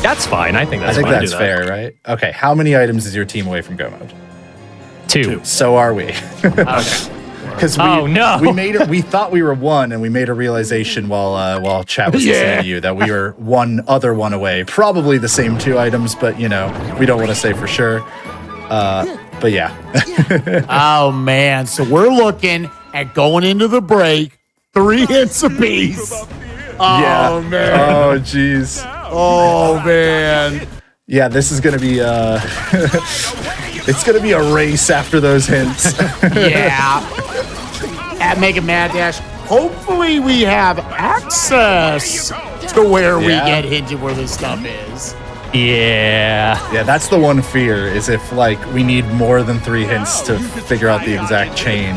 That's fine, I think that's fine. I think that's fair, right? Okay, how many items is your team away from Go mode? 2. So are we. Okay. Because we thought we were one, and we made a realization while chat was listening to you that we were one away. Probably the same 2 items, but we don't want to say for sure. But yeah. Oh man, so we're looking at going into the break 3 hits apiece. Oh man. Oh jeez. Oh man. Yeah, this is gonna be it's gonna be a race after those hints. Yeah. At Mega Mad Dash, hopefully we have access to where we get hinted where this stuff is. Yeah. Yeah, that's the one fear, is if we need more than 3 hints to figure out the exact chain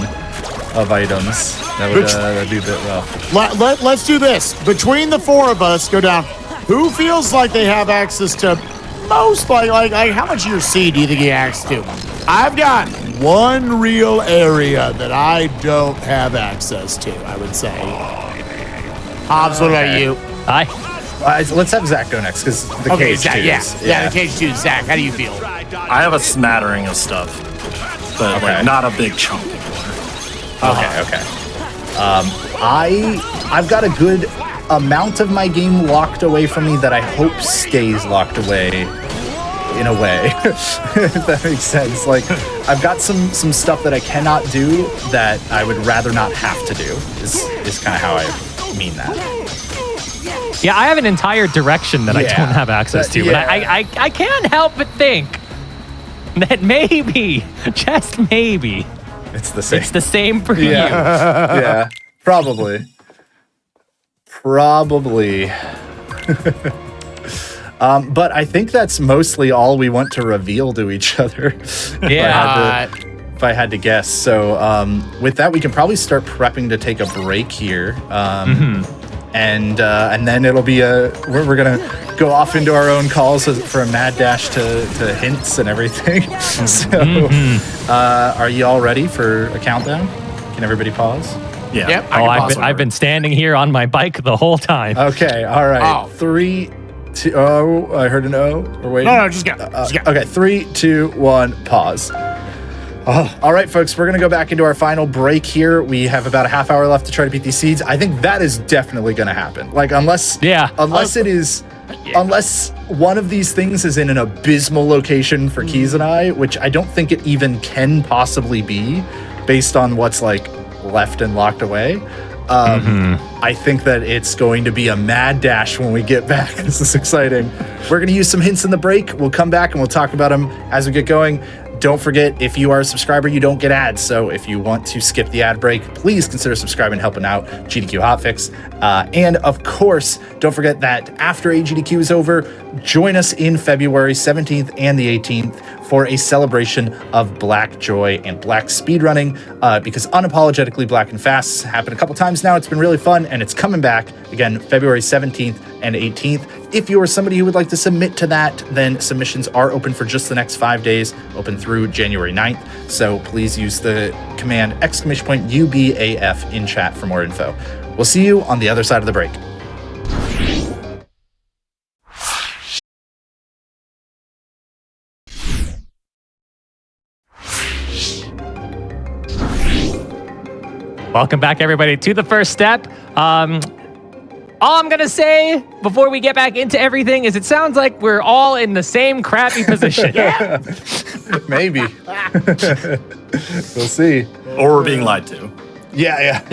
of items. That'd be a bit rough. Let's do this. Between the 4 of us, go down. Who feels like they have access to most, like how much of your seed do you think you have access to? I've got one real area that I don't have access to, I would say. Hobbs, what about you? Let's have Zach go next, because the cage Zach, twos. Yeah, the cage twos. Zach, how do you feel? I have a smattering of stuff, but not a big chunk. Okay. I've got a good amount of my game locked away from me that I hope stays locked away in a way, if that makes sense. I've got some stuff that I cannot do that I would rather not have to do, is kind of how I mean that. Yeah, I have an entire direction that I don't have access to, but I can't help but think that maybe, just maybe, it's the same. It's the same for you. Yeah, probably. But I think that's mostly all we want to reveal to each other. Yeah. If I had to guess. So with that, we can probably start prepping to take a break here. And then it'll be we're gonna go off into our own calls for a mad dash to hints and everything. So are you all ready for a countdown? Can everybody pause? Yeah. Yep, I've been standing here on my bike the whole time. Okay, all right. 3, 2, oh, I heard an O. We're waiting. No, just go. Okay, 3, 2, 1, pause. All right, folks, we're going to go back into our final break here. We have about a half hour left to try to beat these seeds. I think that is definitely going to happen. Unless one of these things is in an abysmal location for Keys and I, which I don't think it even can possibly be based on what's left and locked away. I think that it's going to be a mad dash when we get back. This is exciting. We're going to use some hints in the break. We'll come back and we'll talk about them as we get going. Don't forget, if you are a subscriber, you don't get ads. So if you want to skip the ad break, please consider subscribing and helping out GDQ Hotfix. And of course, don't forget that after AGDQ is over, join us in February 17th and the 18th for a celebration of Black Joy and Black Speedrunning, because Unapologetically Black and Fast happened a couple times now. It's been really fun, and it's coming back again February 17th and 18th. If you are somebody who would like to submit to that, then submissions are open for just the next 5 days, open through January 9th. So please use the command !UBAF in chat for more info. We'll see you on the other side of the break. Welcome back, everybody, to the first step. All I'm going to say before we get back into everything is it sounds like we're all in the same crappy position. Maybe. We'll see. Or we're being lied to. Yeah.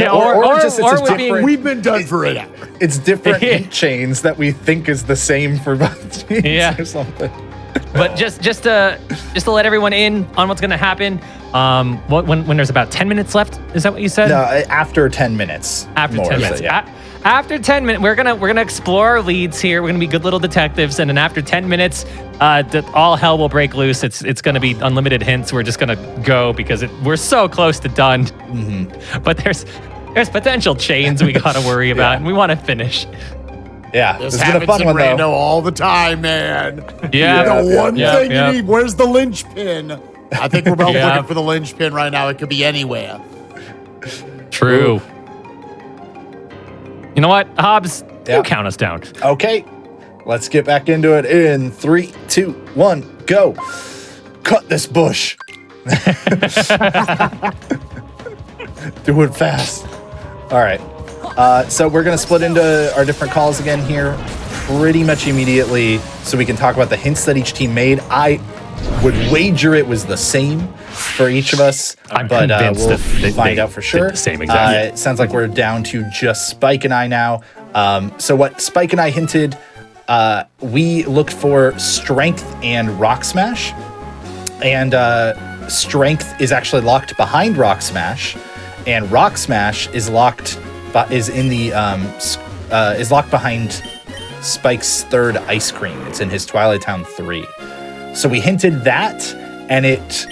We've been done for it. It's different hint chains that we think is the same for both teams or something. But just to let everyone in on what's going to happen, when there's about 10 minutes left, is that what you said? No, after 10 minutes. After 10 minutes. Yeah. After 10 minutes, we're gonna explore our leads here. We're gonna be good little detectives, and then after 10 minutes, all hell will break loose. It's gonna be unlimited hints. We're just gonna go because we're so close to done. But there's potential chains we gotta worry about, and we want to finish. Yeah, this has been a fun one Rando though. all the time, man. Yeah, the one thing you need. Where's the linchpin? I think we're both looking for the linchpin right now. It could be anywhere. True. You know what, Hobbs? You count us down. Okay, let's get back into it in 3, 2, 1, go. Cut this bush. Do it fast. All right. So we're going to split into our different calls again here pretty much immediately so we can talk about the hints that each team made. I would wager it was the same for each of us, I'm but convinced we'll that find they out for sure. did the same exactly. It sounds like we're down to just Spike and I now. So what Spike and I hinted, we looked for Strength and Rock Smash, and Strength is actually locked behind Rock Smash, and Rock Smash is locked is locked behind Spike's third ice cream. It's in his Twilight Town 3. So we hinted that, and it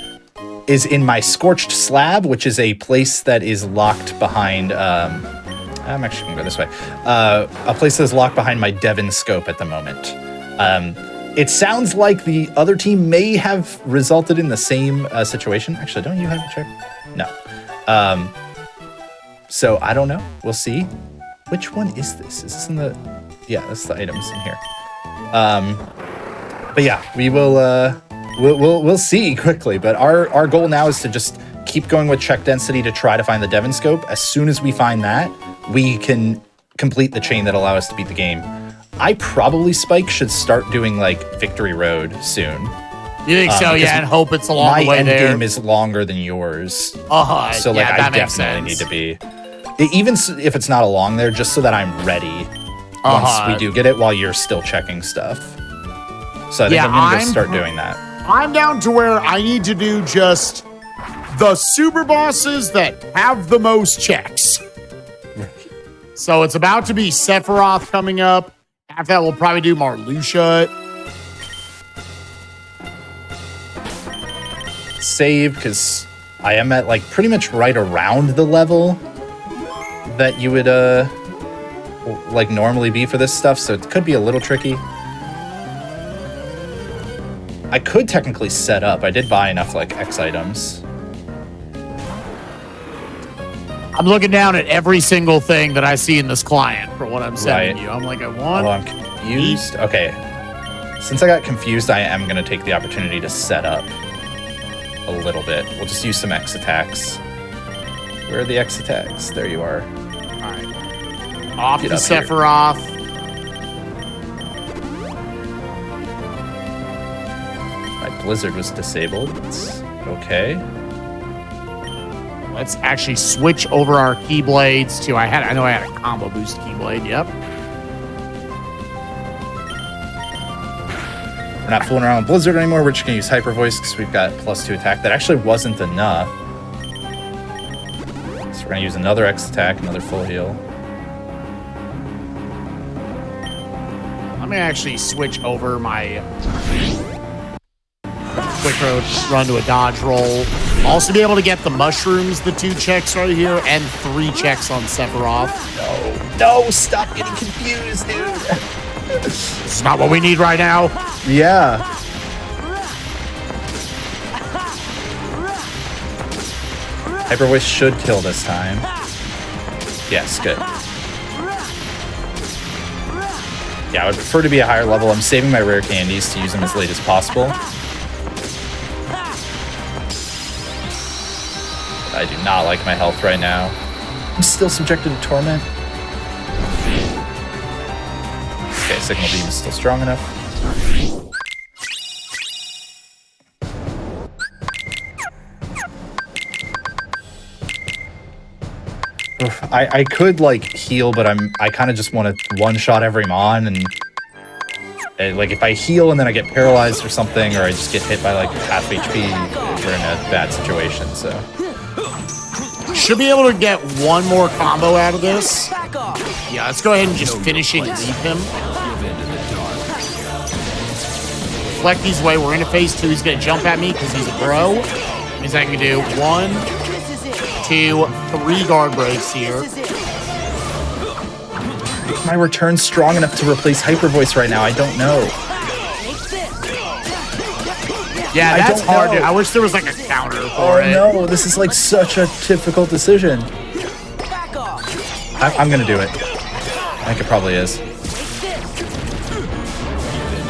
is in my Scorched Slab, which is a place that is locked behind. I'm actually gonna go this way. A place that is locked behind my Devon Scope at the moment. It sounds like the other team may have resulted in the same situation. Actually, don't you have a check? No. So I don't know. We'll see. Which one is this? Is this in the? Yeah, that's the items in here. But yeah, we will. We'll see quickly. But our goal now is to just keep going with check density to try to find the Devon Scope. As soon as we find that, we can complete the chain that allow us to beat the game. I probably, Spike, should start doing like Victory Road soon. You think so? Yeah, and hope it's along the way My end there. game is longer than yours. yeah, So like I that makes definitely sense. need to be. Even if it's not along there, just so that I'm ready once we do get it while you're still checking stuff. So I think I'm gonna go start doing that. I'm down to where I need to do just the super bosses that have the most checks. So it's about to be Sephiroth coming up. After that, we'll probably do Marluxia. Save, because I am at like pretty much right around the level that you would like normally be for this stuff, so it could be a little tricky. I could technically set up. I did buy enough like X items. I'm looking down at every single thing that I see in this client for what I'm sending you. I'm like, I want. Oh, I'm confused. Okay. Since I got confused, I am going to take the opportunity to set up a little bit. We'll just use some X attacks. Where are the X attacks? There you are. All right. Off to Get up here. Sephiroth. My Blizzard was disabled. It's okay. Let's actually switch over our Keyblades to. I know I had a combo boost Keyblade. Yep. We're not fooling around with Blizzard anymore. We're just going to use Hyper Voice because we've got +2 attack. That actually wasn't enough. So we're going to use another X attack, another full heal. Let me actually switch over my quick run to a dodge roll. Also be able to get the mushrooms, the 2 checks right here, and 3 checks on Sephiroth. No, stop getting confused, dude. This is not what we need right now. Yeah. Hyper Voice should kill this time. Yes, good. Yeah, I would prefer to be a higher level. I'm saving my rare candies to use them as late as possible. I do not like my health right now. I'm still subjected to torment. Okay, Signal Beam is still strong enough. Oof, I could like heal, but I kind of just want to one-shot every mon, and like if I heal and then I get paralyzed or something, or I just get hit by like half HP, we're in a bad situation. So Should be able to get one more combo out of this. Yeah, let's go ahead and just finish it and leave him. Deflect these away. We're into phase 2. He's going to jump at me because he's a bro. Means I can do 1, 2, 3 guard breaks here. is my return strong enough to replace Hyper Voice right now? I don't know. Yeah, that's don't hard. know. I wish there was like a counter for it. No, this is like such a difficult decision. I'm gonna do it. I think it probably is.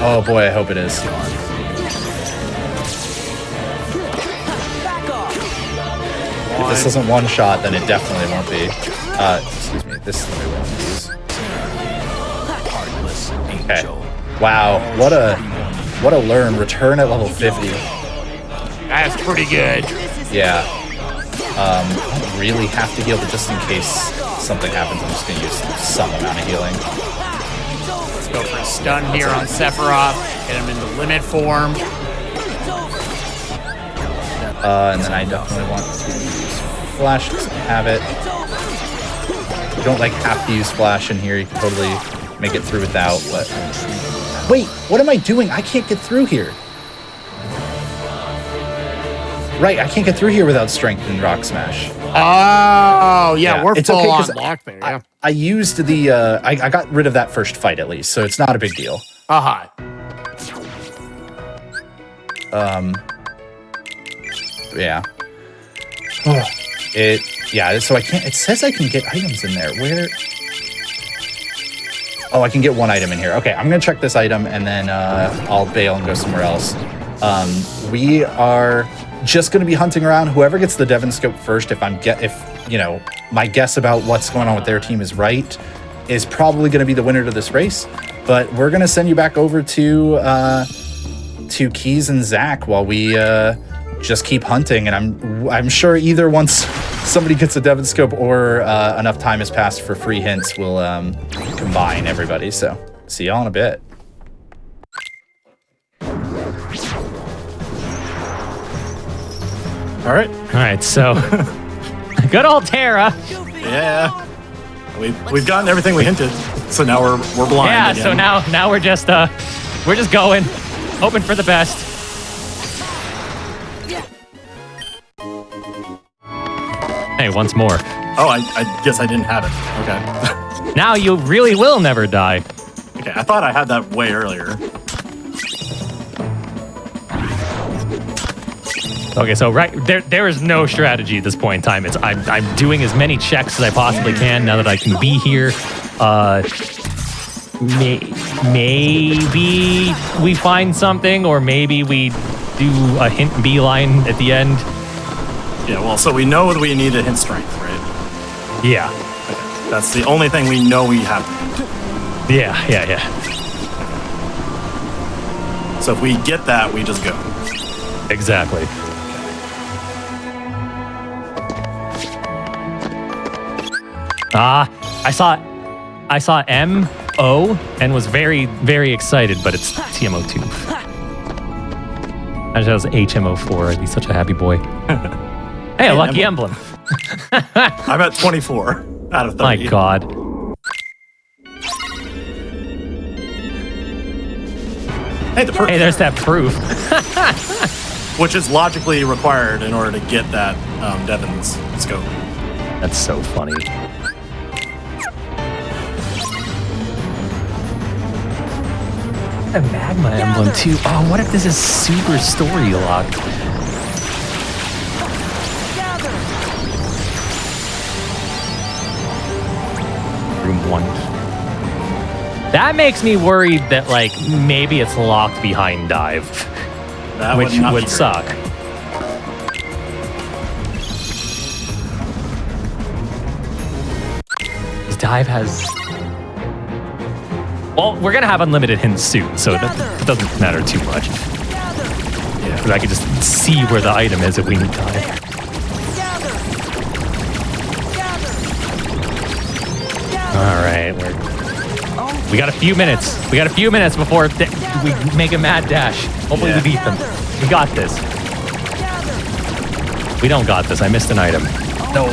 Oh boy, I hope it is. If this isn't one shot, then it definitely won't be. Excuse me. This is what I want to use. Heartless Okay. angel. Wow. What a learn. Return at level 50. That's pretty good. Yeah. I don't really have to heal, but just in case something happens, I'm just going to use some amount of healing. Let's go for a stun here on Sephiroth. Get him into limit form. And then I definitely want to use Flash because I have it. You don't like have to use Flash in here. You can totally make it through without. But wait, what am I doing? I can't get through here. Right, I can't get through here without Strength and Rock Smash. Oh, yeah, we're it's full okay, on 'cause block there. Yeah. I used the I got rid of that first fight at least, so it's not a big deal. Yeah. So I can't. It says I can get items in there. Where? Oh, I can get one item in here. Okay, I'm gonna check this item and then I'll bail and go somewhere else. We are just gonna be hunting around. Whoever gets the Devon scope first, if you know my guess about what's going on with their team is right, is probably gonna be the winner to this race. But we're gonna send you back over to Keiz and Zach while we just keep hunting, and I'm sure either once somebody gets a Devon scope or enough time has passed for free hints, we'll combine everybody. So see y'all in a bit. All right. So good old Terra. Yeah. We've gotten everything we hinted, so now we're blind. Yeah. again. So now we're just going, hoping for the best. Hey, once more. Oh, I guess I didn't have it. Okay. Now you really will never die. Okay, I thought I had that way earlier. Okay, so right there is no strategy at this point in time. It's I'm doing as many checks as I possibly can now that I can be here. Maybe we find something, or maybe we do a hint beeline at the end. Yeah, well, so we know that we need a hint strength, right? Yeah. Okay. That's the only thing we know we have. Yeah. So if we get that, we just go. Exactly. I saw M-O and was very, very excited, but it's TMO2. I wish that was HMO4. I'd be such a happy boy. Hey, a lucky emblem. I'm at 24 out of 30. My God. Hey, Hey, there's that proof. which is logically required in order to get that Devon's scope. That's so funny. A magma emblem too. Oh, what if this is super story locked? Room 1. That makes me worried that like maybe it's locked behind dive, That which not be would great. suck. This dive has. Well, we're gonna have unlimited hints soon, so that doesn't matter too much. Yeah, because I can just see where the item is if we need dive. All right, we got a few minutes. We got a few minutes before we make a mad dash. Hopefully we beat them. We got this. We don't got this. I missed an item. No.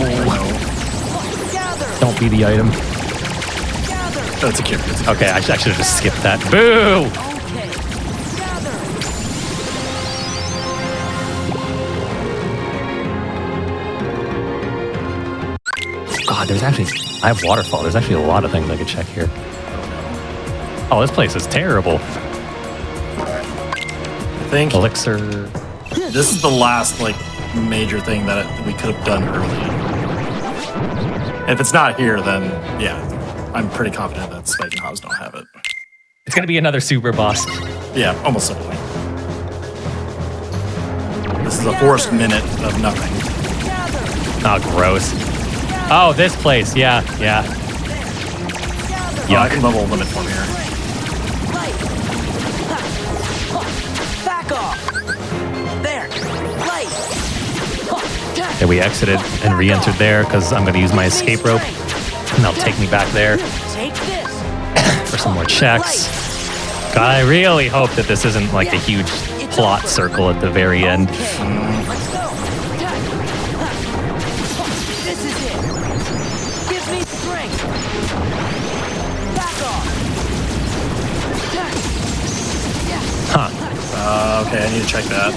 Don't be the item. Oh, it's a cure. Okay, I should have just skipped that. Boo! God, there's actually... I have waterfall. There's actually a lot of things I could check here. Oh, this place is terrible. I think Elixir. this is the last like major thing that we could have done early. If it's not here, then yeah, I'm pretty confident that Spike and JHobz don't have it. It's going to be another super boss. Yeah, almost certainly. This is a forced minute of nothing. Oh, gross. Oh, this place. Yeah. Yeah, I can level limit from here. Back off. There. Light. Yeah, we exited and re-entered there because I'm going to use my escape rope, and they'll take me back there Take this. for some more checks. God, I really hope that this isn't like a huge plot circle at the very end. Okay. Let's go. This is it. Give me strength. Back off. Huh. Okay, I need to check that.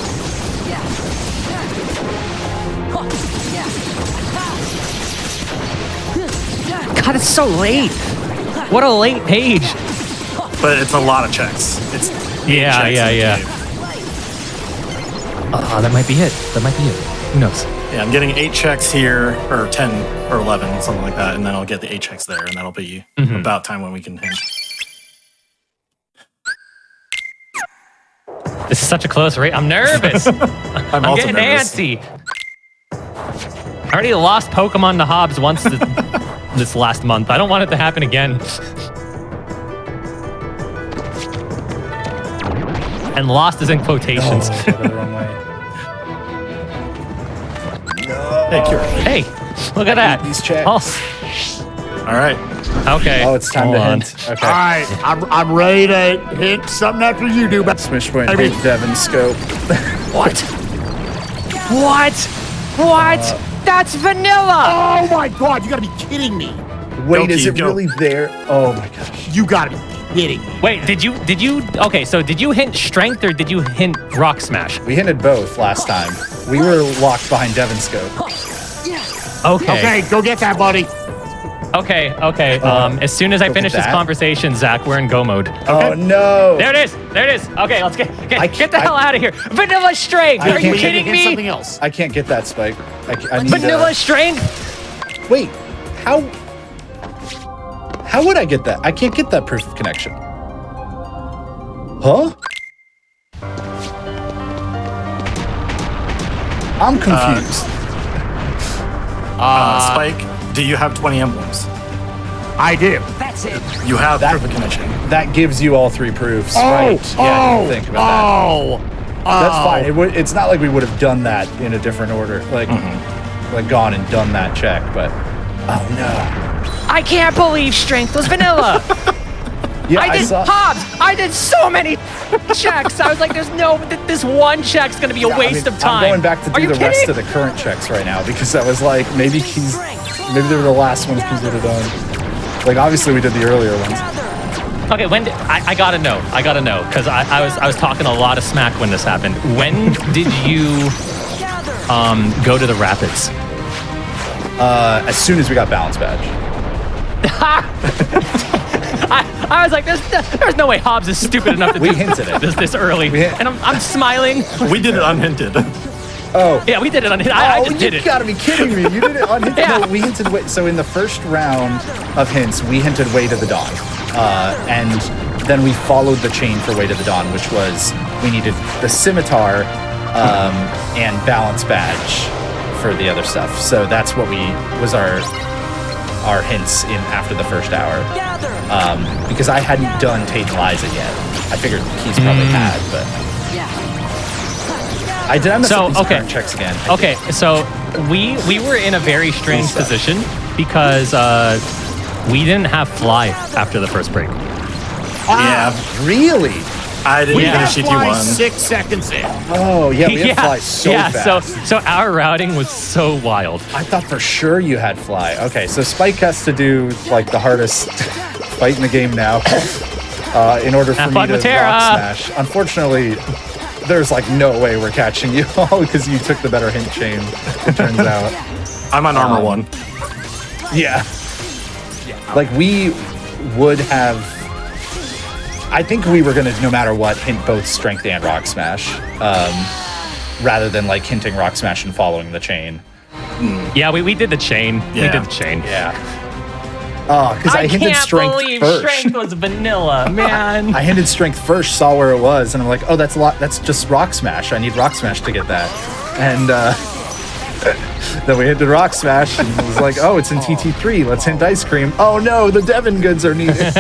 God, it's so late. What a late page. But it's a lot of checks. It's Yeah. checks. Oh, that might be it. Who knows? Yeah, I'm getting 8 checks here, or 10 or 11, something like that, and then I'll get the 8 checks there, and that'll be about time when we can hint. This is such a close race. I'm nervous. I'm also getting nervous. antsy. I already lost Pokemon to Hobbs once this last month. I don't want it to happen again. And lost is in quotations. Oh, the wrong way. Hey, Cure. Hey, look at that. These checks. Oh, All right. okay. Oh, it's time Hold to on. hint. Okay. All right, I'm ready to hit something after you do. But Smish point, Maybe. hit Devin scope. What? That's vanilla. oh my god, you gotta be kidding me! Wait, Go, is Keith, it go. really there? Oh my gosh. You gotta be kidding me! Wait, did you? Okay, so did you hint strength or did you hint rock smash? We hinted both last time. We were locked behind Devin scope. Okay, go get that, buddy. Okay. As soon as I Look finish at this that. conversation, Zach, we're in go mode. Oh no. There it is. Okay, let's get I the hell out of here. Vanilla strength. I Are you can't- kidding Hit something me? else. I can't get that spike. I need Vanilla strength. Wait, how would I get that? I can't get that proof of connection. Huh? I'm confused. Spike, do you have 20 emblems? I do. That's it. You have That- proof of connection. That gives you all 3 proofs, Oh, right? Yeah, I didn't think about that. oh, That's fine. It's not like we would have done that in a different order, like gone and done that check. But oh no, I can't believe strength was vanilla. yeah, I did Hobbs. I did so many checks. I was like, there's no. This one check's gonna be a waste of time. I'm going back to Are do you the rest kidding? of the current checks right now because I was like, maybe they were the last ones Keys would have done. Like obviously we did the earlier ones. Okay, when did, I gotta know because I was talking a lot of smack when this happened. When did you go to the rapids? As soon as we got balance badge. I was like, there's no way Hobbs is stupid enough to We do hinted it. this early, and I'm smiling. We did it unhinted. Oh. Yeah, we did it on it. I just did You it. gotta be kidding me. You did it on hinted. Yeah. No, we hinted way. So in the first round of hints, we hinted Way to the Dawn. And then we followed the chain for Way to the Dawn, which was we needed the scimitar and balance badge for the other stuff. So that's what was our hints in after the first hour. Because I hadn't done Tate and Liza yet. I figured Keys probably had, but I did. I mess up these current checks again. Okay, so we were in a very strange position because we didn't have fly after the first break. Yeah, Really? I didn't Yeah. finish Fly GT1. 6 seconds in. Oh yeah, we had fly so fast. So our routing was so wild. I thought for sure you had fly. Okay, so Spike has to do like the hardest fight in the game now in order for Have me fun to with Terra. rock smash. Unfortunately, there's like no way we're catching you all because you took the better hint chain. It turns out. I'm on armor 1. Yeah. Like we would have. I think we were gonna, no matter what, hint both strength and rock smash, rather than like hinting rock smash and following the chain. Yeah, we did the chain. We Yeah. did the chain. Yeah. Oh, because I hinted can't strength believe first. strength was vanilla, man. I hinted strength first, saw where it was, and I'm like, oh, that's just rock smash. I need rock smash to get that. And Then we hit the Rock Smash, and it was like, oh, it's in TT3. Let's hint ice cream. Oh no, the Devon goods are needed.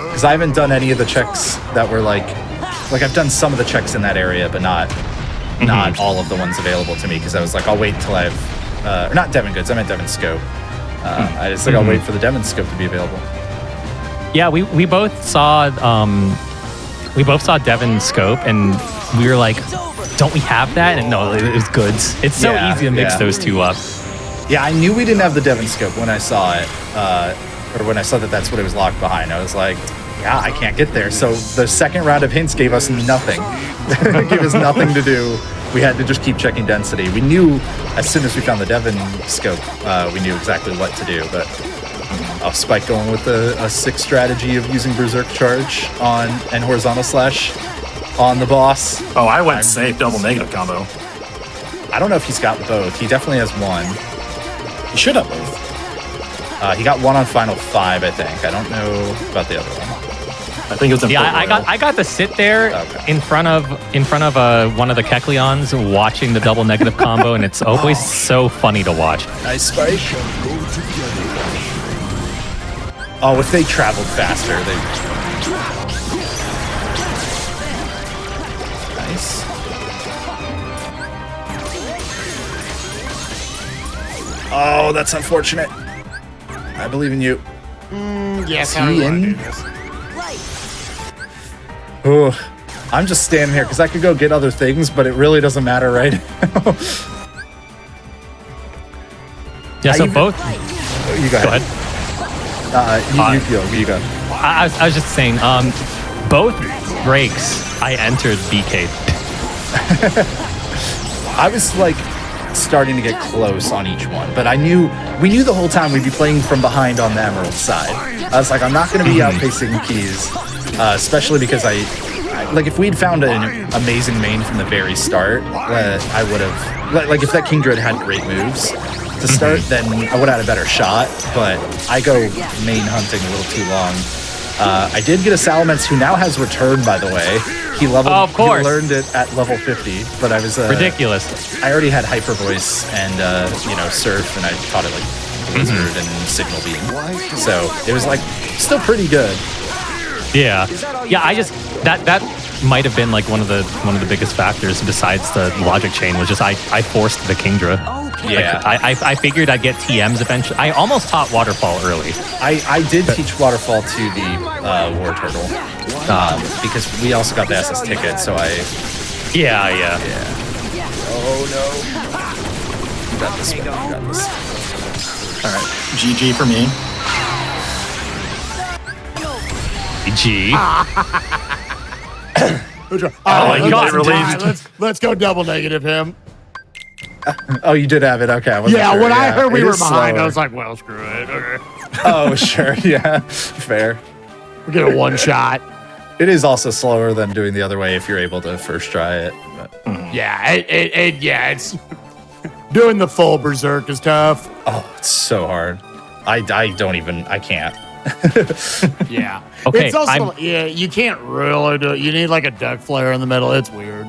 Because I haven't done any of the checks that were like I've done some of the checks in that area, but not all of the ones available to me. Because I was like, I'll wait until I've not Devon goods. I meant Devon scope. I just like I'll wait for the Devon scope to be available. Yeah, we both saw Devon scope, and we were like, don't we have that? And no, it was goods. It's so easy to mix those two up. Yeah, I knew we didn't have the Devon scope when I saw it, or when I saw that that's what it was locked behind. I was like, yeah, I can't get there. So the second round of hints gave us nothing. It gave us nothing to do. We had to just keep checking density. We knew as soon as we found the Devon scope, we knew exactly what to do. But I'll Spike going with a sick strategy of using Berserk Charge on and Horizontal Slash on the boss. Oh, I went safe double negative combo. I don't know if he's got both. He definitely has one. He should have both. He got one on Final 5, I think. I don't know about the other one. I think it was in Port Royal. I got to sit there in front of one of the Kecleons watching the double negative combo, and it's always so funny to watch. Nice Spike. Oh, if they traveled faster, they... Nice. Oh, that's unfortunate. I believe in you. Yes, Is he in? Oh, I'm just standing here because I could go get other things, but it really doesn't matter right now. Yeah, so both... You go ahead. You go. I was just saying, both breaks, I entered BK. I was like starting to get close on each one, but we knew the whole time we'd be playing from behind on the Emerald side. I was like, I'm not going to be outpacing Keys, especially because like if we'd found an amazing main from the very start, I would have, like if that King Druid had great moves to start, then I would have had a better shot, but I go main hunting a little too long. I did get a Salamence who now has Return, by the way. He leveled. Oh, of course. He learned it at level 50, but I was ridiculous. I already had Hyper Voice and Surf, and I taught it like Blizzard and Signal Beam, so it was like still pretty good. Yeah. I just that might have been like one of the biggest factors besides the logic chain was just I forced the Kingdra. Yeah. I figured I'd get TMs eventually. I almost taught Waterfall early. I did teach Waterfall to the War Turtle because we also got the SS ticket, so I... Yeah. Oh, no. You got this, man. You got this. All right. GG for me. G. Let's go double negative him. Oh, you did have it. Okay. I wasn't sure. When I heard we It were is behind, slower. I was like, well, screw it. Okay. Oh, sure. Yeah. Fair. We get a one shot. It is also slower than doing the other way if you're able to first try it. But. Yeah, it's doing the full Berserk is tough. Oh, it's so hard. I can't. Yeah. Okay, It's also, you can't really do it. You need like a duck flare in the middle. It's weird.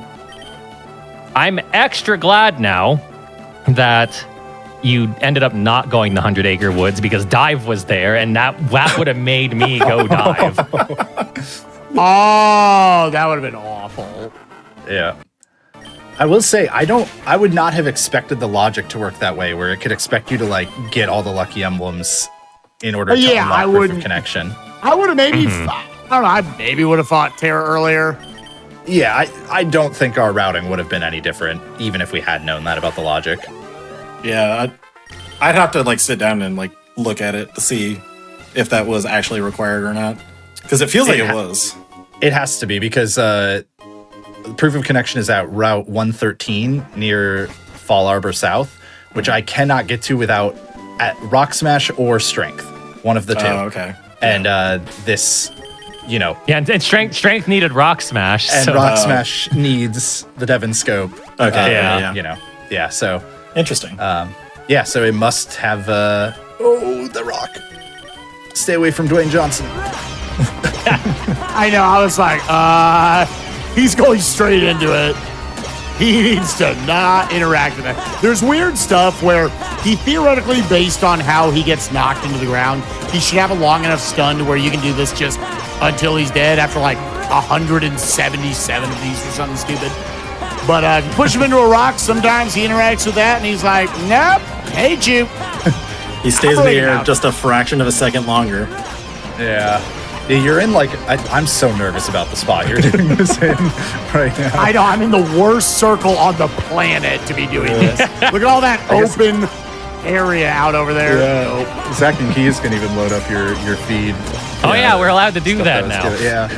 I'm extra glad now that you ended up not going the 100 Acre Woods because Dive was there, and that would have made me go dive. Oh, that would have been awful. Yeah. I will say, I would not have expected the logic to work that way, where it could expect you to like get all the lucky emblems in order to unlock proof of connection. I would have maybe, I don't know, I maybe would have fought Terra earlier. Yeah, I don't think our routing would have been any different, even if we had known that about the logic. Yeah, I'd have to like sit down and like look at it to see if that was actually required or not, because it feels like it was. It has to be because proof of connection is at Route 113 near Fall Arbor South, which I cannot get to without at Rock Smash or Strength, one of the two. Oh, okay. And this, Yeah, and strength needed Rock Smash. and so. Rock Smash needs the Devon scope. Okay, Yeah. So Interesting. so it must have the Rock. Stay away from Dwayne Johnson. I know, I was like, he's going straight into it. He needs to not interact with that. There's weird stuff where he theoretically, based on how he gets knocked into the ground, he should have a long enough stun to where you can do this just until he's dead after like 177 of these or something stupid. But if you push him into a rock, sometimes he interacts with that and he's like, nope, hate you. He stays in the air just a fraction of a second longer. Yeah. Yeah, you're in like, I'm so nervous about the spot you're doing this in right now. I know, I'm in the worst circle on the planet to be doing this. Look at all that open area out over there. Yeah. Zach and Keys can even load up your feed. Oh yeah, we're allowed to do that now. Yeah.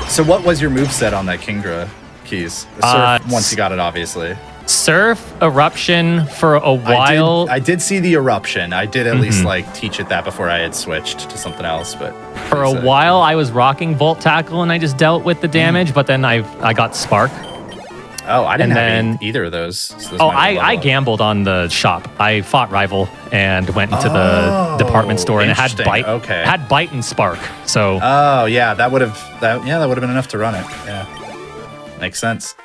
So what was your moveset on that Kingdra, Keys? Surf, once you got it, obviously. Surf, Eruption for a while. I did see the Eruption. I did at least like teach it that before I had switched to something else. But for a while, I was rocking Volt Tackle and I just dealt with the damage. But then I got Spark. Oh, I didn't have either of those. So I gambled on the shop. I fought Rival and went into the department store and it had Bite. Okay. It had Bite and Spark. So. Oh yeah, that would have been enough to run it. Yeah, makes sense.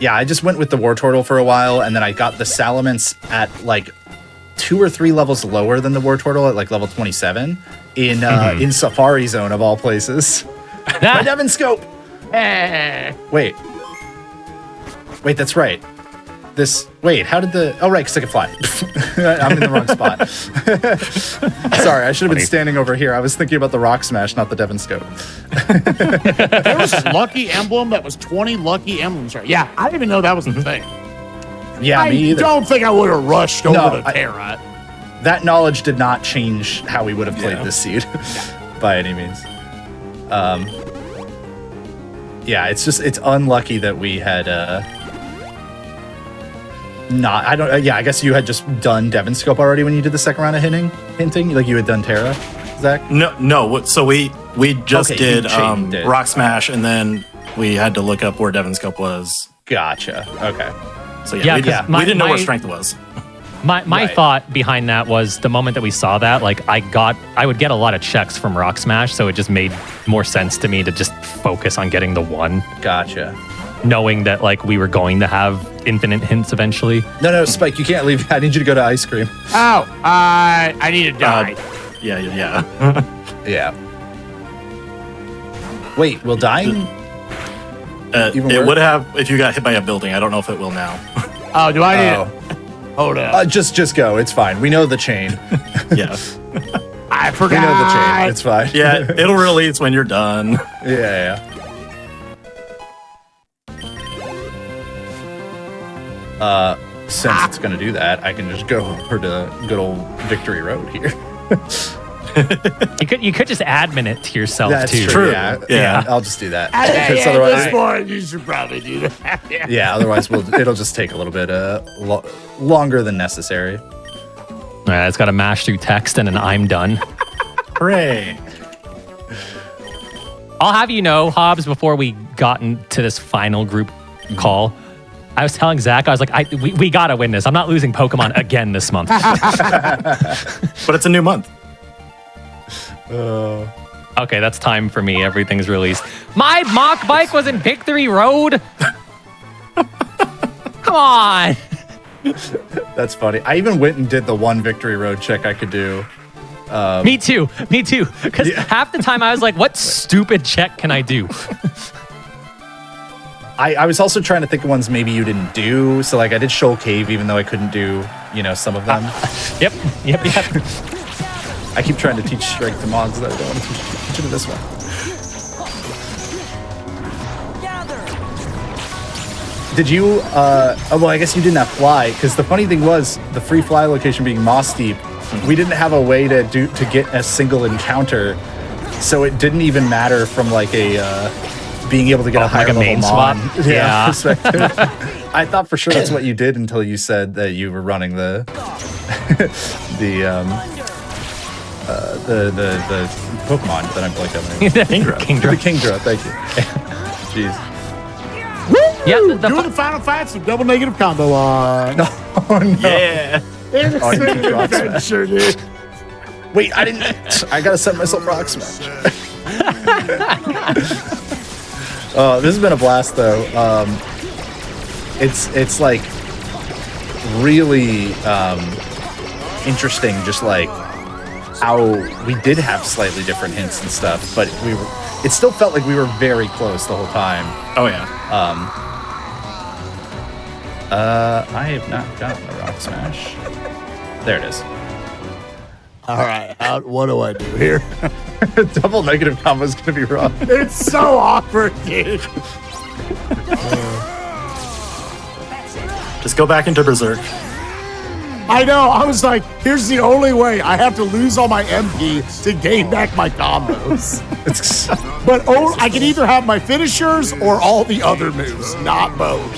Yeah, I just went with the War Turtle for a while, and then I got the Salamence at like 2 or 3 levels lower than the War Turtle at like level 27 in Safari Zone of all places. My Devon Scope. Wait, that's right. How did the... Oh, right, because I can fly. I'm in the wrong spot. Sorry, I should have been standing over here. I was thinking about the Rock Smash, not the Devon Scope. There was a lucky emblem that was 20 lucky emblems. Right? Yeah, I didn't even know that was the thing. Yeah, me either. I don't think I would have rushed over to Terra. That knowledge did not change how we would have played this seed by any means. Yeah, it's unlucky that we had... I guess you had just done Devon Scope already when you did the second round of hinting? Like you had done Terra, Zach? No. So we just did Rock Smash, and then we had to look up where Devon Scope was. Gotcha. Okay. So we didn't know where strength was. My thought behind that was the moment that we saw that, like I would get a lot of checks from Rock Smash, so it just made more sense to me to just focus on getting the one. Gotcha. Knowing that like we were going to have infinite hints eventually. No, Spike, you can't leave. I need you to go to ice cream. Oh, I need to die. Yeah. Yeah. Wait, will dying? It would have if you got hit by a building. I don't know if it will now. Oh, do I need it? Hold up. Just go. It's fine. We know the chain. Yeah. I forgot. We know the chain. It's fine. Yeah, it'll release when you're done. Yeah. Since it's going to do that, I can just go over to good old Victory Road here. You could just admin it to yourself too. That's true. Yeah. I'll just do that. This point, you should probably do that. Yeah. Otherwise, it'll just take a little bit longer than necessary. All right, it's got to mash through text and an I'm done. Hooray! I'll have you know, Hobbs, before we got into this final group call, I was telling Zach, I was like, we got to win this. I'm not losing Pokemon again this month. But it's a new month. Okay, that's time for me. Everything's released. My mock bike was in Victory Road. Come on. That's funny. I even went and did the one Victory Road check I could do. Me too. Because half the time I was like, what stupid check can I do? I was also trying to think of ones maybe you didn't do. So like I did Shoal Cave, even though I couldn't do, some of them. Yep. I keep trying to teach strength to mods that I don't want to teach it to this one. Did you, I guess you didn't have fly, because the funny thing was, the free fly location being Moss Deep, we didn't have a way to get a single encounter, so it didn't even matter from like a, being able to get a higher level main mod. swap? Yeah. Perspective. I thought for sure that's what you did until you said that you were running the Pokemon that I'm blanking on. Kingdra. The Kingdra, thank you. Jeez. Yeah, Doing the final fights of double negative combo on. Oh no. Yeah. Sure, dude. Wait, I gotta set myself Rock Smash. This has been a blast, though. It's like really interesting, just like how we did have slightly different hints and stuff, but it still felt like we were very close the whole time. Oh yeah. I have not gotten the rock smash. There it is. All right, what do I do here? Double negative combo is gonna be rough. It's so awkward, dude. Just go back into Berserk. I know. I was like, here's the only way. I have to lose all my MP to gain back my combos. But I can either have my finishers or all the other moves, not both.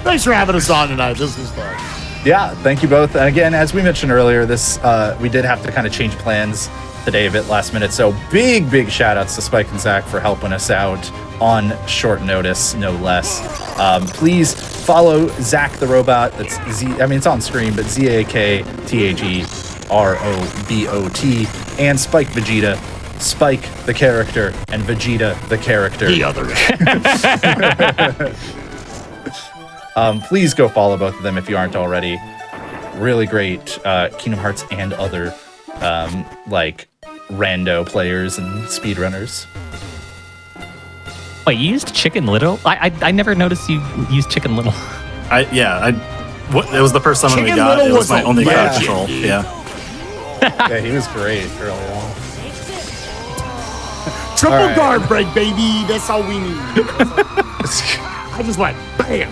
Thanks for having us on tonight. This was fun. Yeah, thank you both. And again, as we mentioned earlier, this we did have to kind of change plans today a bit last minute. So big shout outs to Spike and Zach for helping us out on short notice, no less. Please follow ZakTheRobot. That's it's on screen, but ZakTheRobot and SpikeVegeta. Spike the character and Vegeta the character. The other guy. Please go follow both of them if you aren't already. Really great Kingdom Hearts and other like rando players and speedrunners. Wait, you used Chicken Little? I never noticed you used Chicken Little. It was the first summon we got. Little It was my only legend, control. dude. Yeah. Yeah, he was great early on. Triple All right. guard break, baby. That's all we need. I just went, bam.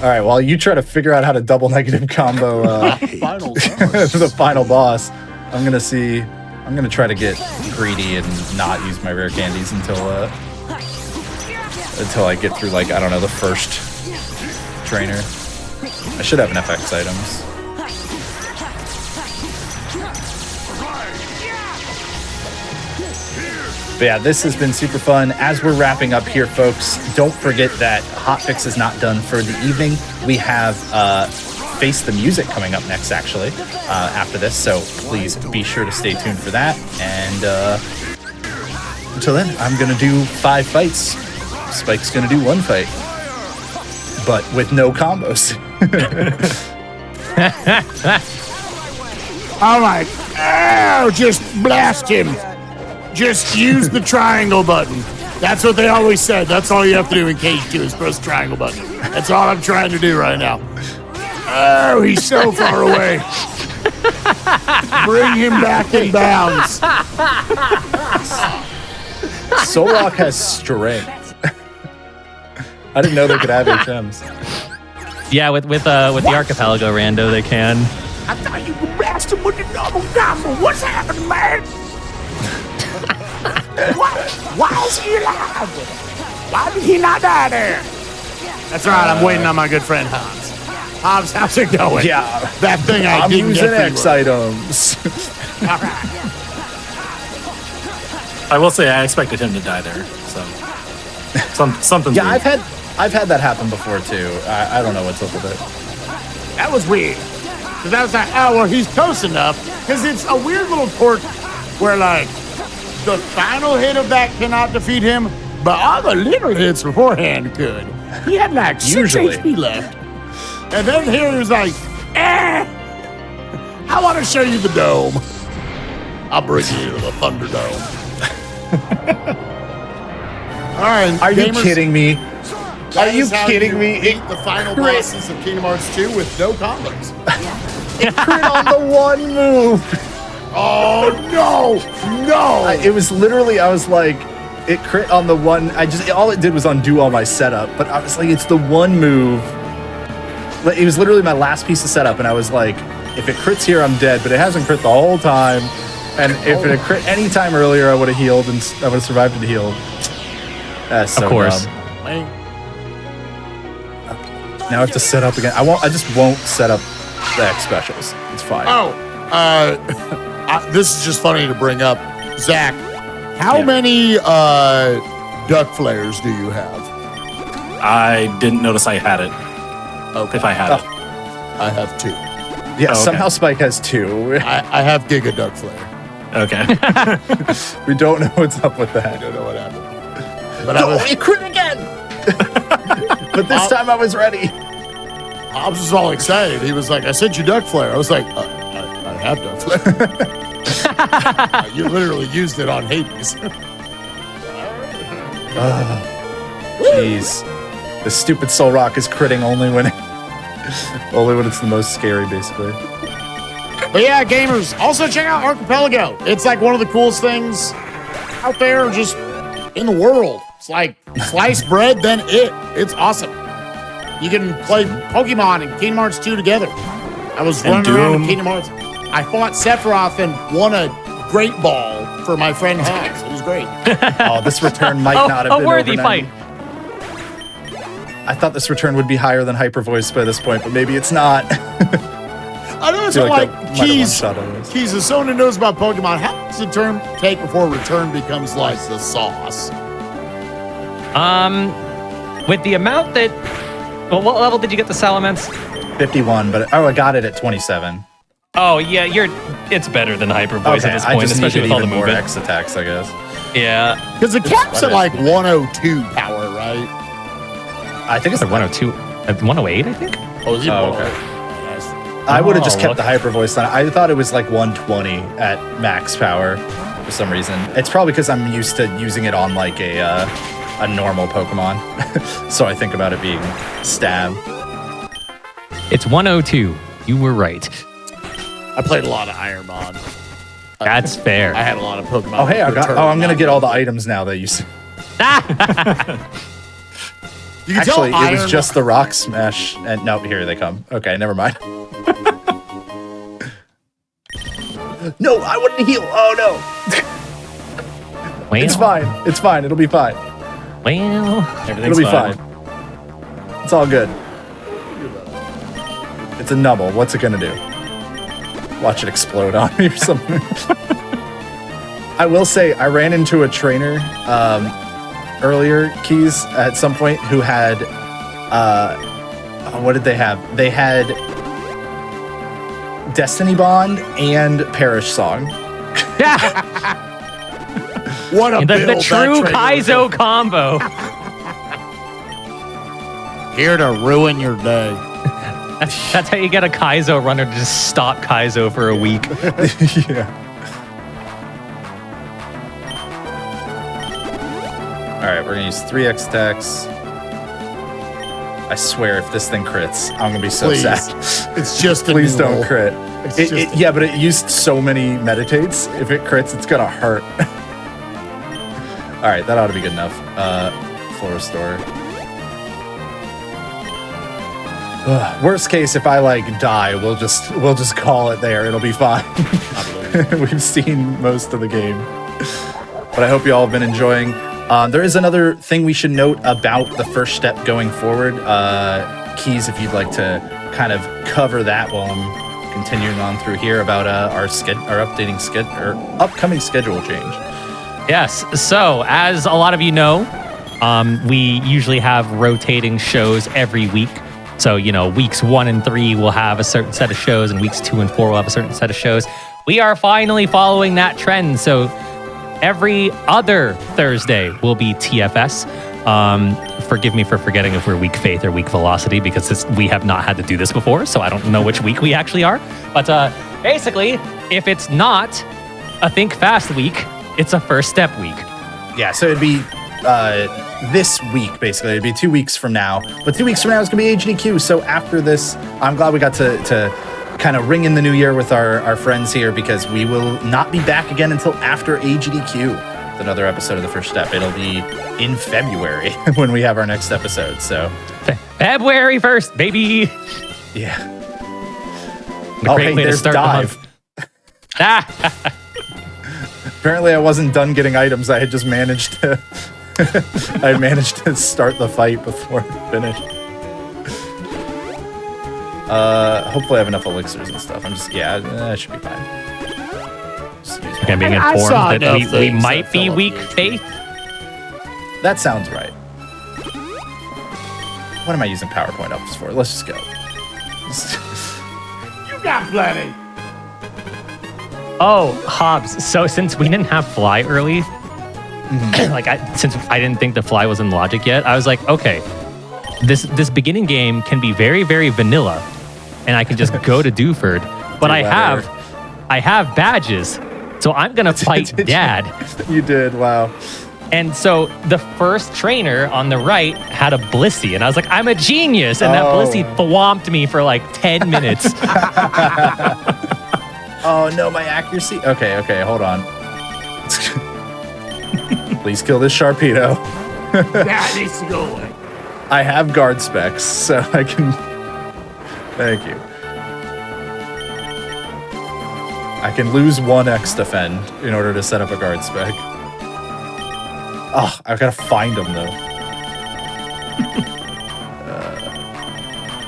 All right, while you try to figure out how to double negative combo the final boss, I'm gonna try to get greedy and not use my rare candies until I get through, like, I don't know, the first trainer. I should have an FX items. But yeah, this has been super fun. As we're wrapping up here, folks, don't forget that Hotfix is not done for the evening. We have Face the Music coming up next, actually, after this. So please be sure to stay tuned for that. And until then, I'm going to do 5 fights. Spike's going to do 1 fight, but with no combos. I'm like, oh, just blast him. Just use the triangle button. That's what they always said. That's all you have to do in Cage 2 is press the triangle button. That's all I'm trying to do right now. Oh, he's so far away. Bring him back in bounds. Solrock has strength. I didn't know they could have HMs. Yeah, with the Archipelago Rando, they can. I thought you could blast him with the double combo. What's happening, man? Why is he alive? Why did he not die there? That's right. I'm waiting on my good friend Hobbs. Hobbs, how's it going? Yeah, That thing I'm didn't using get X through. items. All right. I will say I expected him to die there. So something. Yeah, I've had that happen before too. I don't know what's up with it. That was weird. Because I was like, oh, well, he's close enough. Because it's a weird little quirk where, like, the final hit of that cannot defeat him, but all the little hits beforehand could. He had like 6 Usually. HP left. And then here he was like, I want to show you the dome. I'll bring you to the Thunderdome. All right. Are you gamers, kidding me? that Are you is how kidding you me? beat the final bosses of Kingdom Hearts 2 with no combos. Crit on the one move. Oh, no. No. It was literally, I was like, it crit on the one. All it did was undo all my setup. But I was like, it's the one move. It was literally my last piece of setup, and I was like, if it crits here, I'm dead. But it hasn't crit the whole time. And if it had crit any time earlier, I would have healed, and I would have survived and healed. That's so Of course. dumb. Now I have to set up again. I just won't set up the X specials. It's fine. Oh, this is just funny to bring up. Zach, how many duck flares do you have? I didn't notice I had it. Okay. If I had it. I have 2. Yeah, Oh, okay. somehow Spike has 2. I have Giga Duck Flare. Okay. We don't know what's up with I that. don't know what happened. But You crit again! But this time I was ready. I was just all excited. He was like, I sent you Duck Flare. I was like, I have Duck Flare. You literally used it on Hades. Jeez. The stupid Soul Rock is critting only when it's the most scary, basically. But yeah, gamers, also check out Archipelago. It's like one of the coolest things out there just in the world. It's like sliced bread, then it's awesome. You can play Pokemon and Kingdom Hearts 2 together. I was And running around in Doom. Kingdom Hearts. I fought Sephiroth and won a great ball for my friend Hans. It was great. Oh, this return might not have A been worthy over fight. 90. I thought this return would be higher than Hyper Voice by this point, but maybe it's not. I know it's feel like, like that might have Keys. one-shot on this. Keys, as someone who knows about Pokemon, how does the term take before return becomes like the sauce? With the amount that... Well, what level did you get the Salamence? 51, but I got it at 27. Oh, yeah, it's better than Hyper Voice at this I point, just especially with needed all the even more movement. X attacks, I guess. Yeah. Because the cap's at like 102 power, right? I think it's It's like 102, 108, I think? Oh, is it? Oh, below? okay. I would have just Oh, kept look. the Hyper Voice on. I thought it was like 120 at max power for some reason. It's probably because I'm used to using it on like a normal Pokemon. So I think about it being stab. It's 102. You were right. I played a lot of Ironmon. That's fair. I had a lot of Pokemon. Oh, hey, return, I'm gonna not get all the return. items now that you see. You can Actually, tell it was Iron- just the Rock Smash. And no, here they come. Okay, never mind. No, I wouldn't heal. Oh no. Well, It's fine. It's fine. It'll be fine. Well, It'll be fine. It's all good. It's a nubble. What's it gonna do? Watch it explode on me or something. I will say I ran into a trainer earlier, Keys, at some point, who had what did they have? They had Destiny Bond and Perish Song. What a the build that true trainer Kaizo combo. was. Here to ruin your day. That's how you get a Kaizo runner to just stop Kaizo for a week. Yeah. All right, we're gonna use 3x attacks. I swear, if this thing crits, I'm gonna be so Please. sad. It's just a Please new don't roll. crit. It's just- Yeah, but it used so many meditates. If it crits, it's gonna hurt. All right, that ought to be good enough. Full restore. Worst case, if I like die, we'll just call it there. It'll be fine. We've seen most of the game, but I hope you all have been enjoying. There is another thing we should note about the first step going forward. Keys, if you'd like to kind of cover that while I'm continuing on through here about our upcoming schedule change. Yes. So, as a lot of you know, we usually have rotating shows every week. So, weeks 1 and 3 will have a certain set of shows, and weeks 2 and 4 will have a certain set of shows. We are finally following that trend. So, every other Thursday will be TFS. Forgive me for forgetting if we're week Faith or week Velocity, because we have not had to do this before, so I don't know which week we actually are. But basically, if it's not a Think Fast week, it's a First Step week. Yeah, so it'd be this week, basically. It'd be 2 weeks from now. But 2 weeks from now is going to be HDQ. So after this, I'm glad we got to kind of ring in the new year with our friends here, because we will not be back again until after HDQ with another episode of The First Step. It'll be in February when we have our next episode. So February 1st, baby. yeah. A great way to there's start Dive. the month. Apparently I wasn't done getting items. I had just managed to I managed to start the fight before it finished. Hopefully I have enough elixirs and stuff. That should be fine. Just use Okay, being I informed saw that enough we things might that be fell week off the Faith. That sounds right. What am I using PowerPoint up for? Let's just go. You got plenty. Oh, Hobbs. So since we didn't have fly early, since I didn't think the fly was in logic yet, I was like, okay, this beginning game can be very, very vanilla, and I can just go to Dewford. But I have badges, so I'm gonna fight Dad. You did, wow. And so the first trainer on the right had a Blissey, and I was like, I'm a genius, and that Blissey thwomped me for like 10 minutes. Oh no, my accuracy. Okay, hold on. Please kill this Sharpedo. That needs to go away. I have guard specs, so I can. Thank you. I can lose 1x defend in order to set up a guard spec. Oh, I've got to find them though.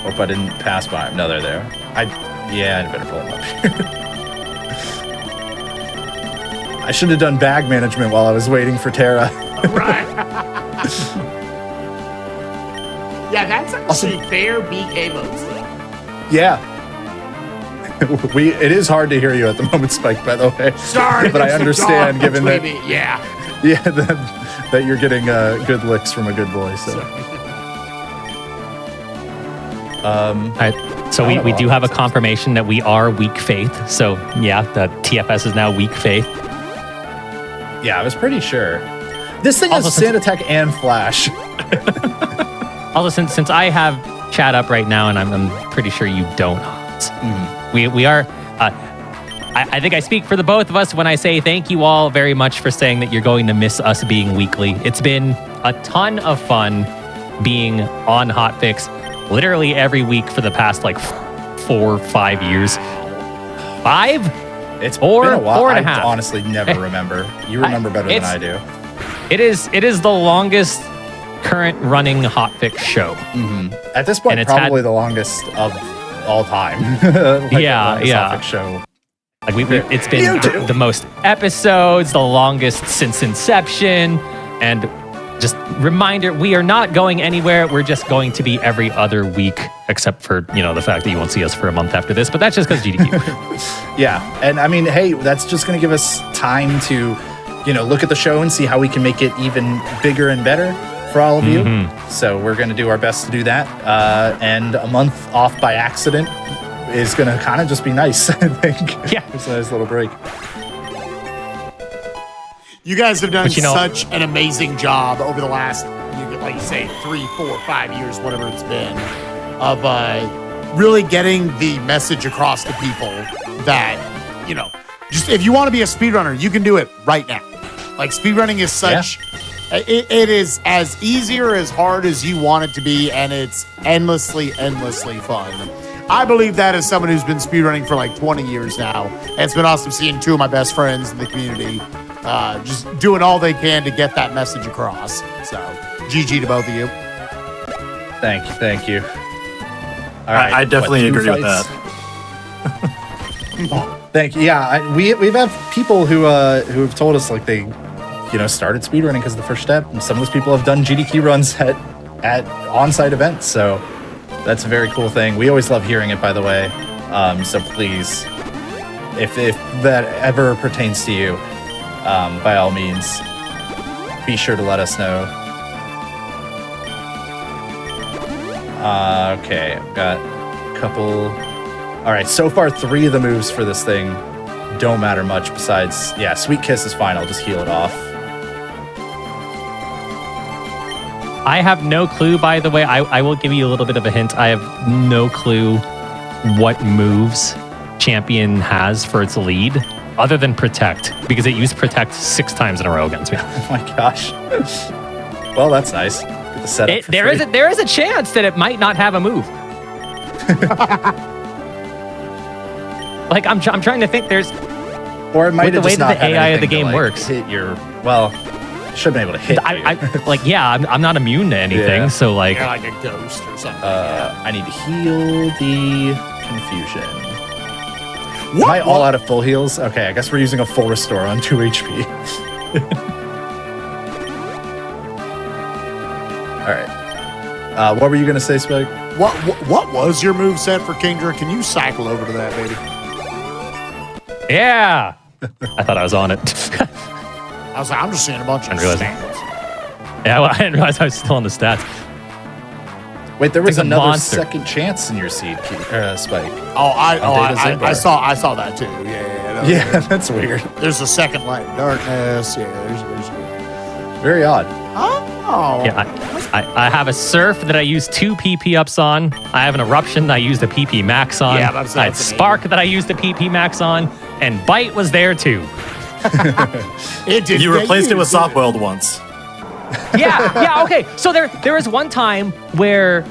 Hope I didn't pass by them. No, they're there. I better pull them up here. I should have done bag management while I was waiting for Terra. Right. Yeah, that's actually fair BK mode stuff. Yeah. It is hard to hear you at the moment, Spike, by the way. Sorry. But I understand, given that... Yeah. that you're getting good licks from a good boy, so... So we do have a confirmation that we are weak faith. So yeah, the TFS is now weak faith. Yeah, I was pretty sure. This thing has Sand Attack and Flash. Also, since I have chat up right now, and I'm pretty sure you don't. We are. I think I speak for the both of us when I say thank you all very much for saying that you're going to miss us being weekly. It's been a ton of fun being on Hotfix literally every week for the past like 4 or 5 years. 5? It's been a while. 4.5. I honestly never remember. You remember better than I do. It is the longest current running Hotfix show. At this point, probably the longest of all time. Hotfix show. Like it's been the most episodes, the longest since inception, and just reminder, we are not going anywhere. We're just going to be every other week, except for, the fact that you won't see us for a month after this, but that's just because GDQ. Yeah. And I mean, hey, that's just going to give us time to, look at the show and see how we can make it even bigger and better for all of you. So we're going to do our best to do that. And a month off by accident is going to kind of just be nice, I think. Yeah. It's a nice little break. You guys have done such an amazing job over the last, like you say, 3, 4, 5 years, whatever it's been, of really getting the message across to people that, just if you want to be a speedrunner, you can do it right now. Like, speedrunning is such, it is as easy or as hard as you want it to be, and it's endlessly, endlessly fun. I believe that as someone who's been speedrunning for like 20 years now. And it's been awesome seeing 2 of my best friends in the community just doing all they can to get that message across. So, GG to both of you. Thank you. All right, I definitely agree with that. Thank you. Yeah, we've had people who have told us like they, started speedrunning because of the first step, and some of those people have done GDQ runs at on-site events. So that's a very cool thing. We always love hearing it, by the way. So please, if that ever pertains to you, by all means, be sure to let us know. Okay, I've got a couple. All right, so far 3 of the moves for this thing don't matter much besides, Sweet Kiss is fine. I'll just heal it off. I have no clue, by the way. I will give you a little bit of a hint. I have no clue what moves Champion has for its lead, other than Protect, because it used Protect 6 times in a row against me. Oh my gosh. Well, that's nice. Get the setup for free. There is a chance that it might not have a move. Like, I'm trying to think. Or it might have just not the way that the AI of the game works. Hit your, well, should have been able to hit you. I'm not immune to anything, so like... You're like a ghost or something. I need to heal the confusion. Am I all out of full heals? Okay, I guess we're using a full restore on 2 HP. All right. What were you gonna say, Spike? What was your move set for Kingdra? Can you cycle over to that, baby? Yeah. I thought I was on it. I was like, I'm just seeing a bunch of didn't realize it. stats. Yeah, well, I didn't realize I was still on the stats. Wait, there was It's a another monster. second chance in your seed, Spike. I saw that too. Yeah. Yeah, that's weird. There's a second light in darkness. Yeah, there's Very odd. Oh. Yeah, I have a surf that I use 2 PP ups on. I have an eruption that I used a PP max on. Yeah, I had that's spark that I used a PP max on, and bite was there too. It did. You replaced it with soft boiled once. Yeah, okay. So there was one time where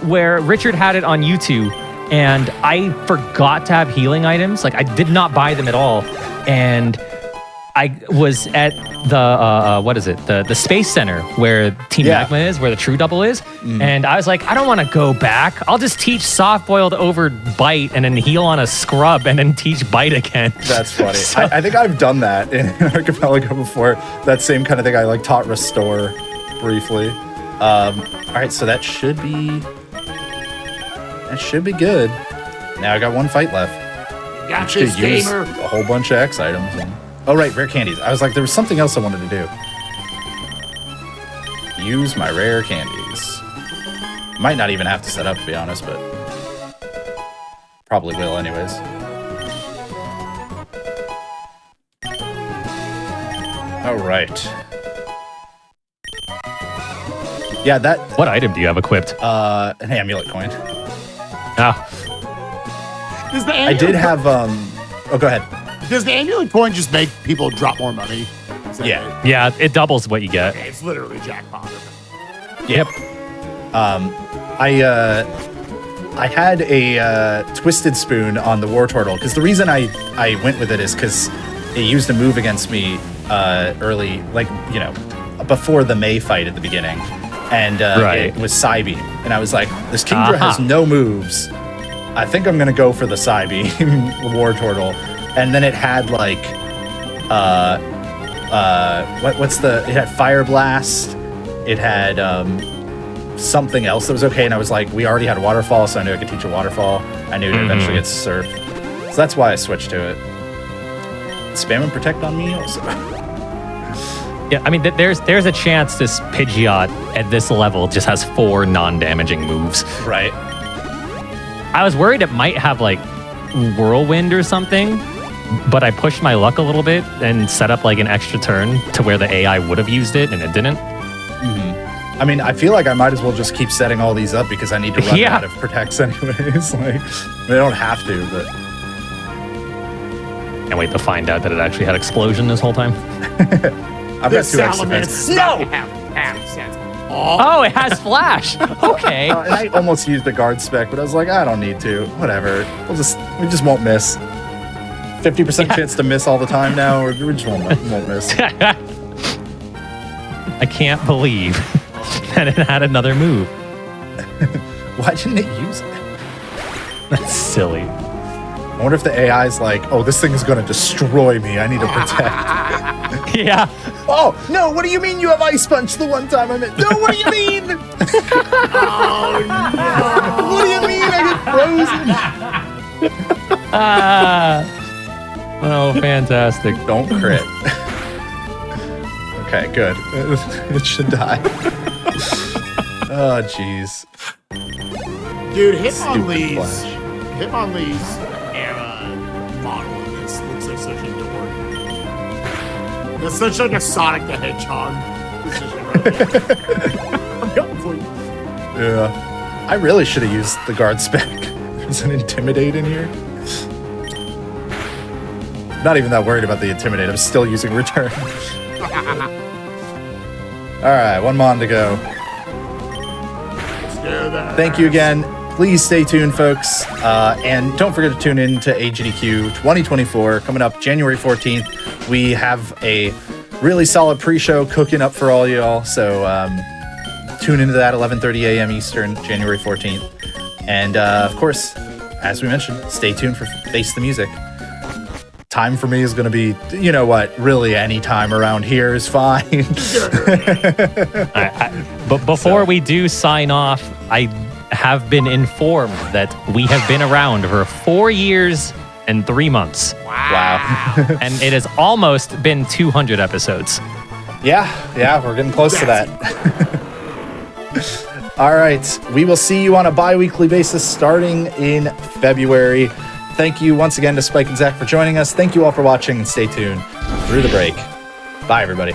Richard had it on YouTube, and I forgot to have healing items. Like I did not buy them at all, and I was at the what is it? The Space Center where Team Magma is, where the True Double is, and I was like, I don't want to go back. I'll just teach soft boiled over bite, and then heal on a scrub, and then teach bite again. That's funny. So- I think I've done that in Archipelago before. That same kind of thing. I like taught restore briefly. All right, so that should be good. Now I got 1 fight left. Got Could this, use gamer. a whole bunch of X items. Oh right, rare candies. I was like, there was something else I wanted to do. Use my rare candies. Might not even have to set up, to be honest, but probably will anyways. All right. Yeah, that What item do you have equipped? an amulet coin. Ah, Does the I did have oh, go ahead. Does the amulet coin just make people drop more money? Is that Yeah. it? yeah, it doubles what you get. It's literally jackpot. Yep. I had a twisted spoon on the War Turtle because the reason I went with it is because it used a move against me early, like, you know, before the May fight at the beginning. And Right. it was Psybeam. And I was like, this Kingdra has no moves. I think I'm going to go for the Psybeam War Turtle. And then it had like, it had Fire Blast. It had something else that was okay. And I was like, we already had Waterfall, so I knew I could teach a Waterfall. I knew it eventually gets Surf. So that's why I switched to it. Spam and Protect on me also. Yeah, I mean, there's a chance this Pidgeot at this level just has 4 non-damaging moves. Right. I was worried it might have like Whirlwind or something, but I pushed my luck a little bit and set up like an extra turn to where the AI would have used it and it didn't. I mean, I feel like I might as well just keep setting all these up because I need to run Yeah. out of Protects anyways. Like, I don't have to, but Can't wait to find out that it actually had Explosion this whole time. I've got 2 extra defense. No! Oh, it has Flash. Okay. And I almost used the guard spec, but I was like, I don't need to. Whatever. We just won't miss. 50% chance to miss all the time now, or we just won't miss. I can't believe that it had another move. Why didn't it use it? That's silly. I wonder if the AI is like, oh, this thing is going to destroy me. I need to protect. Yeah. Oh, no, what do you mean you have Ice Punch the one time I met? No, what do you mean? Oh, no. What do you mean I get frozen? Oh, fantastic. Don't crit. Okay, good. It should die. Oh, jeez. Dude, Stupid Flash. Hitmonlee's era model of this looks like such a dork. It's such like a Sonic the Hedgehog position right there. I'm coming for you. Yeah. I really should have used the guard spec. There's an Intimidate in here. Not even that worried about the Intimidate. I'm still using Return. All right, 1 Mon to go. Let's do that. Thank you again. Please stay tuned, folks. And don't forget to tune in to GDQ 2024 coming up January 14th. We have a really solid pre-show cooking up for all y'all. So tune into that 11:30 a.m. Eastern, January 14th. And of course, as we mentioned, stay tuned for Face the Music. time for me is going to be, you know what, really any time around here is fine. But before we do sign off, I have been informed that we have been around for 4 years and 3 months. Wow. And it has almost been 200 episodes. Yeah, we're getting close to that. All right, we will see you on a bi-weekly basis starting in February. Thank you once again to Spike and Zach for joining us. Thank you all for watching, and stay tuned through the break. Bye, everybody.